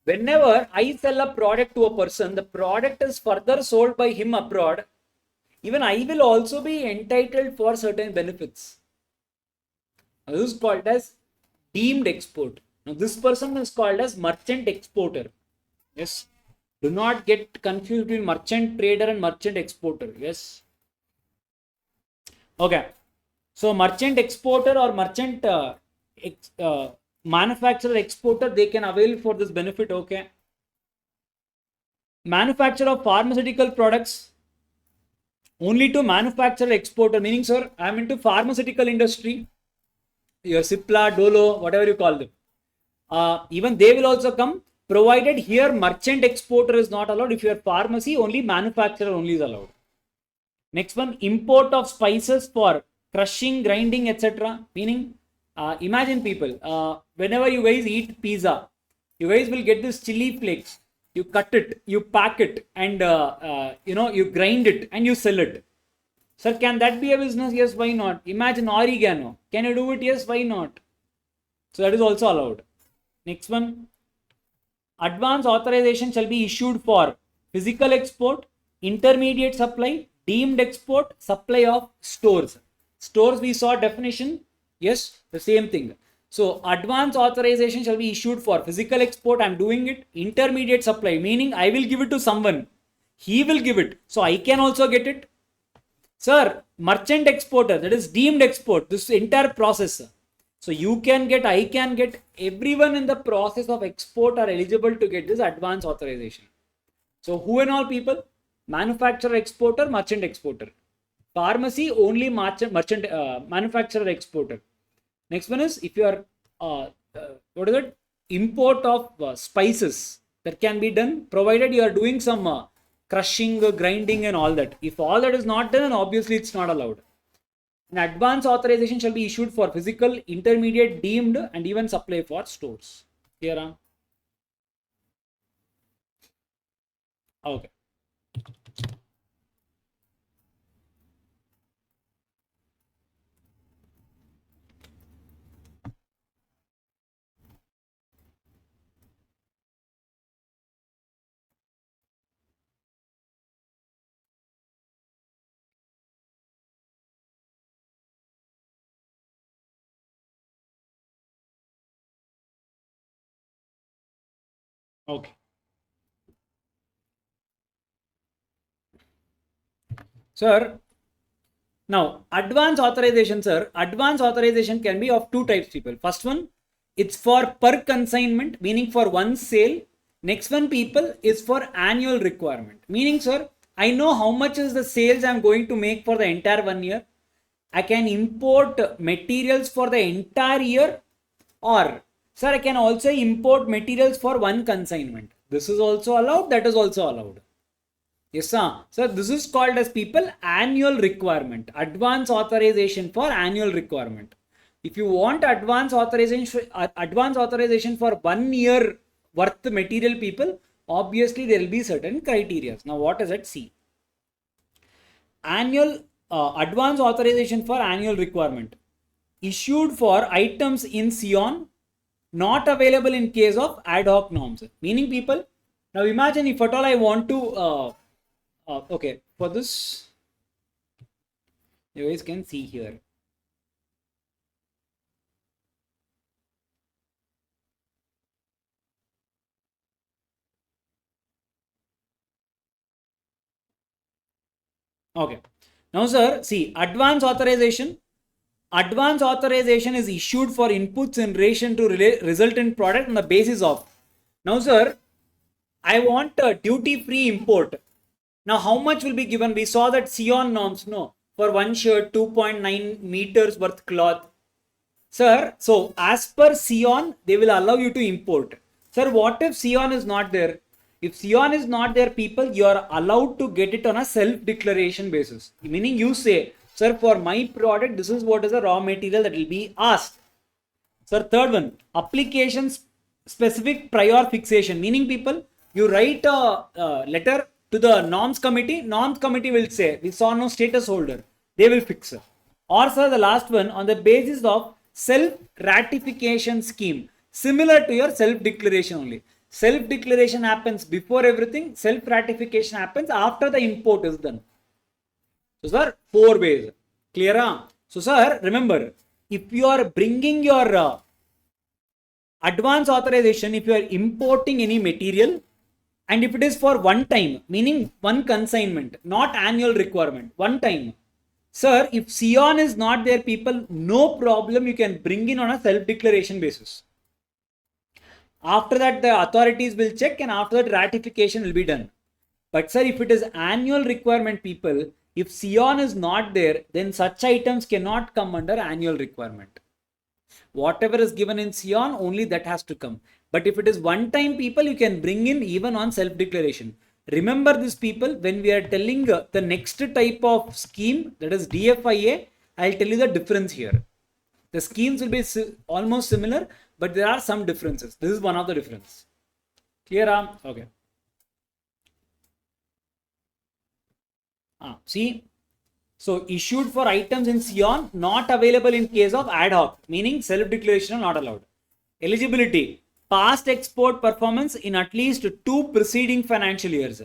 Whenever I sell a product to a person, the product is further sold by him abroad. Even I will also be entitled for certain benefits. Now, this is called as deemed export. Now, this person is called as merchant exporter. Yes. Do not get confused between merchant trader and merchant exporter. Yes. Okay. So, merchant exporter or merchant manufacturer exporter, they can avail for this benefit. Okay. Manufacturer of pharmaceutical products, only to manufacturer exporter, meaning, sir, I am into pharmaceutical industry, your Cipla, Dolo, whatever you call them. Even they will also come, provided here merchant exporter is not allowed. If you are pharmacy, only manufacturer only is allowed. Next one, import of spices for crushing, grinding, etc. Meaning, imagine people, whenever you guys eat pizza, you guys will get this chili flakes. You cut it, you pack it, and you grind it and you sell it. Sir, can that be a business? Yes, why not? Imagine oregano. Can you do it? Yes, why not? So that is also allowed. Next one, advance authorization shall be issued for physical export, intermediate supply, deemed export, supply of stores. Stores, we saw definition. Yes, the same thing. So, advance authorization shall be issued for physical export. I am doing it. Intermediate supply, meaning I will give it to someone. He will give it. So, I can also get it. Sir, merchant exporter, that is deemed export. This entire process. So, you can get, I can get, everyone in the process of export are eligible to get this advance authorization. So, who and all people? manufacturer exporter, merchant exporter. Pharmacy only merchant manufacturer exporter. Next one is if you are what is it, import of spices, that can be done provided you are doing some crushing, grinding and all that. If all that is not done, then obviously it's not allowed. An advance authorization shall be issued for physical, intermediate, deemed and even supply for stores. Clear? Huh? Okay. Okay. Sir, now advance authorization, sir. Advance authorization can be of two types, people. First one, it's for per consignment, meaning for one sale. Next one, people, is for annual requirement. Meaning, sir, I know how much is the sales I'm going to make for the entire 1 year. I can import materials for the entire year, or sir, I can also import materials for one consignment. This is also allowed, that is also allowed. Yes, sir. So this is called as people annual requirement, advance authorization for annual requirement. If you want advance authorization for 1 year worth material, people, obviously there will be certain criteria. Now what is it? See, annual advance authorization for annual requirement issued for items in Sion, not available in case of ad hoc norms. Meaning, people, now imagine if at all I want to okay, for this you guys can see here. Okay, now sir, see, advance authorization is issued for inputs in relation to resultant product on the basis of. Now sir, I want a duty free import. Now how much will be given? We saw that Sion norms, no, for one shirt 2.9 meters worth cloth. Sir, so as per Sion, they will allow you to import. Sir, what if Sion is not there? If Sion is not there, people, you are allowed to get it on a self-declaration basis. Meaning you say, sir, for my product, this is what is the raw material that will be asked. Sir, third one, applications specific prior fixation. Meaning, people, you write a letter to the norms committee. Norms committee will say, we saw no status holder. They will fix it. Or, sir, the last one, on the basis of self ratification scheme, similar to your self declaration only. Self declaration happens before everything, self ratification happens after the import is done. So, sir, 4 ways. Clear? So, sir, remember, if you are bringing your advance authorization, if you are importing any material, and if it is for one time, meaning one consignment, not annual requirement, one time. Sir, if Sion is not there, people, no problem, you can bring in on a self declaration basis. After that, the authorities will check, and after that, ratification will be done. But sir, if it is annual requirement, people, if Sion is not there, then such items cannot come under annual requirement. Whatever is given in Sion, only that has to come. But if it is one time, people, you can bring in even on self declaration. Remember this, people, when we are telling the next type of scheme, that is DFIA, I'll tell you the difference here. The schemes will be almost similar, but there are some differences. This is one of the difference. Clear? Okay. See, so issued for items in Sion, not available in case of ad hoc, meaning self-declaration not allowed. Eligibility, past export performance in at least 2 preceding financial years.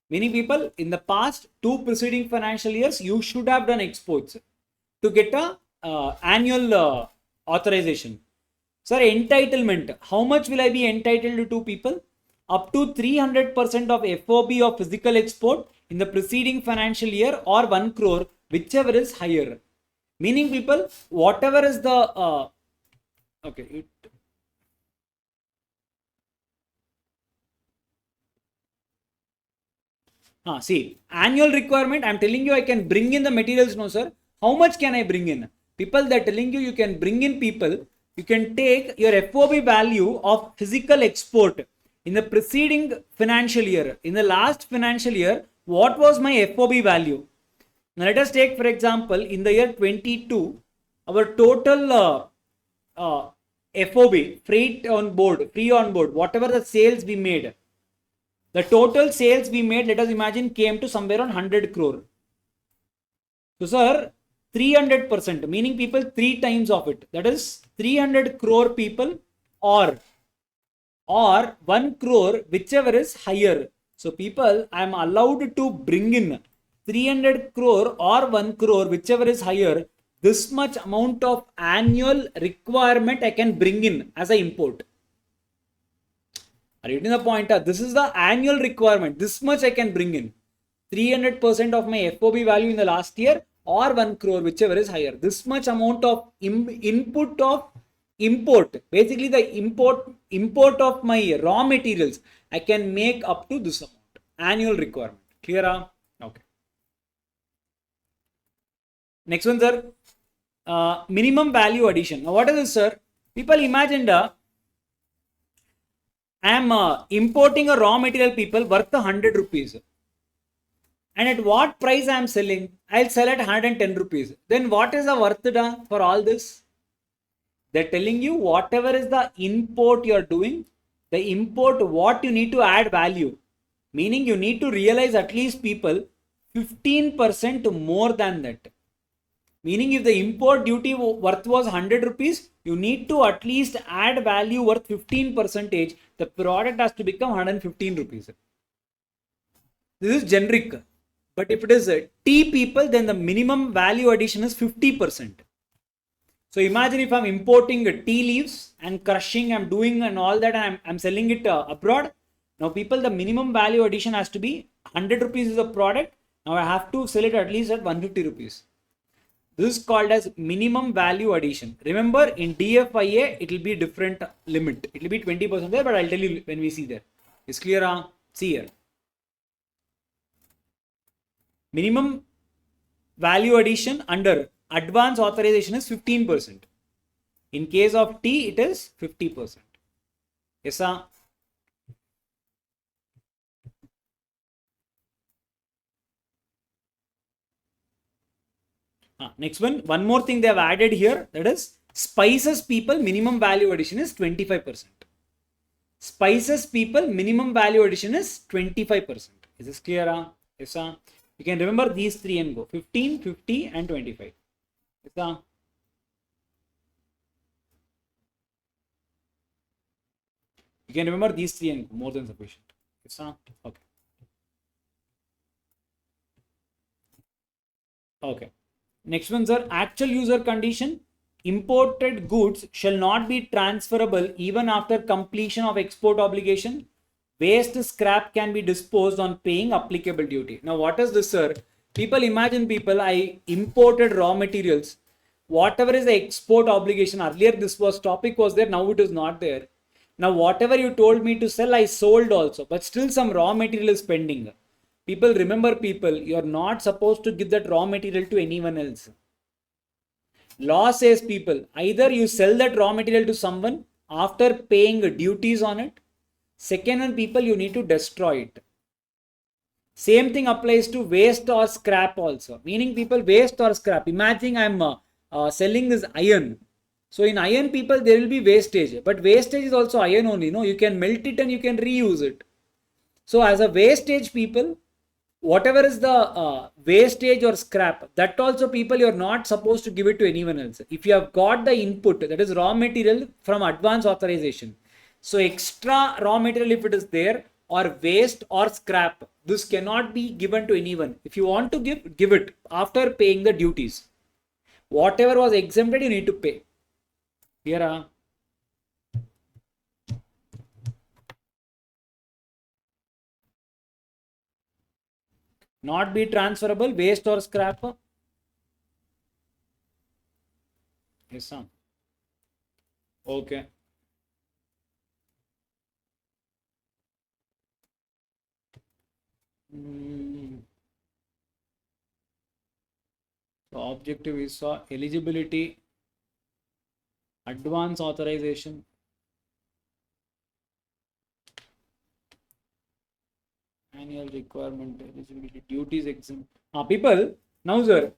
Meaning, people, in the past 2 preceding financial years, you should have done exports to get a annual authorization. Sir, entitlement, how much will I be entitled to 2 people? Up to 300% of FOB of physical export in the preceding financial year, or 1 crore, whichever is higher. Meaning, people, whatever is the okay, See, annual requirement, I'm telling you I can bring in the materials. No, sir. How much can I bring in? People, they're telling you can bring in people. You can take your FOB value of physical export in the preceding financial year. In the last financial year, what was my FOB value? Now, let us take, for example, in the year 22, our total FOB, freight on board, free on board, whatever the sales we made, the total sales we made, let us imagine, came to somewhere on 100 crore. So, sir, 300%, meaning people 3 times of it. That is 300 crore people or 1 crore, whichever is higher. So, people, I am allowed to bring in 300 crore or 1 crore, whichever is higher. This much amount of annual requirement I can bring in as an import. Are you getting the point? This is the annual requirement. This much I can bring in. 300% of my FOB value in the last year or 1 crore, whichever is higher. This much amount of input of import. Basically, the import of my raw materials, I can make up to this amount. Annual requirement. Clear? Okay. Next one, sir. Minimum value addition. Now, what is this, sir? People imagined I am importing a raw material, people, worth 100 rupees. And at what price I am selling? I'll sell at 110 rupees. Then what is the worth done for all this? They're telling you whatever is the import you're doing, the import, what you need to add value. Meaning you need to realize at least people 15% more than that. Meaning if the import duty worth was 100 rupees, you need to at least add value worth 15%. The product has to become 115 rupees. This is generic. But if it is tea people, then the minimum value addition is 50%. So imagine if I'm importing tea leaves and crushing, I'm doing and all that, and I'm selling it abroad. Now people, the minimum value addition has to be 100 rupees is a product. Now I have to sell it at least at 150 rupees. This is called as minimum value addition. Remember, in DFIA, it will be different limit. It will be 20% there, but I'll tell you when we see there. It's clear? See here. Minimum value addition under advance authorization is 15%. In case of T, it is 50%. Yes, sir. Next one more thing they have added here, that is spices people minimum value addition is 25%. Spices people minimum value addition is 25%. Is this clear? Yes, sir. You can remember these three and go 15, 50 and 25. Yes, sir. You can remember these three and go, more than sufficient. Yes, sir. Okay. Okay. Next ones are actual user condition. Imported goods shall not be transferable even after completion of export obligation. Waste scrap can be disposed on paying applicable duty. Now, what is this, sir? People, imagine people, I imported raw materials. Whatever is the export obligation, earlier this was topic was there, now it is not there. Now, whatever you told me to sell, I sold also, but still some raw material is pending. People, remember people, you're not supposed to give that raw material to anyone else. Law says people, either you sell that raw material to someone after paying duties on it. Second one, people, you need to destroy it. Same thing applies to waste or scrap also. Meaning people, waste or scrap. Imagine I'm selling this iron. So in iron, people, there will be wastage. But wastage is also iron only. No, you can melt it and you can reuse it. So as a wastage, people, whatever is the wastage or scrap, that also people, you're not supposed to give it to anyone else. If you have got the input, that is raw material from advance authorization. So extra raw material, if it is there, or waste or scrap, this cannot be given to anyone. If you want to give it after paying the duties. Whatever was exempted, you need to pay. Here, not be transferable, waste or scrap. Yes, sir. Okay. objective visa, eligibility, advance authorization, annual requirement, eligibility, duties exempt. People, now sir,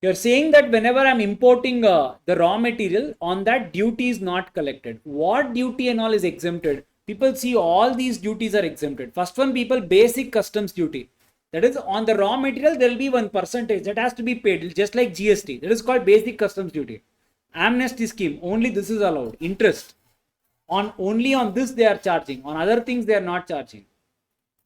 you're saying that whenever I'm importing the raw material, on that duty is not collected. What duty and all is exempted? People see all these duties are exempted. First one, people, basic customs duty. That is on the raw material, there will be 1% that has to be paid, just like GST. That is called basic customs duty. Amnesty scheme, only this is allowed. Interest. Only on this they are charging. On other things they are not charging.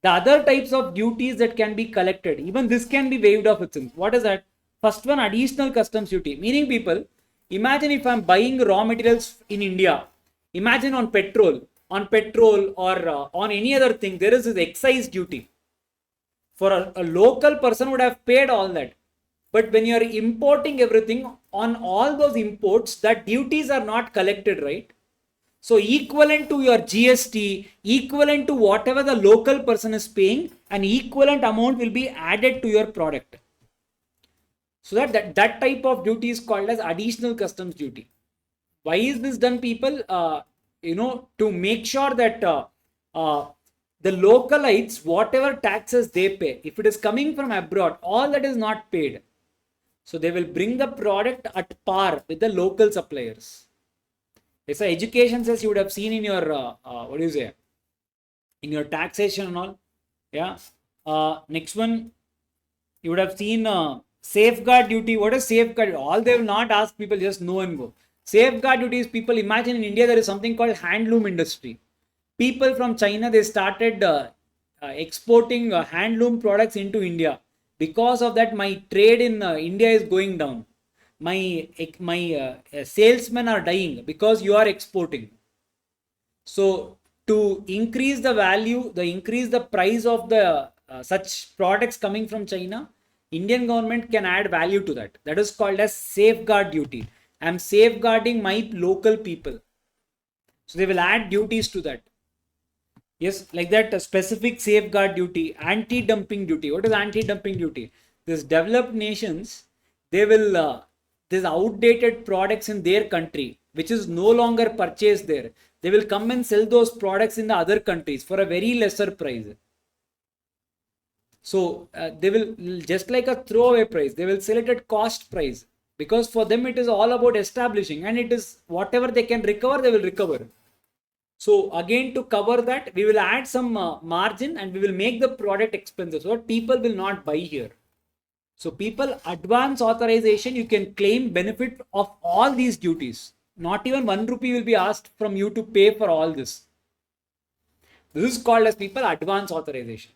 The other types of duties that can be collected, even this can be waived off itself. What is that? First one, additional customs duty. Meaning people, imagine if I'm buying raw materials in India. Imagine on petrol or on any other thing, there is this excise duty. For a local person would have paid all that. But when you are importing everything, on all those imports, that duties are not collected, right? So equivalent to your GST, equivalent to whatever the local person is paying, an equivalent amount will be added to your product. So that type of duty is called as additional customs duty. Why is this done, people? To make sure that the localites, whatever taxes they pay, if it is coming from abroad, all that is not paid. So they will bring the product at par with the local suppliers. Yes, education says you would have seen in your, in your taxation and all. Yeah. Next one, you would have seen safeguard duty. What is safeguard? All they will not ask people, just know and go. Safeguard duty is, people, imagine in India there is something called handloom industry. People from China, they started exporting handloom products into India. Because of that, my trade in India is going down. My salesmen are dying because you are exporting. So to increase the value, increase the price of the such products coming from China, Indian government can add value to that. That is called as safeguard duty. I am safeguarding my local people. So they will add duties to that. Yes, like that specific safeguard duty, anti-dumping duty. What is anti-dumping duty? These developed nations, they will, these outdated products in their country, which is no longer purchased there, they will come and sell those products in the other countries for a very lesser price. So they will, just like a throwaway price, they will sell it at cost price, because for them it is all about establishing, and it is whatever they can recover, they will recover. So again, to cover that, we will add some margin and we will make the product expensive so that people will not buy here. So people, advance authorization, you can claim benefit of all these duties. Not even 1 rupee will be asked from you to pay for all this. This is called as, people, advance authorization.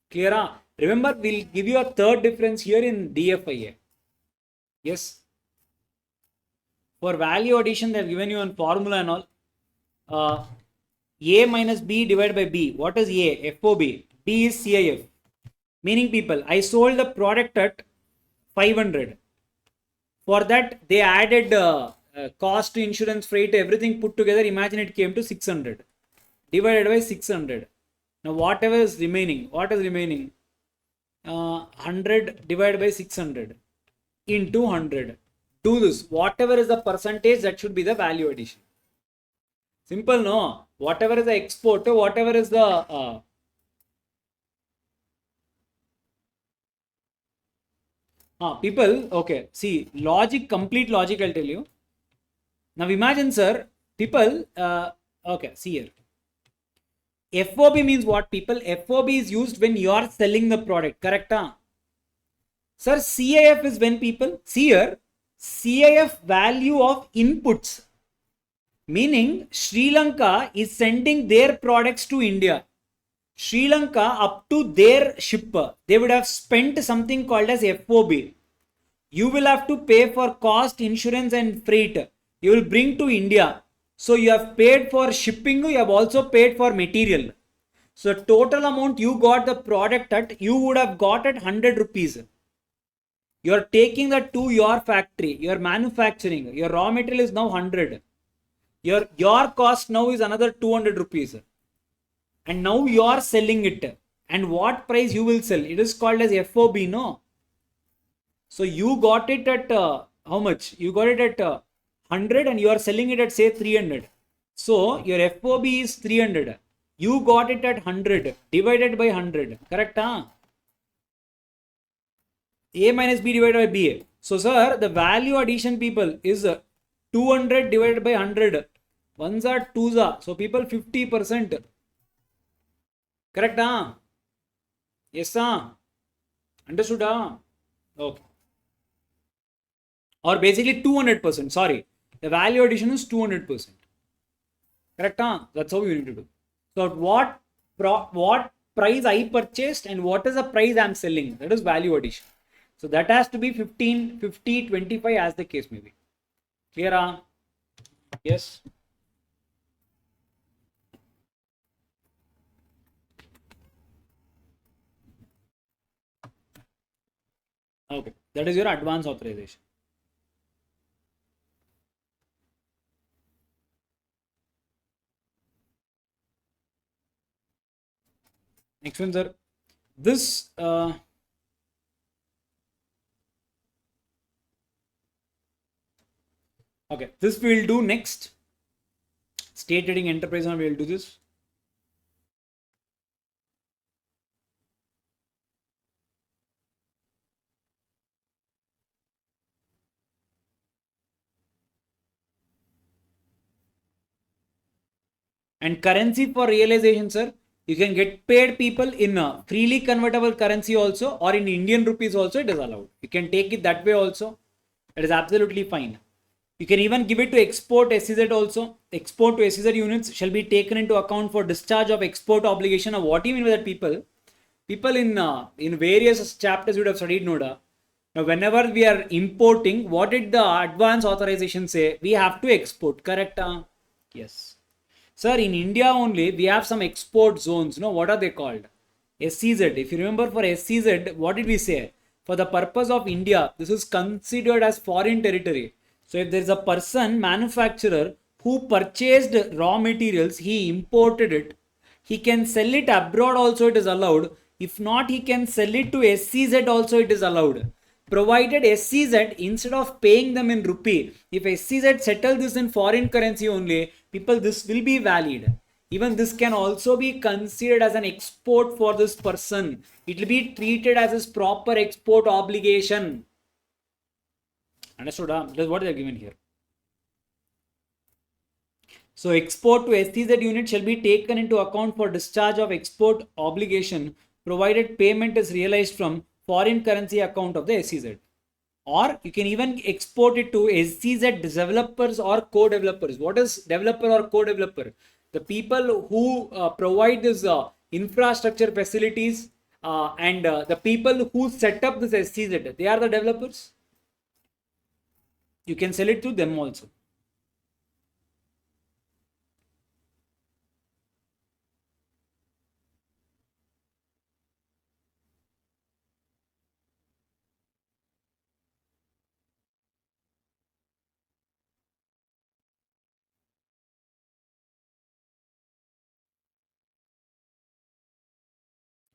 Clear? Remember, we'll give you a third difference here in DFIA. Yes. For value addition, they've given you a formula and all. A minus B divided by B. What is A? FOB. B is CIF. Meaning, people, I sold the product at 500. For that, they added cost, insurance, freight, everything put together. Imagine it came to 600. Divided by 600. Now, whatever is remaining, what is remaining? 100 divided by 600 into 100. Do this. Whatever is the percentage, that should be the value addition. Simple, no? Whatever is the export, whatever is the people, okay, see, logic, complete logic, I'll tell you. Now imagine, sir, people, okay, see here. FOB means what, people? FOB is used when you are selling the product, correct? Sir, CIF is when, people, see here, CIF value of inputs. Meaning, Sri Lanka is sending their products to India. Sri Lanka, up to their shipper, they would have spent something called as FOB. You will have to pay for cost, insurance and freight. You will bring to India. So you have paid for shipping, you have also paid for material. So total amount you got the product at, you would have got at 100 rupees. You are taking that to your factory, you are manufacturing, your raw material is now 100. Your cost now is another 200 rupees. And now you are selling it. And what price you will sell? It is called as FOB, no? So you got it at how much? You got it at 100 and you are selling it at say 300. So your FOB is 300. You got it at 100 divided by 100. Correct? Huh? A minus B divided by B. So sir, the value addition people is 200 divided by 100. Ones are twos are. So people 50%. Correct? Huh? Yes, huh? Understood? Huh? Okay. Or basically 200%. Sorry. The value addition is 200%. Correct? Huh? That's how you need to do. So what price I purchased and what is the price I'm selling? That is value addition. So that has to be 15, 50, 25 as the case may be. Clear? Huh? Yes. Okay. That is your advance authorization. Next one, sir. This okay, this we will do next. State trading enterprise, and we will do this. And currency for realization, sir. You can get paid people in a freely convertible currency also, or in Indian rupees also. It is allowed. You can take it that way also. It is absolutely fine. You can even give it to export SEZ also. Export to SEZ units shall be taken into account for discharge of export obligation. Or what do you mean by that, people? People in various chapters you would have studied, Noda. Now, whenever we are importing, what did the advance authorization say? We have to export, correct? Yes. Sir, in India only, we have some export zones. No, what are they called? SEZ. If you remember for SEZ, what did we say? For the purpose of India, this is considered as foreign territory. So if there is a person, manufacturer, who purchased raw materials, he imported it, he can sell it abroad also, it is allowed. If not, he can sell it to SEZ also, it is allowed. Provided SEZ, instead of paying them in rupee, if SEZ settle this in foreign currency only, people, this will be valid. Even this can also be considered as an export for this person. It will be treated as his proper export obligation. Understood? That's what they are given here. So export to SEZ unit shall be taken into account for discharge of export obligation, provided payment is realized from foreign currency account of the SEZ. Or you can even export it to SEZ developers or co-developers. What is developer or co-developer? The people who provide this infrastructure facilities and the people who set up this SEZ, they are the developers. You can sell it to them also.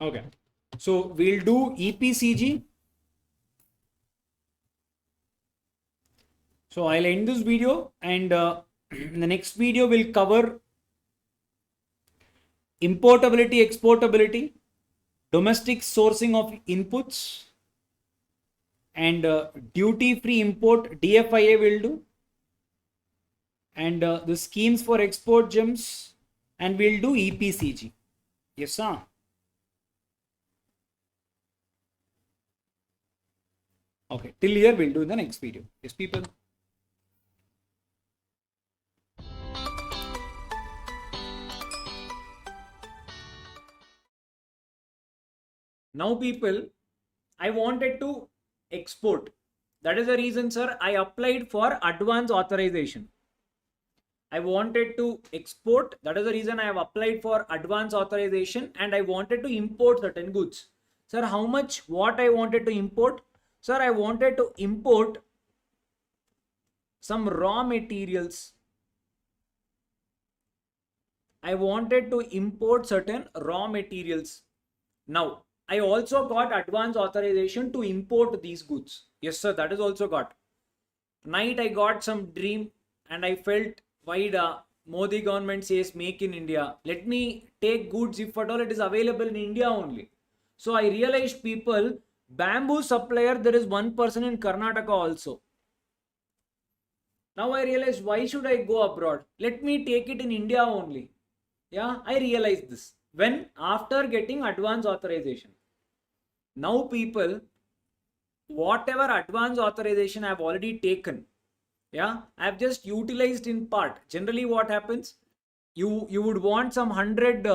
Okay. So we'll do EPCG. So I'll end this video, and in the next video we'll cover importability, exportability, domestic sourcing of inputs, and duty-free import DFIA will do, and the schemes for export gems, and we'll do EPCG. Yes, sir. Okay, till here we'll do in the next video. Yes, people. Now, people, I wanted to export. That is the reason, sir, I applied for advance authorization. I wanted to export. That is the reason I have applied for advance authorization, and I wanted to import certain goods. Sir, how much? What I wanted to import? Sir, I wanted to import some raw materials. I wanted to import certain raw materials. Now, I also got advance authorization to import these goods. Yes, sir, that is also got. Night I got some dream and I felt why the Modi government says make in India. Let me take goods if at all it is available in India only. So I realized people, bamboo supplier, there is one person in Karnataka also. Now I realized why should I go abroad? Let me take it in India only. Yeah, I realized this. When? After getting advance authorization. Now people, whatever advance authorization I have already taken, yeah, I have just utilized in part. Generally what happens, you would want some 100,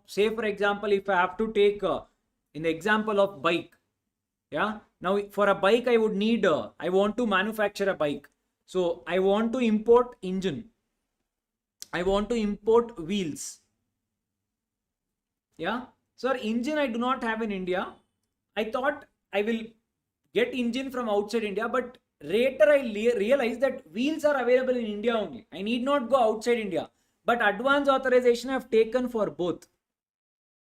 say for example, if I have to take in the example of bike, yeah, now for a bike I would need I want to manufacture a bike, so I want to import engine, I want to import wheels. Yeah, sir, engine I do not have in India. I thought I will get engine from outside India, but later I realized that wheels are available in India only. I need not go outside India. But advance authorization I have taken for both,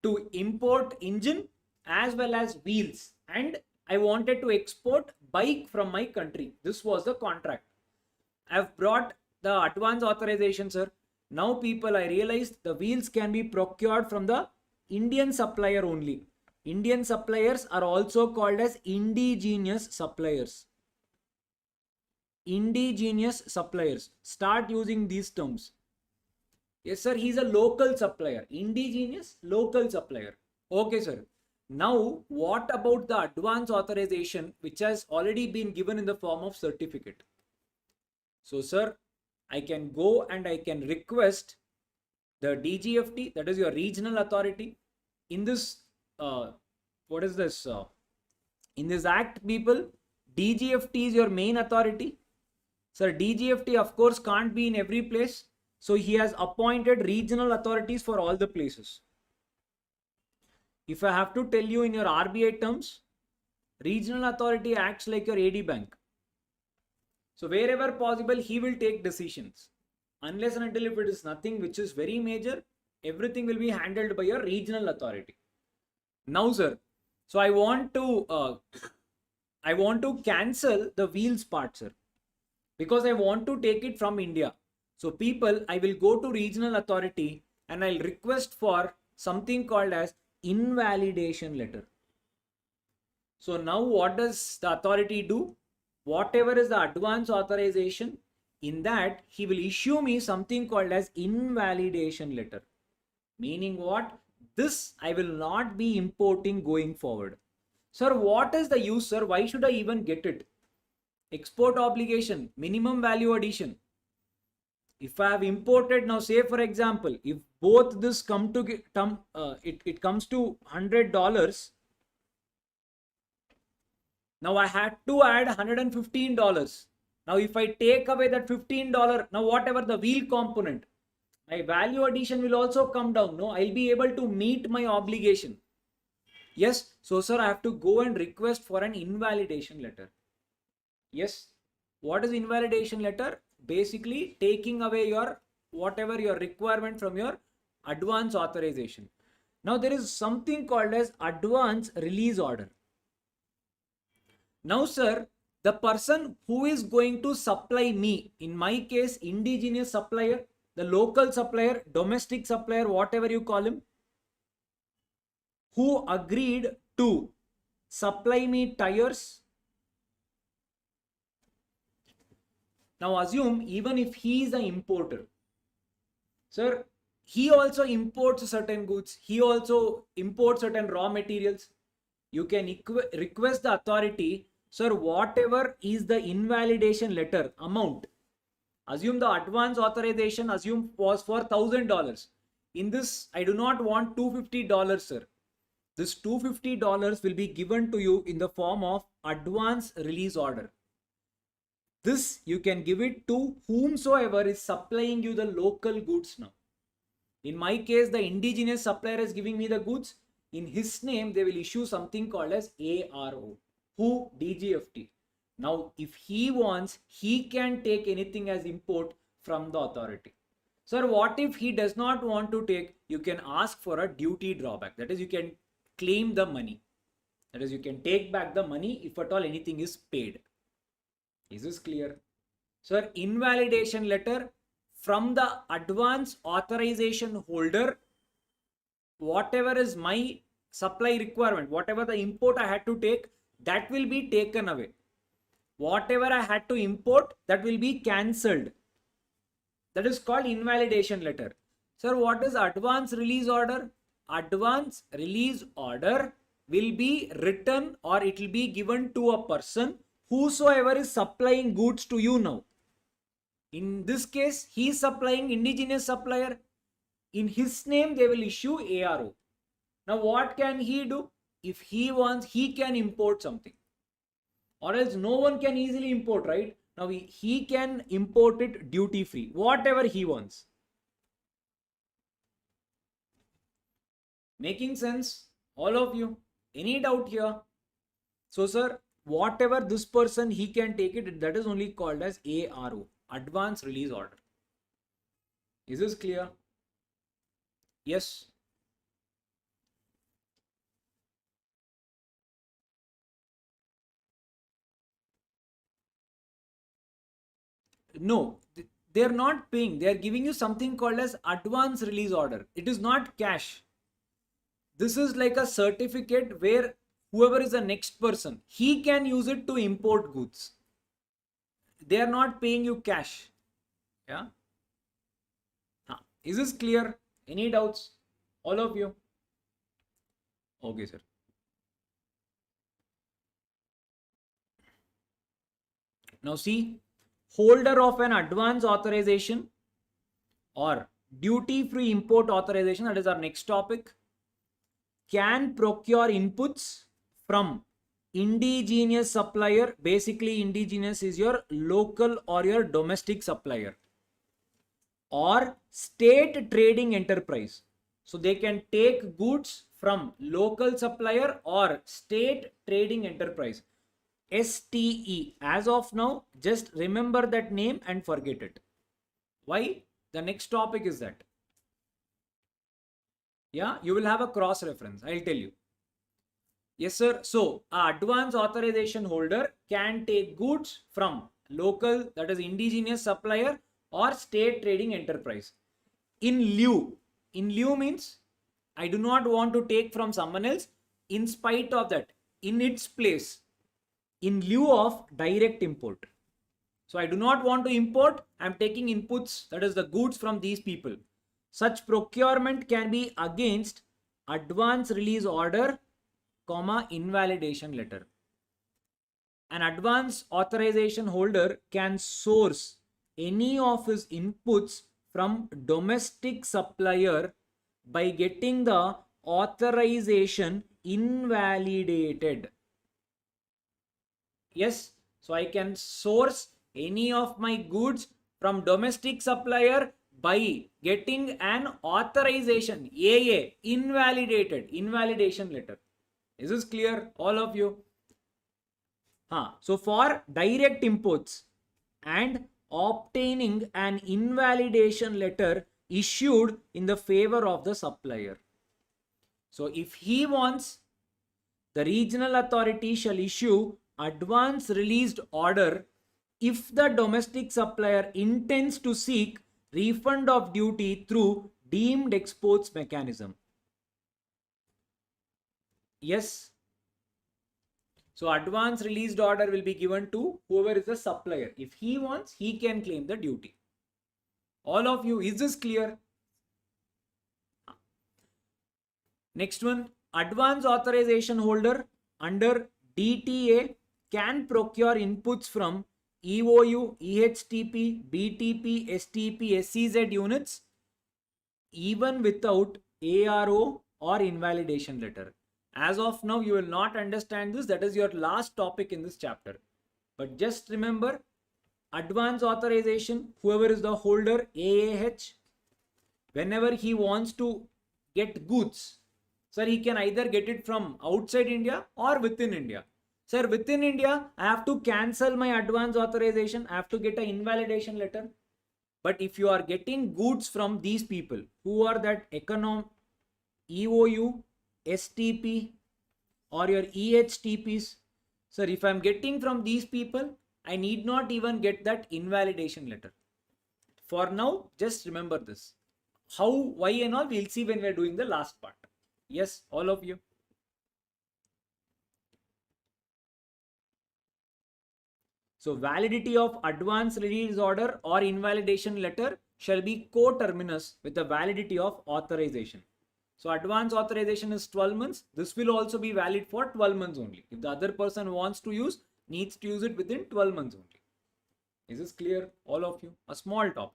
to import engine as well as wheels. And I wanted to export bike from my country. This was the contract. I have brought the advance authorization, sir. Now people, I realized the wheels can be procured from the Indian supplier only. Indian suppliers are also called as indigenous suppliers. Indigenous suppliers. Start using these terms. Yes, sir, he's a local supplier. Indigenous, local supplier. Okay, sir. Now, what about the advance authorization which has already been given in the form of certificate? So, sir, I can go and I can request the DGFT, that is your regional authority. In this, what is this? In this act, people, DGFT is your main authority. Sir, DGFT of course can't be in every place. So he has appointed regional authorities for all the places. If I have to tell you in your RBI terms, regional authority acts like your AD bank. So wherever possible, he will take decisions. Unless and until if it is nothing which is very major, everything will be handled by your regional authority. Now, sir, so I want to cancel the wheels part, sir, because I want to take it from India. So people, I will go to regional authority and I'll request for something called as invalidation letter. So now what does the authority do? Whatever is the advance authorization, in that he will issue me something called as invalidation letter. Meaning what? This I will not be importing going forward. Sir, what is the use, sir? Why should I even get it? Export obligation, minimum value addition. If I have imported, now say for example, if both this come to it comes to $100, now I had to add $115. Now if I take away that $15, now whatever the wheel component, my value addition will also come down. No, I'll be able to meet my obligation. Yes, so sir, I have to go and request for an invalidation letter. Yes, what is invalidation letter? Basically taking away your whatever your requirement from your advance authorization. Now there is something called as advance release order. Now, sir, the person who is going to supply me, in my case, indigenous supplier, the local supplier, domestic supplier, whatever you call him, who agreed to supply me tires. Now assume even if he is the importer, sir, he also imports certain goods, he also imports certain raw materials. You can request the authority, sir, whatever is the invalidation letter amount, assume the advance authorization, assume was for $1,000. In this, I do not want $250, sir. This $250 will be given to you in the form of advance release order. This you can give it to whomsoever is supplying you the local goods now. In my case, the indigenous supplier is giving me the goods. In his name, they will issue something called as ARO. Who? DGFT. Now, if he wants, he can take anything as import from the authority. Sir, what if he does not want to take? You can ask for a duty drawback. That is, you can claim the money. That is, you can take back the money if at all anything is paid. Is this clear? Sir, invalidation letter from the advance authorization holder, whatever is my supply requirement, whatever the import I had to take, that will be taken away. Whatever I had to import, that will be cancelled. That is called invalidation letter. Sir, what is advance release order? Advance release order will be written or it will be given to a person whosoever is supplying goods to you now. In this case, he is supplying indigenous supplier. In his name, they will issue ARO. Now, what can he do? If he wants, he can import something. Or else no one can easily import, right? Now, he can import it duty free, whatever he wants. Making sense? All of you? Any doubt here? So, sir, whatever this person, he can take it. That is only called as ARO, advance release order. Is this clear? Yes. No, they are not paying. They are giving you something called as advance release order. It is not cash. This is like a certificate where whoever is the next person, he can use it to import goods. They are not paying you cash. Yeah. Is this clear? Any doubts? All of you? Okay, sir. Now see, holder of an advance authorization or duty free import authorization, that is our next topic, can procure inputs from indigenous supplier. Basically, indigenous is your local or your domestic supplier, or state trading enterprise. So they can take goods from local supplier or state trading enterprise. STE. As of now, just remember that name and forget it. Why? The next topic is that. Yeah, you will have a cross reference. I'll tell you. Yes, sir. So, advance authorization holder can take goods from local, that is indigenous supplier or state trading enterprise. In lieu. In lieu means I do not want to take from someone else. In spite of that, in its place, in lieu of direct import. So I do not want to import. I am taking inputs, that is the goods from these people. Such procurement can be against advance release order, comma, invalidation letter. An advance authorization holder can source any of his inputs from domestic supplier by getting the authorization invalidated. Yes, so I can source any of my goods from domestic supplier by getting an authorization, AA, invalidated, invalidation letter. Is this clear, all of you? So for direct imports and obtaining an invalidation letter issued in the favor of the supplier. So if he wants, the regional authority shall issue advance released order if the domestic supplier intends to seek refund of duty through deemed exports mechanism. Yes. So advance released order will be given to whoever is the supplier. If he wants, he can claim the duty. All of you, is this clear? Next one, advance authorization holder under DTA can procure inputs from EOU, EHTP, BTP, STP, SCZ units even without ARO or invalidation letter. As of now, you will not understand this. That is your last topic in this chapter. But just remember, advance authorization, whoever is the holder, AAH, whenever he wants to get goods, sir, he can either get it from outside India or within India. Sir, within India, I have to cancel my advance authorization. I have to get an invalidation letter. But if you are getting goods from these people, who are that EOU, STP or your EHTPs. Sir, if I'm getting from these people, I need not even get that invalidation letter. For now, just remember this. How, why and all we'll see when we're doing the last part. Yes, all of you. So validity of advance release order or invalidation letter shall be coterminous with the validity of authorization. So advance authorization is 12 months. This will also be valid for 12 months only. If the other person wants to use, needs to use it within 12 months only. Is this clear, all of you? A small topic.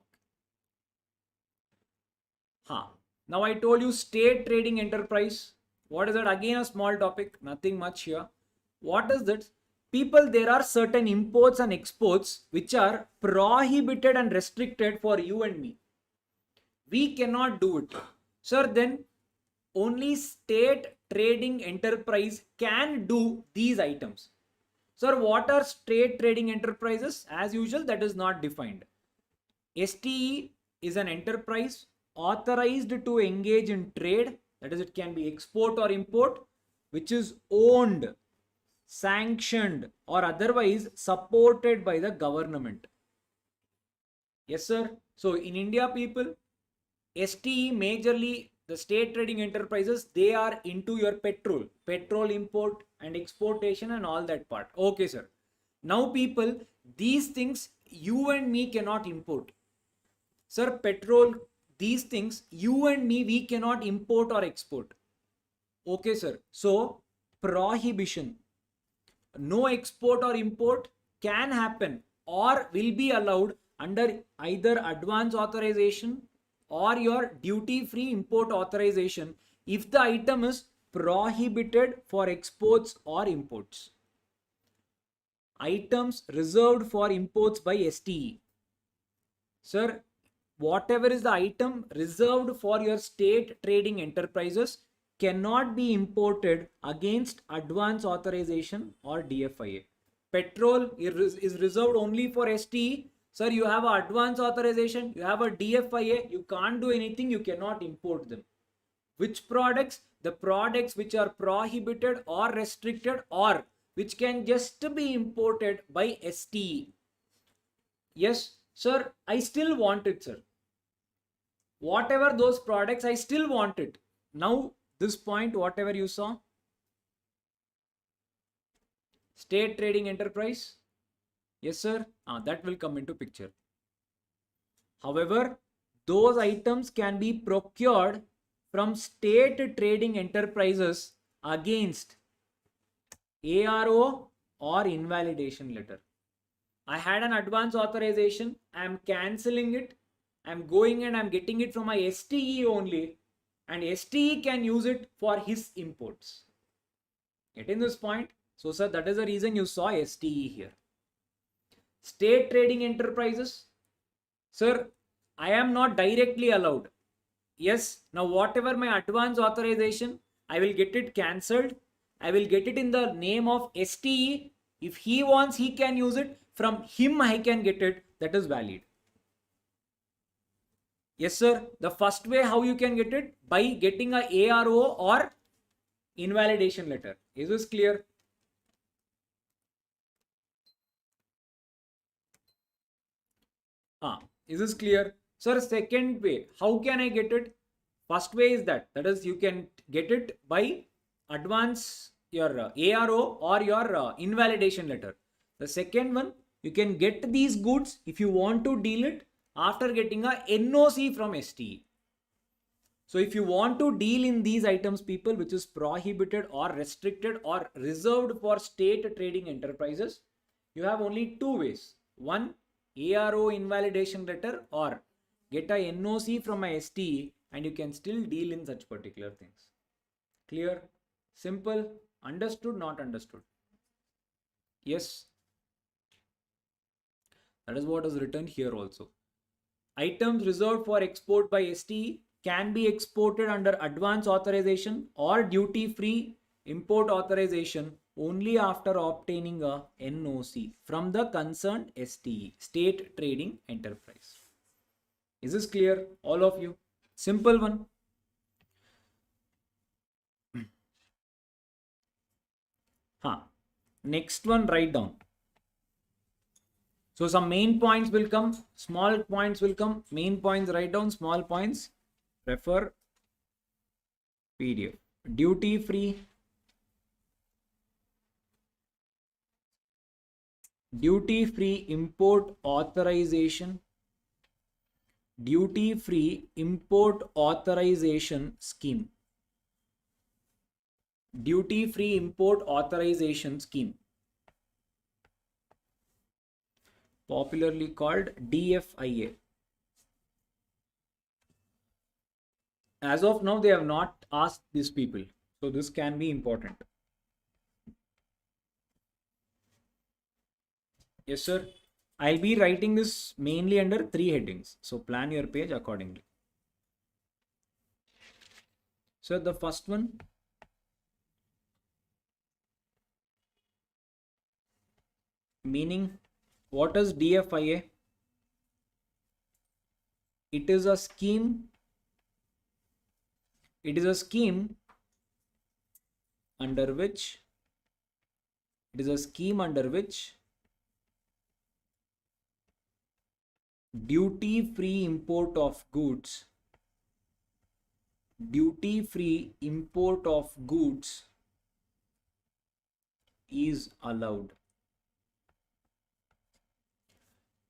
Now I told you state trading enterprise. What is that? Again a small topic, nothing much here. What is that? People, there are certain imports and exports which are prohibited and restricted for you and me. We cannot do it. Sir, then only state trading enterprise can do these items. Sir, what are state trading enterprises? As usual, that is not defined. STE is an enterprise authorized to engage in trade, that is, it can be export or import, which is owned, sanctioned, or otherwise supported by the government. Yes, sir. So in India, people, STE majorly the state trading enterprises, they are into your petrol import and exportation and all that part. Okay, sir. Now, people, these things you and me cannot import. Sir, petrol, these things you and me, we cannot import or export. Okay, sir. So prohibition, no export or import can happen or will be allowed under either advance authorization or your duty free import authorization if the item is prohibited for exports or imports. Items reserved for imports by STE. Sir, whatever is the item reserved for your state trading enterprises cannot be imported against advance authorization or DFIA. Petrol is reserved only for STE. Sir, you have an advance authorization, you have a DFIA, you can't do anything, you cannot import them. Which products? The products which are prohibited or restricted or which can just be imported by STE. Yes, sir, I still want it, sir. Whatever those products, I still want it. Now, this point, whatever you saw, state trading enterprise, yes, sir, that will come into picture. However, those items can be procured from state trading enterprises against ARO or invalidation letter. I had an advance authorization, I am cancelling it, I am going and I am getting it from my STE only, and STE can use it for his imports. Getting this point? So, sir, that is the reason you saw STE here. State trading enterprises, sir, I am not directly allowed. Yes, now whatever my advance authorization, I will get it cancelled. I will get it in the name of STE. If he wants, he can use it. From him, I can get it. That is valid. Yes, sir. The first way how you can get it? By getting a ARO or invalidation letter. Is this clear? Is this clear? Sir, second way, how can I get it? First way is that is you can get it by advance your ARO or your invalidation letter. The second one, you can get these goods if you want to deal it after getting a NOC from STE. So if you want to deal in these items, people, which is prohibited or restricted or reserved for state trading enterprises, you have only two ways. One, ARO invalidation letter, or get a NOC from my STE and you can still deal in such particular things. Clear? Simple? Understood? Not understood? Yes. That is what is written here also. Items reserved for export by STE can be exported under advance authorization or duty-free import authorization only after obtaining a NOC from the concerned STE, state trading enterprise. Is this clear, all of you? Simple one. Next one, write down. So some main points will come, small points will come, main points write down, small points refer PDF. Duty free import authorization, duty free import authorization scheme, duty free import authorization scheme, popularly called DFIA. As of now, they have not asked these people, so this can be important. Yes, sir. I'll be writing this mainly under 3 headings, so plan your page accordingly. So the first one, meaning, what is DFIA? It is a scheme. It is a scheme under which duty free import of goods is allowed.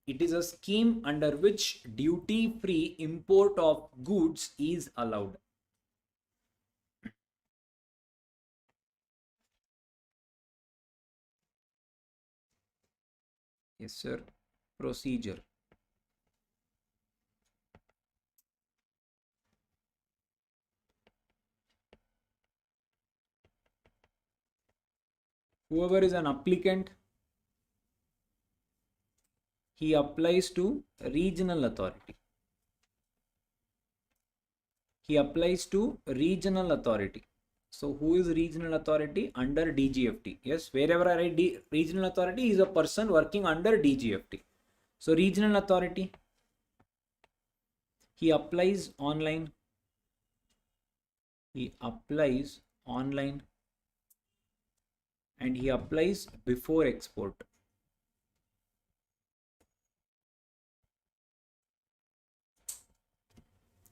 It is a scheme under which duty free import of goods is allowed. Yes, sir. Procedure. Whoever is an applicant, he applies to regional authority. So who is regional authority? Under DGFT. Yes, wherever I write regional authority is a person working under DGFT. So regional authority, he applies online. And he applies before export.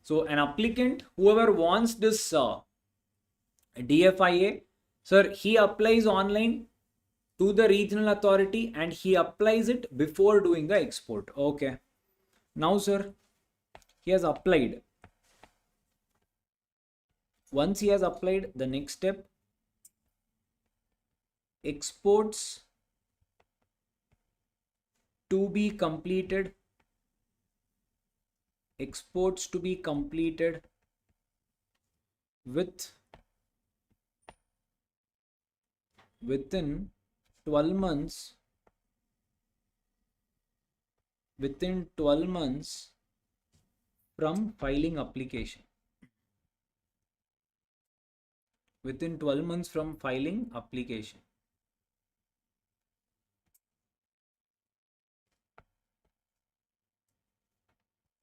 So an applicant, whoever wants this DFIA, sir, he applies online to the regional authority and he applies it before doing the export. Okay. Now, sir, he has applied. Once he has applied, the next step, exports to be completed. Within 12 months from filing application. Within 12 months from filing application.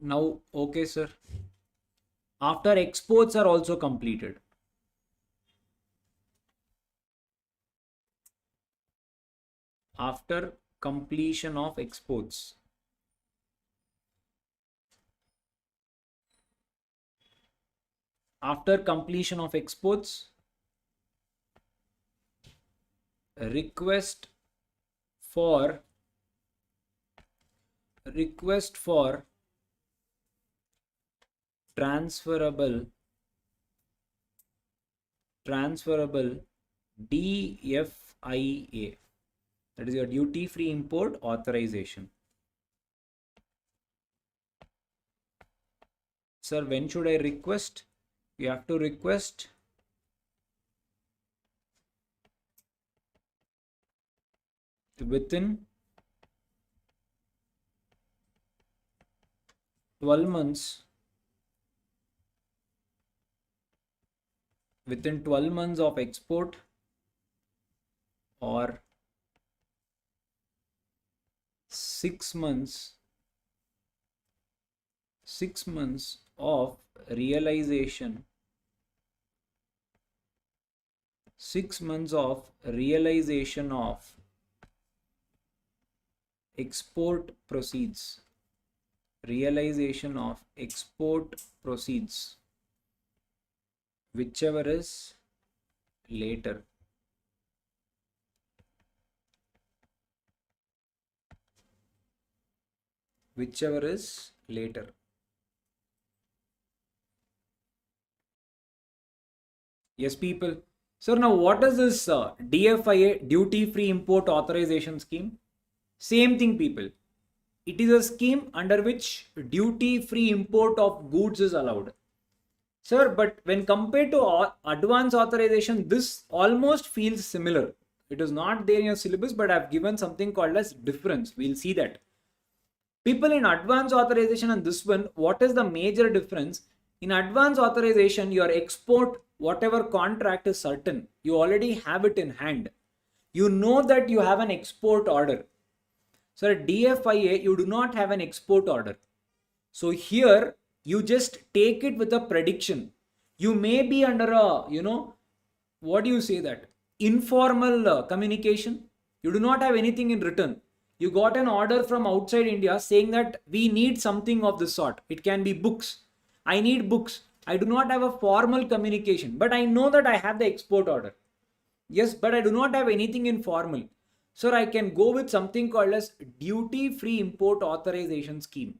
Now, okay, sir. After exports are also completed. After completion of exports. After completion of exports, request for transferable DFIA, that is your duty free import authorization. Sir, when should I request? You have to request within 12 months. Within 12 months of export or 6 months of realization 6 months of realization of export proceeds. Realization of export proceeds, whichever is later. Whichever is later. Yes, people. So now what is this DFIA, duty free import authorization scheme? Same thing, people. It is a scheme under which duty free import of goods is allowed. Sir, but when compared to advance authorization, this almost feels similar. It is not there in your syllabus, but I've given something called as difference. We'll see that. People, in advance authorization and this one, what is the major difference? In advance authorization, your export, whatever contract is certain. You already have it in hand. You know that you have an export order. So at DFIA, you do not have an export order. So here, you just take it with a prediction. You may be under a, what do you say that? Informal communication. You do not have anything in written. You got an order from outside India saying that we need something of this sort. It can be books. I need books. I do not have a formal communication, but I know that I have the export order. Yes, but I do not have anything informal. Sir, I can go with something called as duty-free import authorization scheme.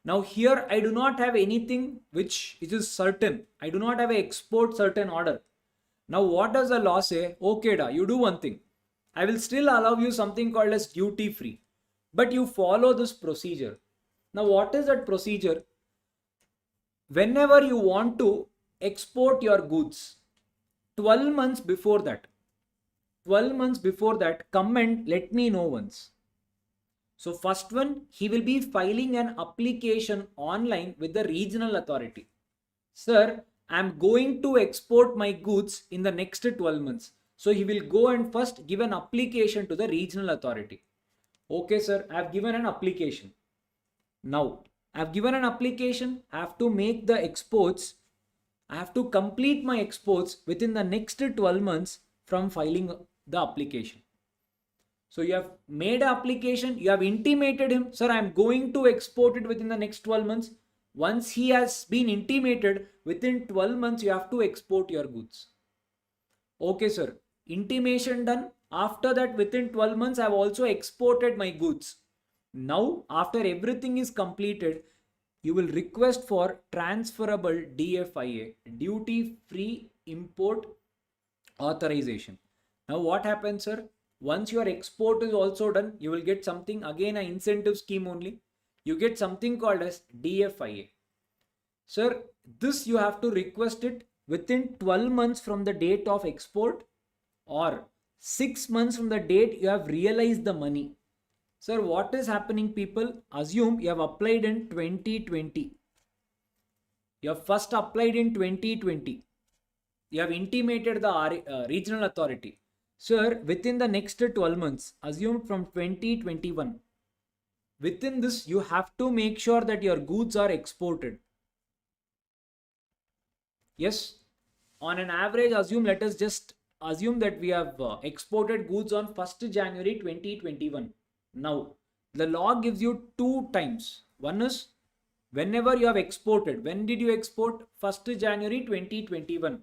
Now here I do not have anything which is certain. I do not have an export certain order. Now what does the law say? Okay, you do one thing. I will still allow you something called as duty free, but you follow this procedure. Now what is that procedure? Whenever you want to export your goods, 12 months before that, come and let me know once. So first one, he will be filing an application online with the regional authority. Sir, I am going to export my goods in the next 12 months. So he will go and first give an application to the regional authority. Okay, sir, I have given an application. Now, I have given an application. I have to make the exports. I have to complete my exports within the next 12 months from filing the application. So you have made an application. You have intimated him, sir, I am going to export it within the next 12 months. Once he has been intimated, within 12 months, you have to export your goods. Okay, sir. Intimation done. After that, within 12 months, I have also exported my goods. Now, after everything is completed, you will request for transferable DFIA, duty free import authorization. Now, what happens, sir? Once your export is also done, you will get something, again, an incentive scheme only. You get something called as DFIA. Sir, this you have to request it within 12 months from the date of export or 6 months from the date you have realized the money. Sir, what is happening, people? Assume you have applied in 2020. You have first applied in 2020. You have intimated the regional authority. Sir, within the next 12 months, assume from 2021. Within this, you have to make sure that your goods are exported. Yes, on an average, let us just assume that we have exported goods on 1st January 2021. Now, the law gives you 2 times. One is whenever you have exported. When did you export? 1st January 2021.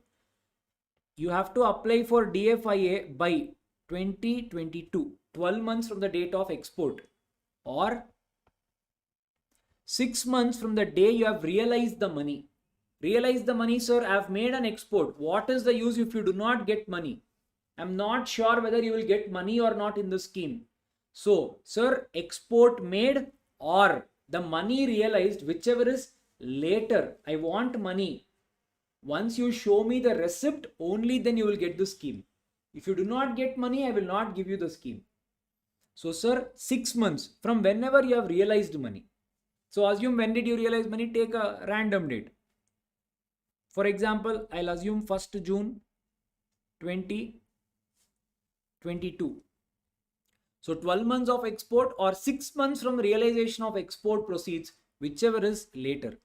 You have to apply for DFIA by 2022, 12 months from the date of export, or 6 months from the day you have realized the money. Realize the money, sir, I have made an export. What is the use if you do not get money? I'm not sure whether you will get money or not in the scheme. So, sir, export made or the money realized, whichever is later. I want money. Once you show me the receipt, only then you will get the scheme. If you do not get money, I will not give you the scheme. So, sir, 6 months from whenever you have realized money. So, assume when did you realize money? Take a random date. For example, I'll assume 1st June 2022. So 12 months of export or 6 months from realization of export proceeds, whichever is later.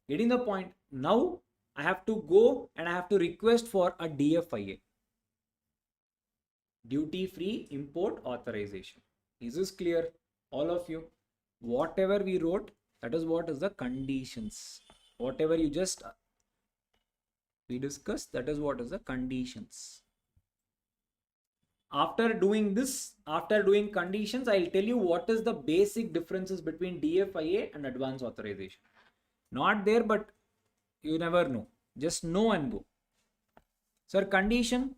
Getting the point? Now I have to go and I have to request for a DFIA. Duty free import authorization. Is this clear? All of you? Whatever we wrote, that is what is the conditions. Whatever you just we discussed, that is what is the conditions. After doing this, after doing conditions, I'll tell you what is the basic differences between DFIA and advance authorization. Not there, but you never know. Just know and go. Sir, condition.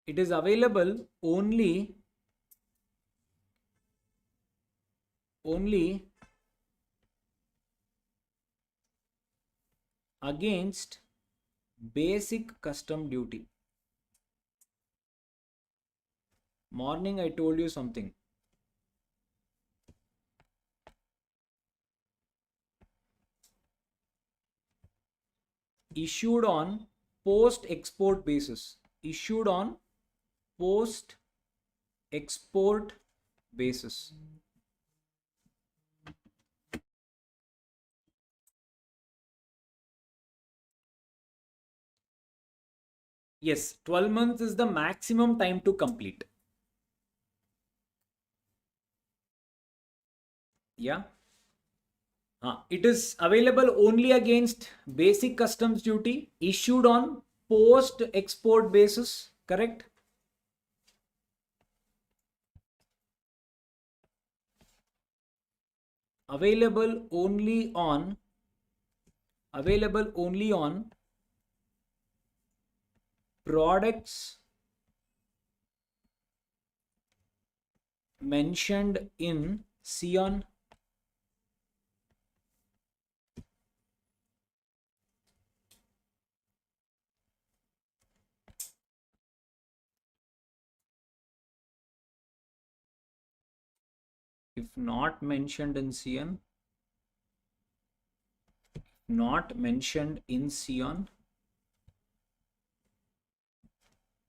It is available only against basic custom duty. Morning I told you something. Issued on post export basis. Issued on post export basis. Yes, 12 months is the maximum time to complete. Yeah. It is available only against basic customs duty, issued on post export basis, correct? Available only on products mentioned in Sion. If not mentioned in Sion,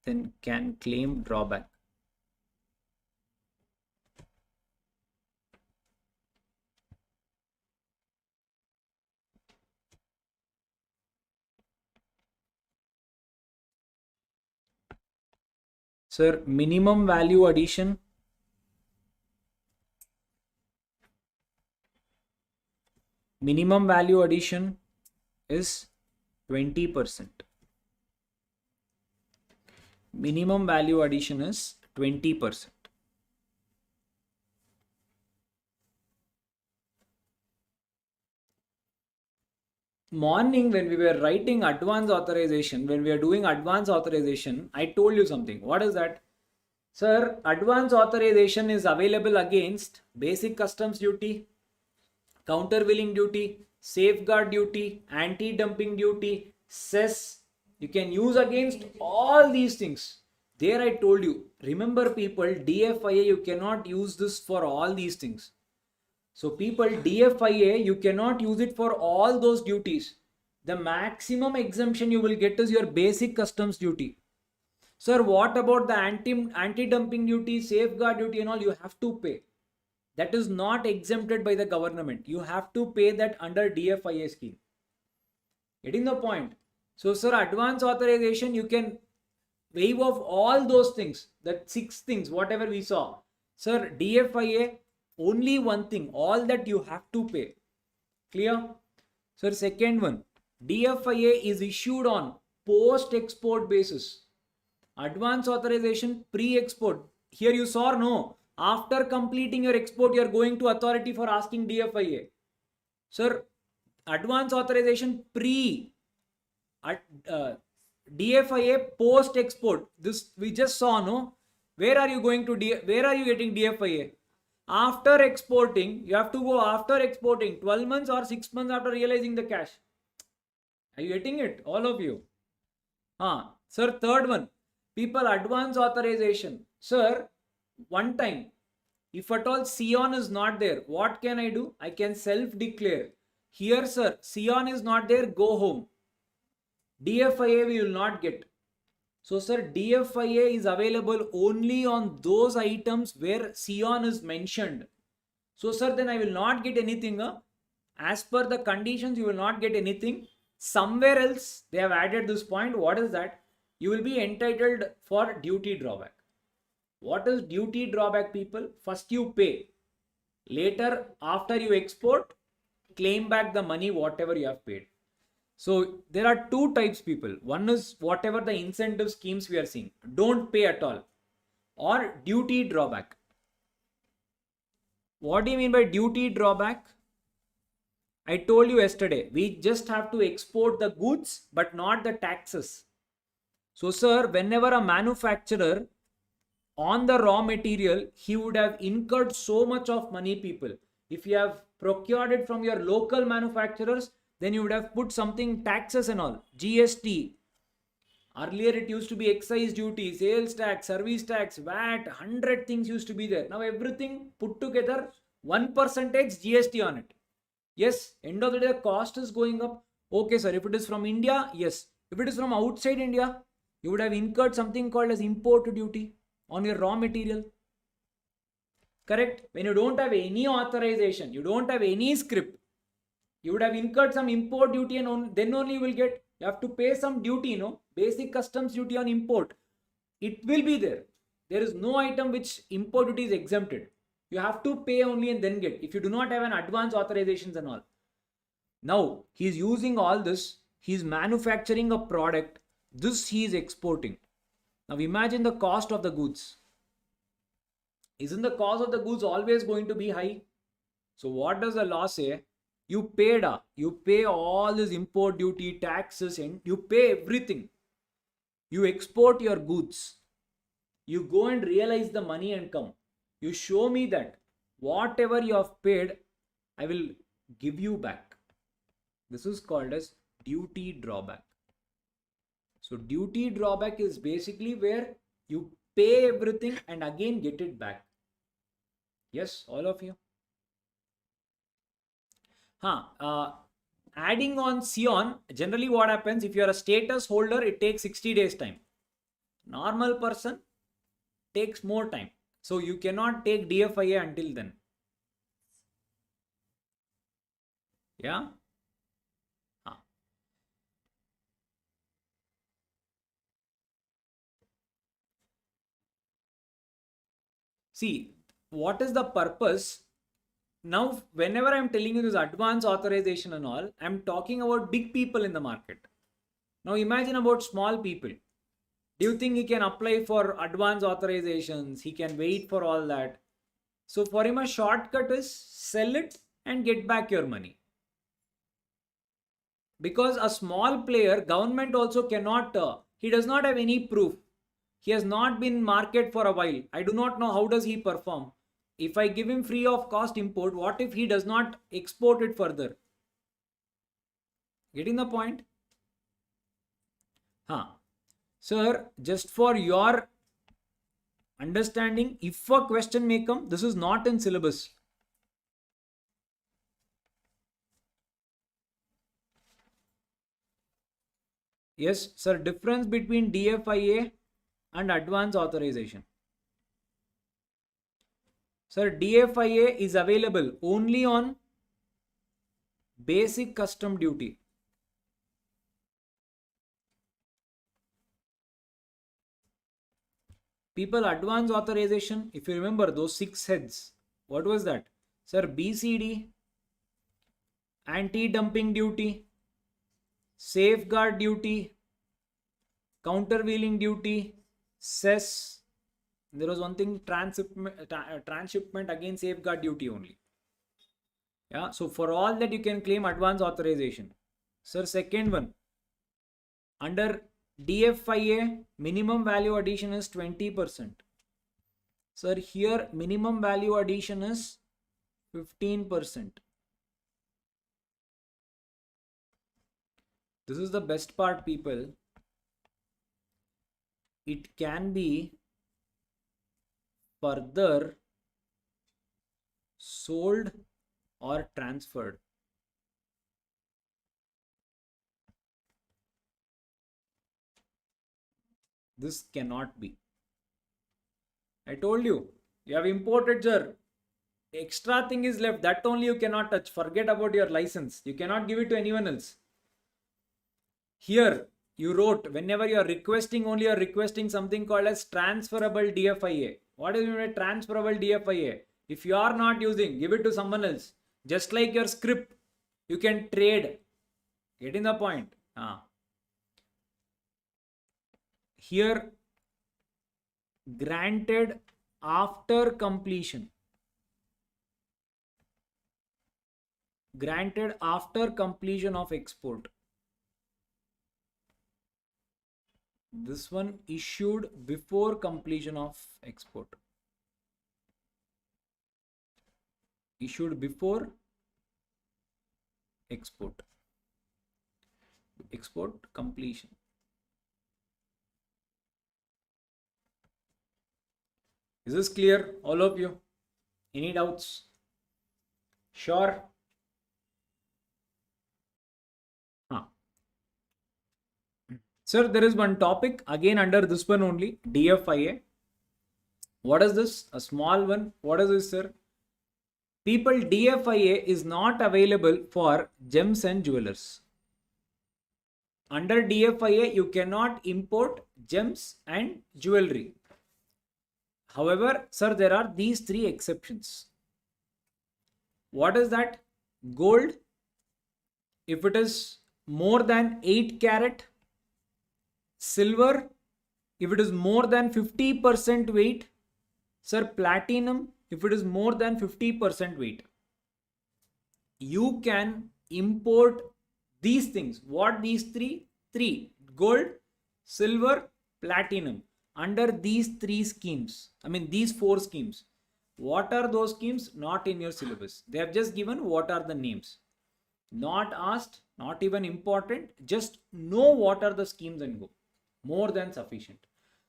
then can claim drawback. Sir, minimum value addition. Minimum value addition is 20%. Minimum value addition is 20%. Morning when we were writing advance authorization, when we are doing advance authorization, I told you something. What is that? Sir, advance authorization is available against basic customs duty, countervailing duty, safeguard duty, anti-dumping duty, cess. You can use against all these things. There I told you, remember people, DFIA, you cannot use this for all these things. So people, DFIA, you cannot use it for all those duties. The maximum exemption you will get is your basic customs duty. Sir, what about the anti-dumping duty, safeguard duty and all? You have to pay. That is not exempted by the government. You have to pay that under DFIA scheme. Getting the point? So sir, advance authorization, you can waive off all those things, that 6 things, whatever we saw. Sir, DFIA, only one thing, all that you have to pay. Clear? Sir, second one, DFIA is issued on post-export basis. Advance authorization, pre-export. Here you saw, no? After completing your export, you are going to authority for asking DFIA. Sir, advance authorization DFIA post-export. This we just saw, no? Where are you going to where are you getting DFIA? After exporting, you have to go after exporting 12 months or 6 months after realizing the cash. Are you getting it? All of you. Sir, third one. People, advance authorization. Sir, one time, if at all Sion is not there, what can I do? I can self-declare. Here, sir, Sion is not there, go home. DFIA we will not get. So, sir, DFIA is available only on those items where Sion is mentioned. So sir, then I will not get anything. As per the conditions, you will not get anything. Somewhere else, they have added this point. What is that? You will be entitled for duty drawback. What is duty drawback, people? First you pay. Later, after you export, claim back the money, whatever you have paid. So there are two types, people. One is whatever the incentive schemes we are seeing. Don't pay at all. Or duty drawback. What do you mean by duty drawback? I told you yesterday, we just have to export the goods, but not the taxes. So sir, whenever a manufacturer on the raw material, he would have incurred so much of money, people. If you have procured it from your local manufacturers, then you would have put something taxes and all, GST. Earlier it used to be excise duty, sales tax, service tax, VAT, 100 things used to be there. Now everything put together, 1% GST on it. Yes, end of the day, the cost is going up. Okay, sir, if it is from India, yes. If it is from outside India, you would have incurred something called as import duty on your raw material. Correct? When you don't have any authorization, you don't have any script, you would have incurred some import duty and then only you will get, you have to pay some duty, basic customs duty on import. It will be there. There is no item which import duty is exempted. You have to pay only and then get, if you do not have an advance authorizations and all. Now, he is using all this, he is manufacturing a product, this he is exporting. Now imagine the cost of the goods. Isn't the cost of the goods always going to be high? So what does the law say? You pay all this import duty, taxes, and you pay everything. You export your goods. You go and realize the money and come. You show me that whatever you have paid, I will give you back. This is called as duty drawback. So duty drawback is basically where you pay everything and again get it back. Yes, all of you. Adding on Sion, generally what happens, if you are a status holder, it takes 60 days time. Normal person takes more time. So you cannot take DFIA until then. Yeah. See, what is the purpose? Now, whenever I'm telling you this advance authorization and all, I'm talking about big people in the market. Now imagine about small people. Do you think he can apply for advance authorizations? He can wait for all that. So for him, a shortcut is sell it and get back your money. Because a small player, government also cannot, he does not have any proof. He has not been in market for a while. I do not know how does he perform. If I give him free of cost import, what if he does not export it further? Getting the point? Sir, just for your understanding, if a question may come, this is not in syllabus. Yes, sir, difference between DFIA and advance authorization. Sir, DFIA is available only on basic custom duty. People, advance authorization, if you remember those 6 heads, what was that? Sir, BCD, anti-dumping duty, safeguard duty, countervailing duty, cess. There was one thing, transshipment, again safeguard duty only. Yeah, so for all that you can claim advance authorization. Sir, second one, under DFIA, minimum value addition is 20%. Sir, here minimum value addition is 15%. This is the best part, people. It can be further sold or transferred. This cannot be. I told you, you have imported, sir. extra thing is left. That only you cannot touch. Forget about your license. You cannot give it to anyone else. Here, you wrote, whenever you are requesting, only you are requesting something called as transferable DFIA. What is meant by transferable DFIA? If you are not using, give it to someone else. Just like your script, you can trade. Getting the point? Here, granted after completion. Granted after completion of export. This one issued before completion of export. Issued before export. Export completion. Is this clear, all of you? Any doubts? Sure. Sir, there is one topic again under this one only, DFIA. What is this? A small one. What is this, sir? People, DFIA is not available for gems and jewelers. Under DFIA, you cannot import gems and jewelry. However, sir, there are these three exceptions. What is that? Gold, if it is more than 8 carat. Silver, if it is more than 50% weight. Sir, platinum, if it is more than 50% weight. You can import these things. What these three? Three. Gold, silver, platinum. Under these three schemes. These four schemes. What are those schemes? Not in your syllabus. They have just given what are the names. Not asked, not even important. Just know what are the schemes and go. More than sufficient.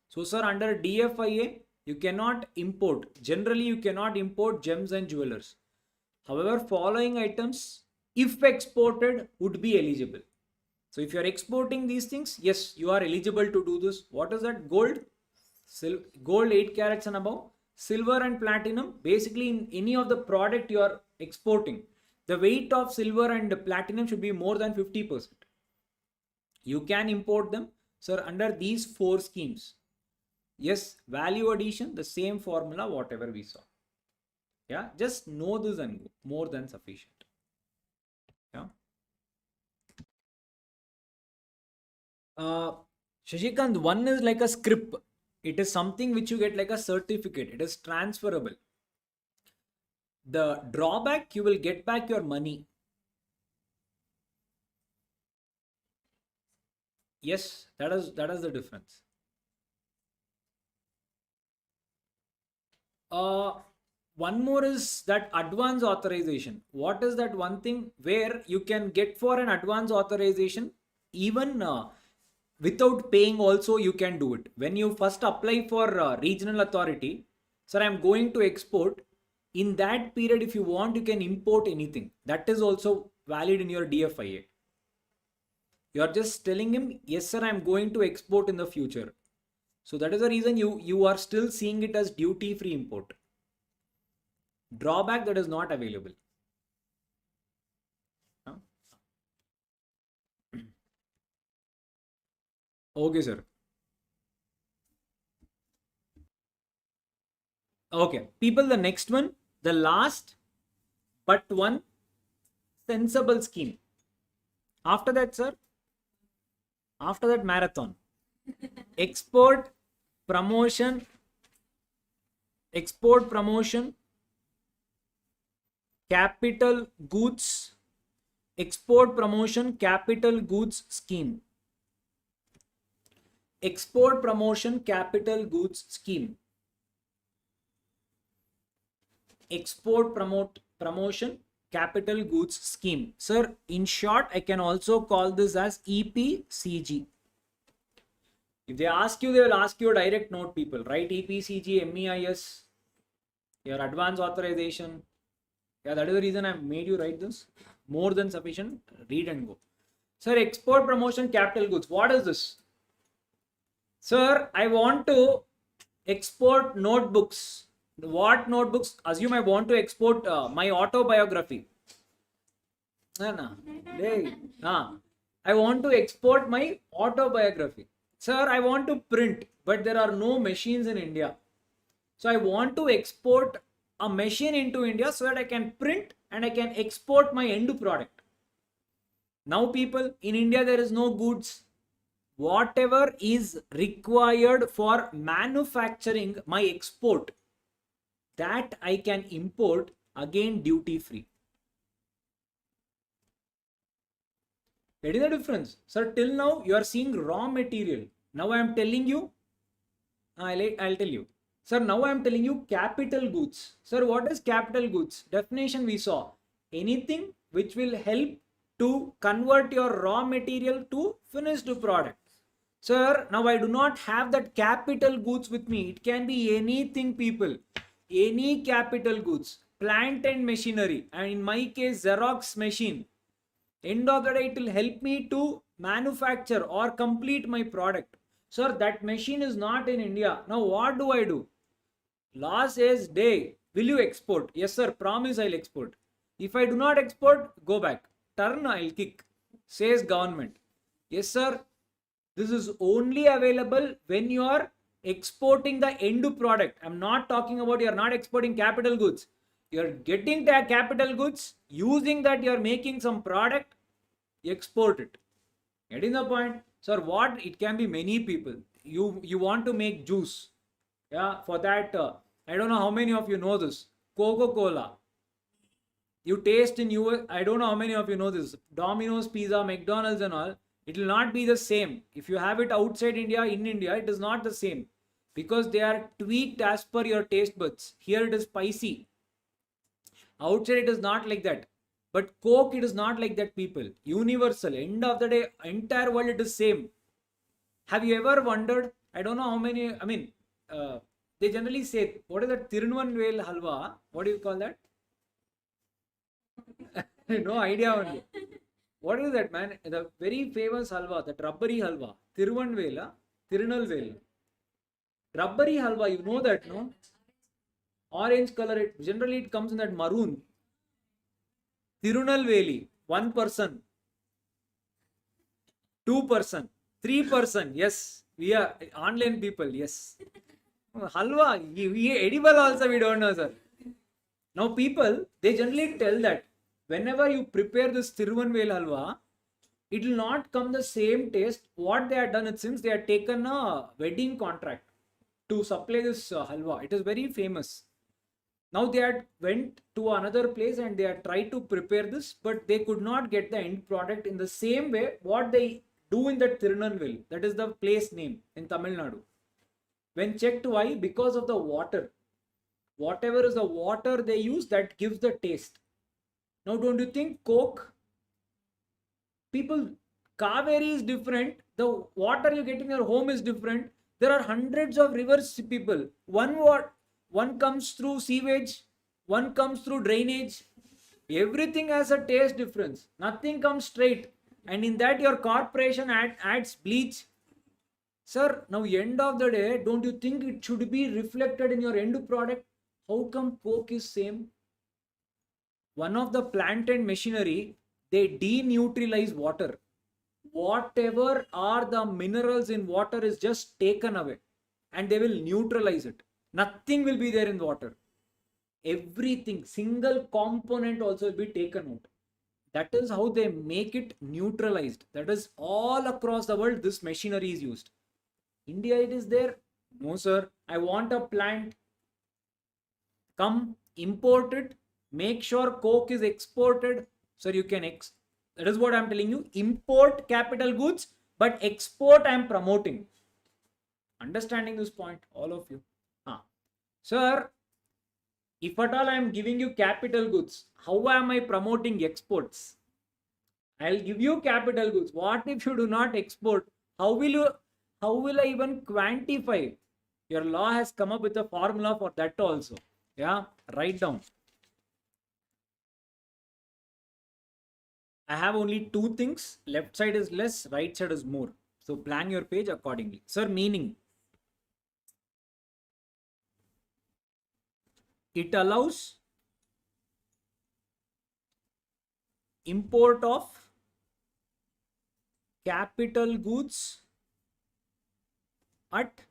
So, sir, under DFIA, you cannot import. Generally, you cannot import gems and jewelers. However, following items, if exported, would be eligible. So, if you are exporting these things, yes, you are eligible to do this. What is that? Gold, gold 8 carats and above, silver and platinum. Basically, in any of the product you are exporting, the weight of silver and platinum should be more than 50%. You can import them. Sir, under these four schemes, yes, value addition, the same formula, whatever we saw. Yeah, just know this and go. More than sufficient. Yeah. Shashikant, one is like a script. It is something which you get like a certificate. It is transferable. The drawback, you will get back your money. Yes, that is the difference. One more is that advance authorization. What is that one thing where you can get for an advance authorization even without paying also you can do it. When you first apply for regional authority, sir, I am going to export. In that period, if you want, you can import anything. That is also valid in your DFIA. You are just telling him, yes, sir, I am going to export in the future. So that is the reason you are still seeing it as duty-free import. Drawback, that is not available. Okay, sir. Okay, people, the next one, the last but one sensible scheme. After that, sir, after that, marathon. Export promotion, capital goods, export promotion capital goods scheme. Export promotion capital goods scheme. Export promotion capital goods scheme. Sir, in short, I can also call this as EPCG. If they ask you, they will ask you a direct note, people. Write EPCG, MEIS, your advance authorization. Yeah, that is the reason I made you write this. More than sufficient. Read and go. Sir, export promotion capital goods. What is this? Sir, I want to export notebooks. What notebooks? Assume I want to export my autobiography. I want to export my autobiography. Sir, I want to print, but there are no machines in India. So I want to export a machine into India so that I can print and I can export my end product. Now, people, in India, there is no goods. Whatever is required for manufacturing my export, that I can import, again duty free. Getting the difference? Sir, till now you are seeing raw material. Now I am telling you, I'll tell you. Sir, now I am telling you capital goods. Sir, what is capital goods? Definition we saw. Anything which will help to convert your raw material to finished product. Sir, now I do not have that capital goods with me. It can be anything, people. Any capital goods. Plant and machinery. And in my case, Xerox machine. End of the day, it will help me to manufacture or complete my product. Sir, that machine is not in India. Now what do I do? Law says, day, will you export? Yes, sir, promise I'll export. If I do not export, go back. Turn, I'll kick. Says government. Yes, sir, this is only available when you are exporting the end product. I'm not talking about you're not exporting capital goods. You're getting the capital goods, using that you're making some product, export it. Getting the point? Sir, what? It can be many people. You want to make juice. Yeah, for that, I don't know how many of you know this. Coca-Cola. You taste in US, I don't know how many of you know this. Domino's Pizza, McDonald's and all. It will not be the same. If you have it outside India, in India, it is not the same. Because they are tweaked as per your taste buds. Here it is spicy. Outside it is not like that. But Coke, it is not like that, people. Universal. End of the day, entire world, it is same. Have you ever wondered? I don't know how many, they generally say, what is that Tirunvanvel halwa? What do you call that? No idea only. What is that, man? The very famous halwa, that rubbery halwa. Tirunvanvel, Tirunelvel. Rubbery halwa, you know that, no? Orange color, generally it comes in that maroon. Tirunelveli, 1 person, 2 person, 3 person. Yes, we are online people. Yes. Halwa, we edible also, we don't know, sir. Now, people, they generally tell that whenever you prepare this Tirunelveli halwa, it will not come the same taste. What they have done it since they have taken a wedding contract to supply this halwa. It is very famous. Now they had went to another place and they had tried to prepare this, but they could not get the end product in the same way what they do in that Tirunelveli. That is the place name in Tamil Nadu. When checked why? Because of the water. Whatever is the water they use, that gives the taste. Now don't you think Coke? People, Kaveri is different. The water you get in your home is different. There are hundreds of rivers, people. One comes through sewage, one comes through drainage. Everything has a taste difference. Nothing comes straight. And in that your corporation adds bleach. Sir, now end of the day, don't you think it should be reflected in your end product? How come Coke is same? One of the plant and machinery, they deneutralize water. Whatever are the minerals in water is just taken away. And they will neutralize it. Nothing will be there in water. Everything, single component also will be taken out. That is how they make it neutralized. That is all across the world this machinery is used. India, it is there. No, sir. I want a plant. Come, import it. Make sure Coke is exported. Sir, you can that is what I am telling you. Import capital goods, but export I am promoting. Understanding this point, all of you. Sir, if at all I am giving you capital goods, how am I promoting exports? I'll give you capital goods. What if you do not export? How will I even quantify? Your law has come up with a formula for that also. Yeah, write down. I have only 2 things. Left side is less, right side is more. So plan your page accordingly. Sir, meaning. it allows import of capital goods at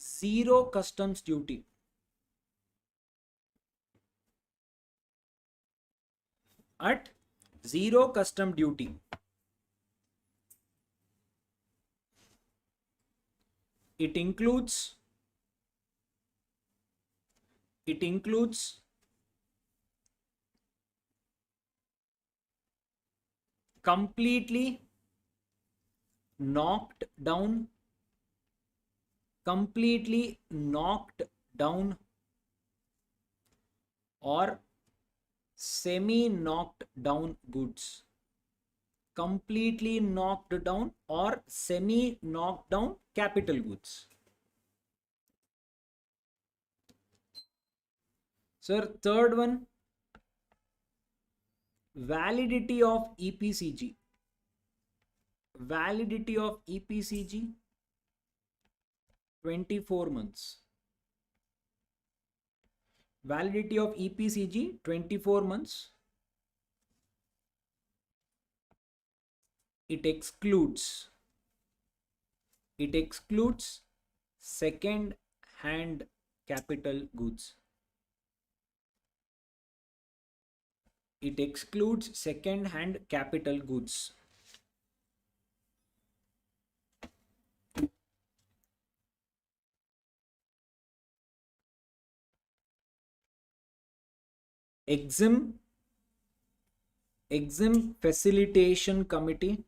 zero customs duty. At zero custom duty. It includes completely knocked down or semi knocked down goods. Completely knocked down or semi knocked down capital goods. Sir, third one, validity of EPCG. Validity of EPCG 24 months. Validity of EPCG 24 months. It excludes second hand capital goods. It excludes second hand capital goods. Exim facilitation committee.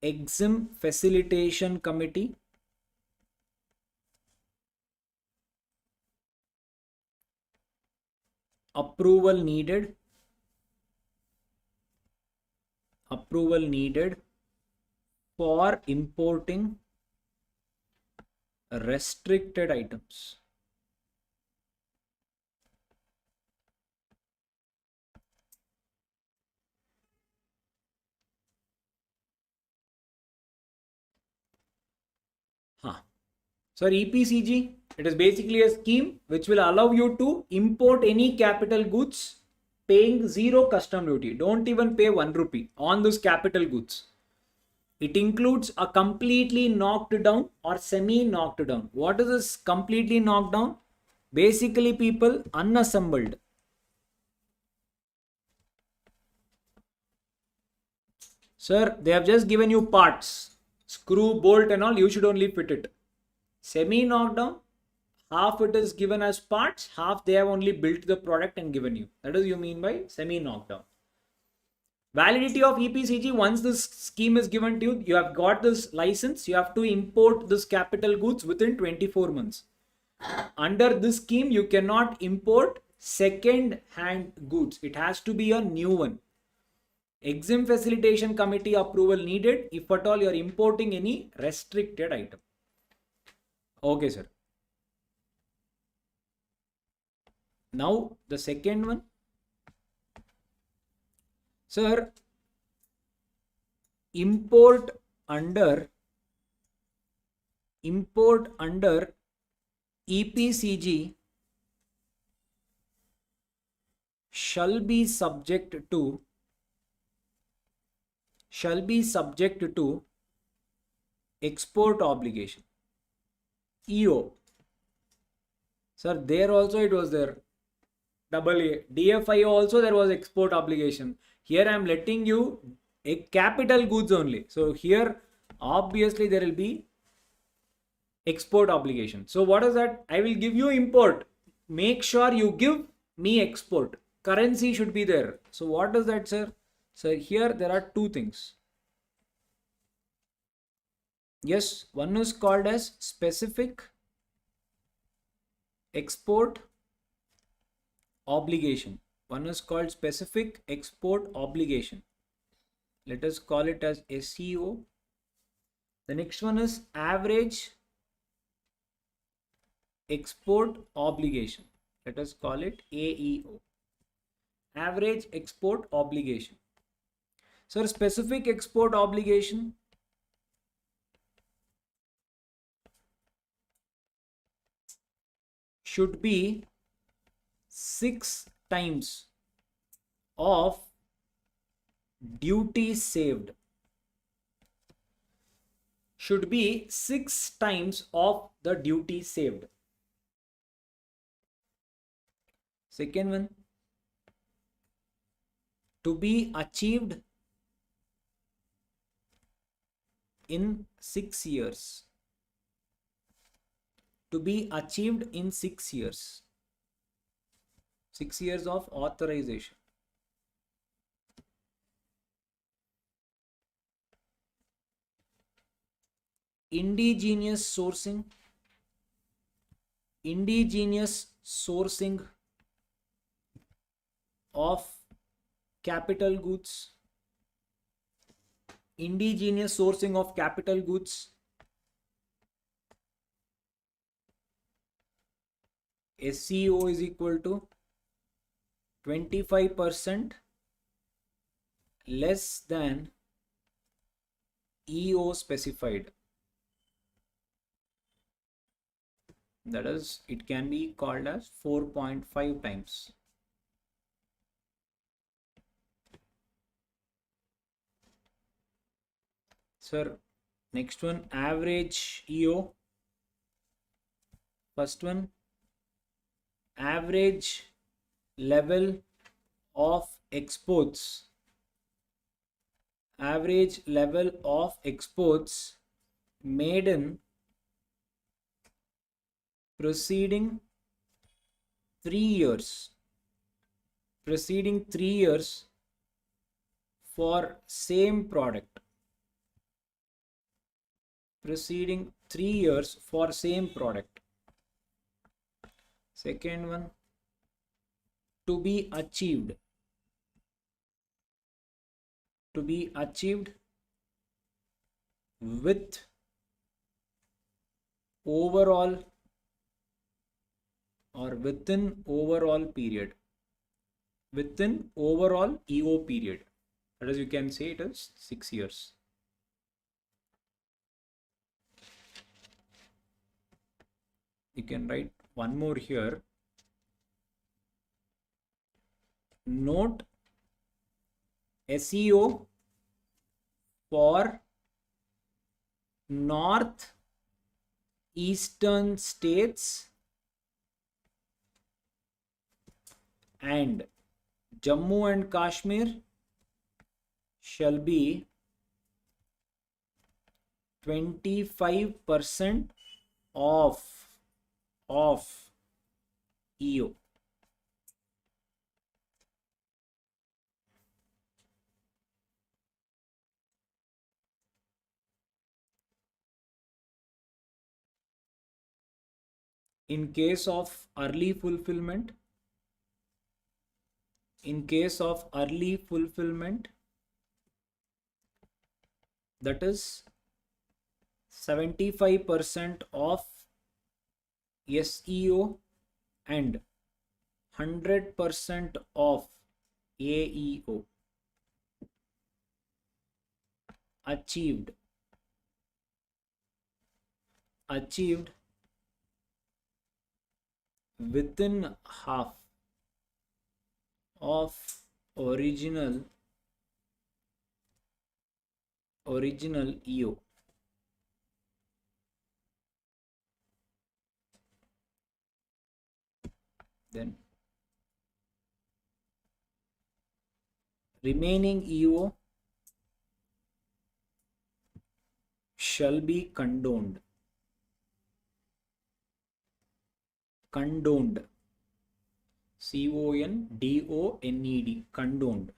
Exim facilitation committee approval needed for importing restricted items. So EPCG, it is basically a scheme which will allow you to import any capital goods paying zero custom duty. Don't even pay 1 rupee on those capital goods. It includes a completely knocked down or semi knocked down. What is this completely knocked down? Basically, people, unassembled. Sir, they have just given you parts, screw, bolt and all, you should only fit it. Semi knockdown, half it is given as parts, half they have only built the product and given you. That is you mean by semi knockdown. Validity of EPCG, once this scheme is given to you, you have got this license, you have to import this capital goods within 24 months. Under this scheme, you cannot import second hand goods. It has to be a new one. Exim facilitation committee approval needed if at all you are importing any restricted item. Okay, sir. Now the second one. Sir, import under EPCG shall be subject to export obligation. EO. Sir, there also it was there. Double A. DFIO also there was export obligation. Here I am letting you a capital goods only. So here obviously there will be export obligation. So what is that? I will give you import. Make sure you give me export. Currency should be there. So what is that, sir? So here there are two things. Yes, one is called as specific export obligation. One is called specific export obligation. Let us call it as SEO. The next one is average export obligation. Let us call it AEO. Average export obligation. So specific export obligation should be 6 times of duty saved. Should be 6 times of the duty saved. Second one, to be achieved in 6 years. To be achieved in 6 years. 6 years of authorization. Indigenous sourcing. Indigenous sourcing of capital goods. Indigenous sourcing of capital goods. SEO is equal to 25% less than EO specified. That is, it can be called as 4.5 times. Sir, next one, average EO. First one, average level of exports. Average level of exports made in preceding 3 years. Preceding 3 years for same product. Preceding 3 years for same product. Second one, to be achieved. To be achieved with overall or within overall period. Within overall EO period. That is, you can say it is 6 years. You can write one more here. Note SEO for North Eastern states and Jammu and Kashmir shall be 25% of EO. In case of early fulfillment, that is 75% of SEO and 100% of AEO. Achieved within half of original EO. Then remaining EO shall be condoned. Condoned. CONDONED. Condoned.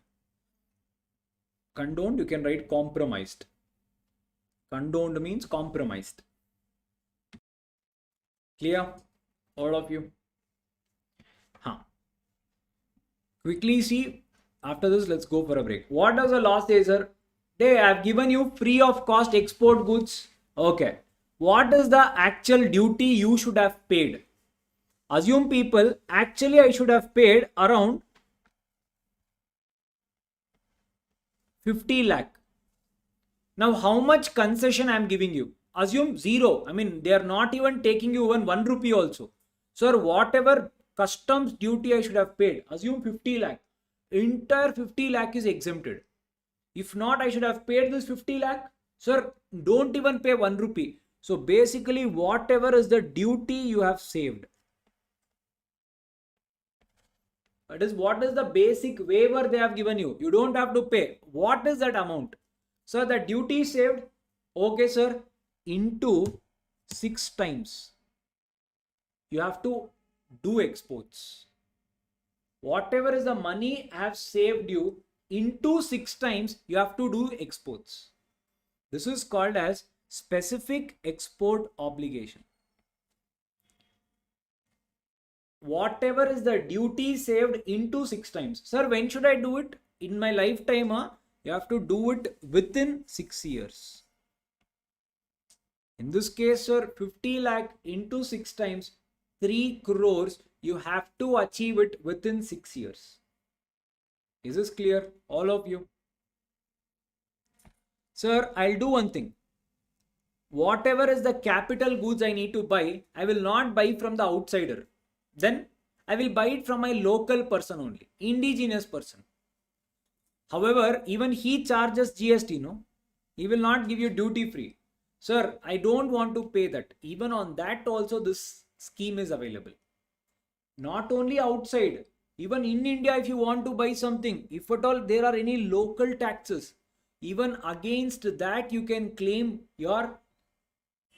Condoned, you can write compromised. Condoned means compromised. Clear? All of you? Quickly see. After this, let's go for a break. What does the law say, sir? They have given you free of cost export goods. Okay. What is the actual duty you should have paid? Assume people, actually I should have paid around 50 lakh. Now how much concession I am giving you? Assume 0. I mean, they are not even taking you even 1 rupee also. Sir, whatever customs duty I should have paid. Assume 50 lakh. Entire 50 lakh is exempted. If not, I should have paid this 50 lakh. Sir, don't even pay 1 rupee. So basically, whatever is the duty you have saved. That is what is the basic waiver they have given you. You don't have to pay. What is that amount? Sir, the duty saved. Okay, sir. Into 6 times. You have to do exports. Whatever is the money I have saved you, into 6 times you have to do exports. This is called as specific export obligation. Whatever is the duty saved into 6 times. Sir, when should I do it? In my lifetime, you have to do it within 6 years. In this case, sir, 50 lakh into 6 times, 3 crores, you have to achieve it within 6 years. Is this clear? All of you? Sir, I'll do one thing. Whatever is the capital goods I need to buy, I will not buy from the outsider. Then I will buy it from my local person only, indigenous person. However, even he charges GST, no? He will not give you duty free. Sir, I don't want to pay that. Even on that also this scheme is available. Not only outside, even in India, if you want to buy something, if at all there are any local taxes, even against that you can claim your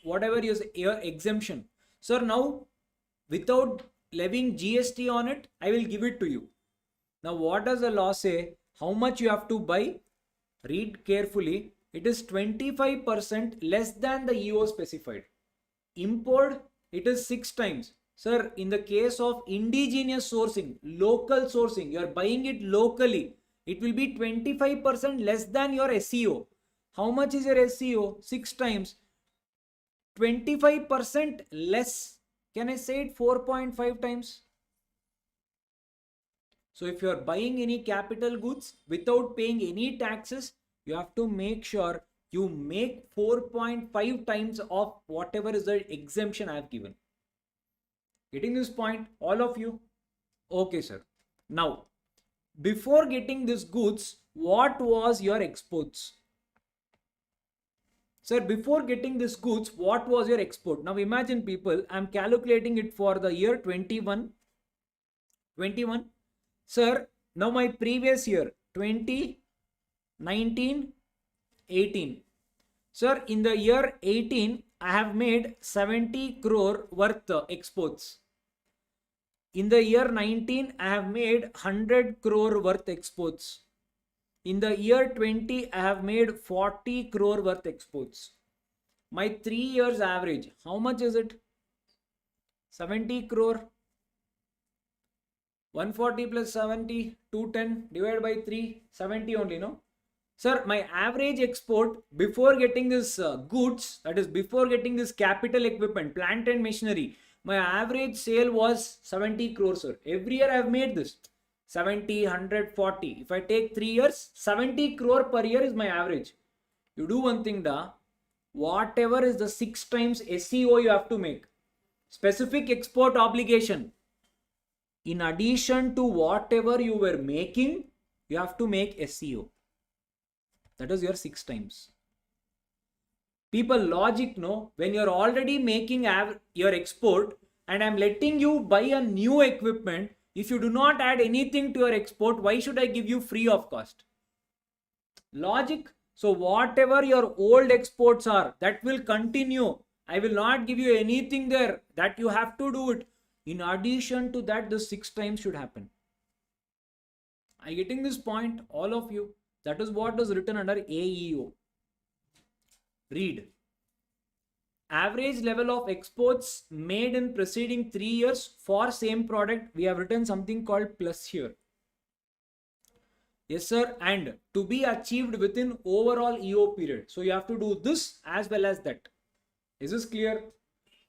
whatever is your exemption. Sir, now without levying GST on it, I will give it to you. Now what does the law say? How much you have to buy? Read carefully. It is 25% less than the EO specified. Import, it is 6 times. Sir, in the case of indigenous sourcing, local sourcing, you are buying it locally, it will be 25% less than your SEO. How much is your SEO? 6 times. 25% less. Can I say it 4.5 times? So if you are buying any capital goods without paying any taxes, you have to make sure you make 4.5 times of whatever is the exemption I have given. Getting this point, all of you? Okay, sir. Now, before getting these goods, what was your exports? Sir, before getting these goods, what was your export? Now imagine people, I am calculating it for the year 21. Sir, now my previous year, 20, 19, 18. Sir, in the year 18, I have made 70 crore worth exports. In the year 19, I have made 100 crore worth exports. In the year 20, I have made 40 crore worth exports. My 3 years average, how much is it? 70 crore. 140 plus 70, 210 divided by 3, 70 only, no? Sir, my average export before getting this goods, that is before getting this capital equipment, plant and machinery, my average sale was 70 crores, sir. Every year I have made this. 70, 140. If I take 3 years, 70 crore per year is my average. You do one thing, da. Whatever is the 6 times SEO you have to make. Specific export obligation. In addition to whatever you were making, you have to make SEO. That is your 6 times. People logic, no? When you're already making your export and I'm letting you buy a new equipment, if you do not add anything to your export, why should I give you free of cost? Logic. So whatever your old exports are, that will continue. I will not give you anything there. That you have to do it. In addition to that, the 6 times should happen. Are you getting this point? All of you. That is what is written under AEO. Read. Average level of exports made in preceding 3 years for same product. We have written something called plus here. Yes, sir. And to be achieved within overall EO period. So you have to do this as well as that. Is this clear?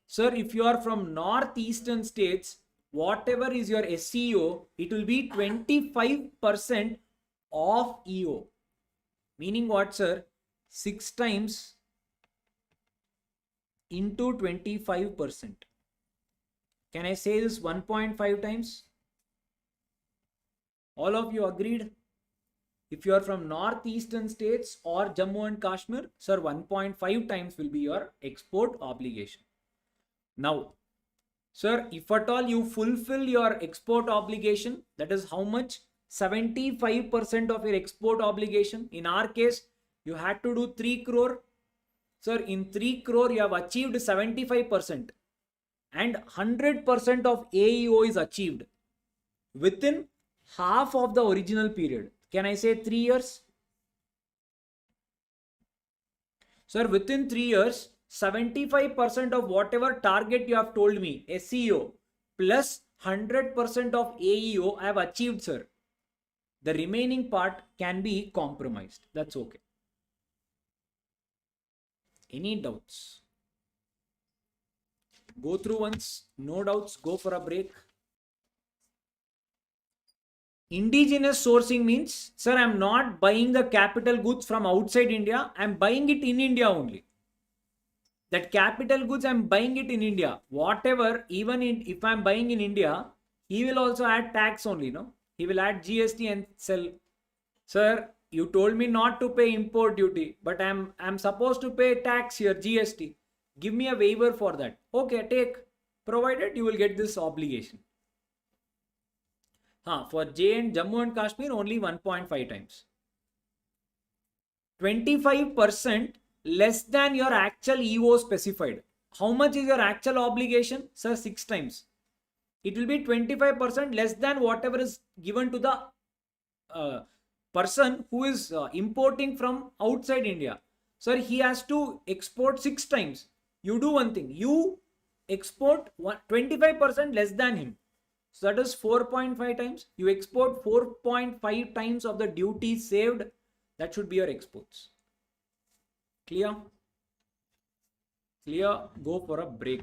Sir, if you are from northeastern states, whatever is your SEO, it will be 25% of EO. Meaning what, sir? 6 times into 25%. Can I say this 1.5 times? All of you agreed? If you are from northeastern states or Jammu and Kashmir, sir, 1.5 times will be your export obligation. Now, sir, if at all you fulfill your export obligation, that is how much? 75% of your export obligation. In our case, you had to do 3 crore. Sir, in 3 crore, you have achieved 75%. And 100% of AEO is achieved within half of the original period. Can I say 3 years? Sir, within 3 years, 75% of whatever target you have told me, SEO, plus 100% of AEO I have achieved, sir. The remaining part can be compromised. That's okay. Any doubts? Go through once. No doubts. Go for a break. Indigenous sourcing means, sir, I'm not buying the capital goods from outside India. I'm buying it in India only. That capital goods, I'm buying it in India. Whatever, even if I'm buying in India, he will also add tax only, no? He will add GST and sell. Sir, you told me not to pay import duty, but I'm supposed to pay tax here, GST. Give me a waiver for that. Okay, take. Provided you will get this obligation. For Jammu and Kashmir, only 1.5 times. 25% less than your actual EO specified. How much is your actual obligation? Sir, 6 times. It will be 25% less than whatever is given to the person who is importing from outside India. Sir, he has to export 6 times. You do one thing. You export 25% less than him. So that is 4.5 times. You export 4.5 times of the duty saved. That should be your exports. Clear? Clear? Go for a break.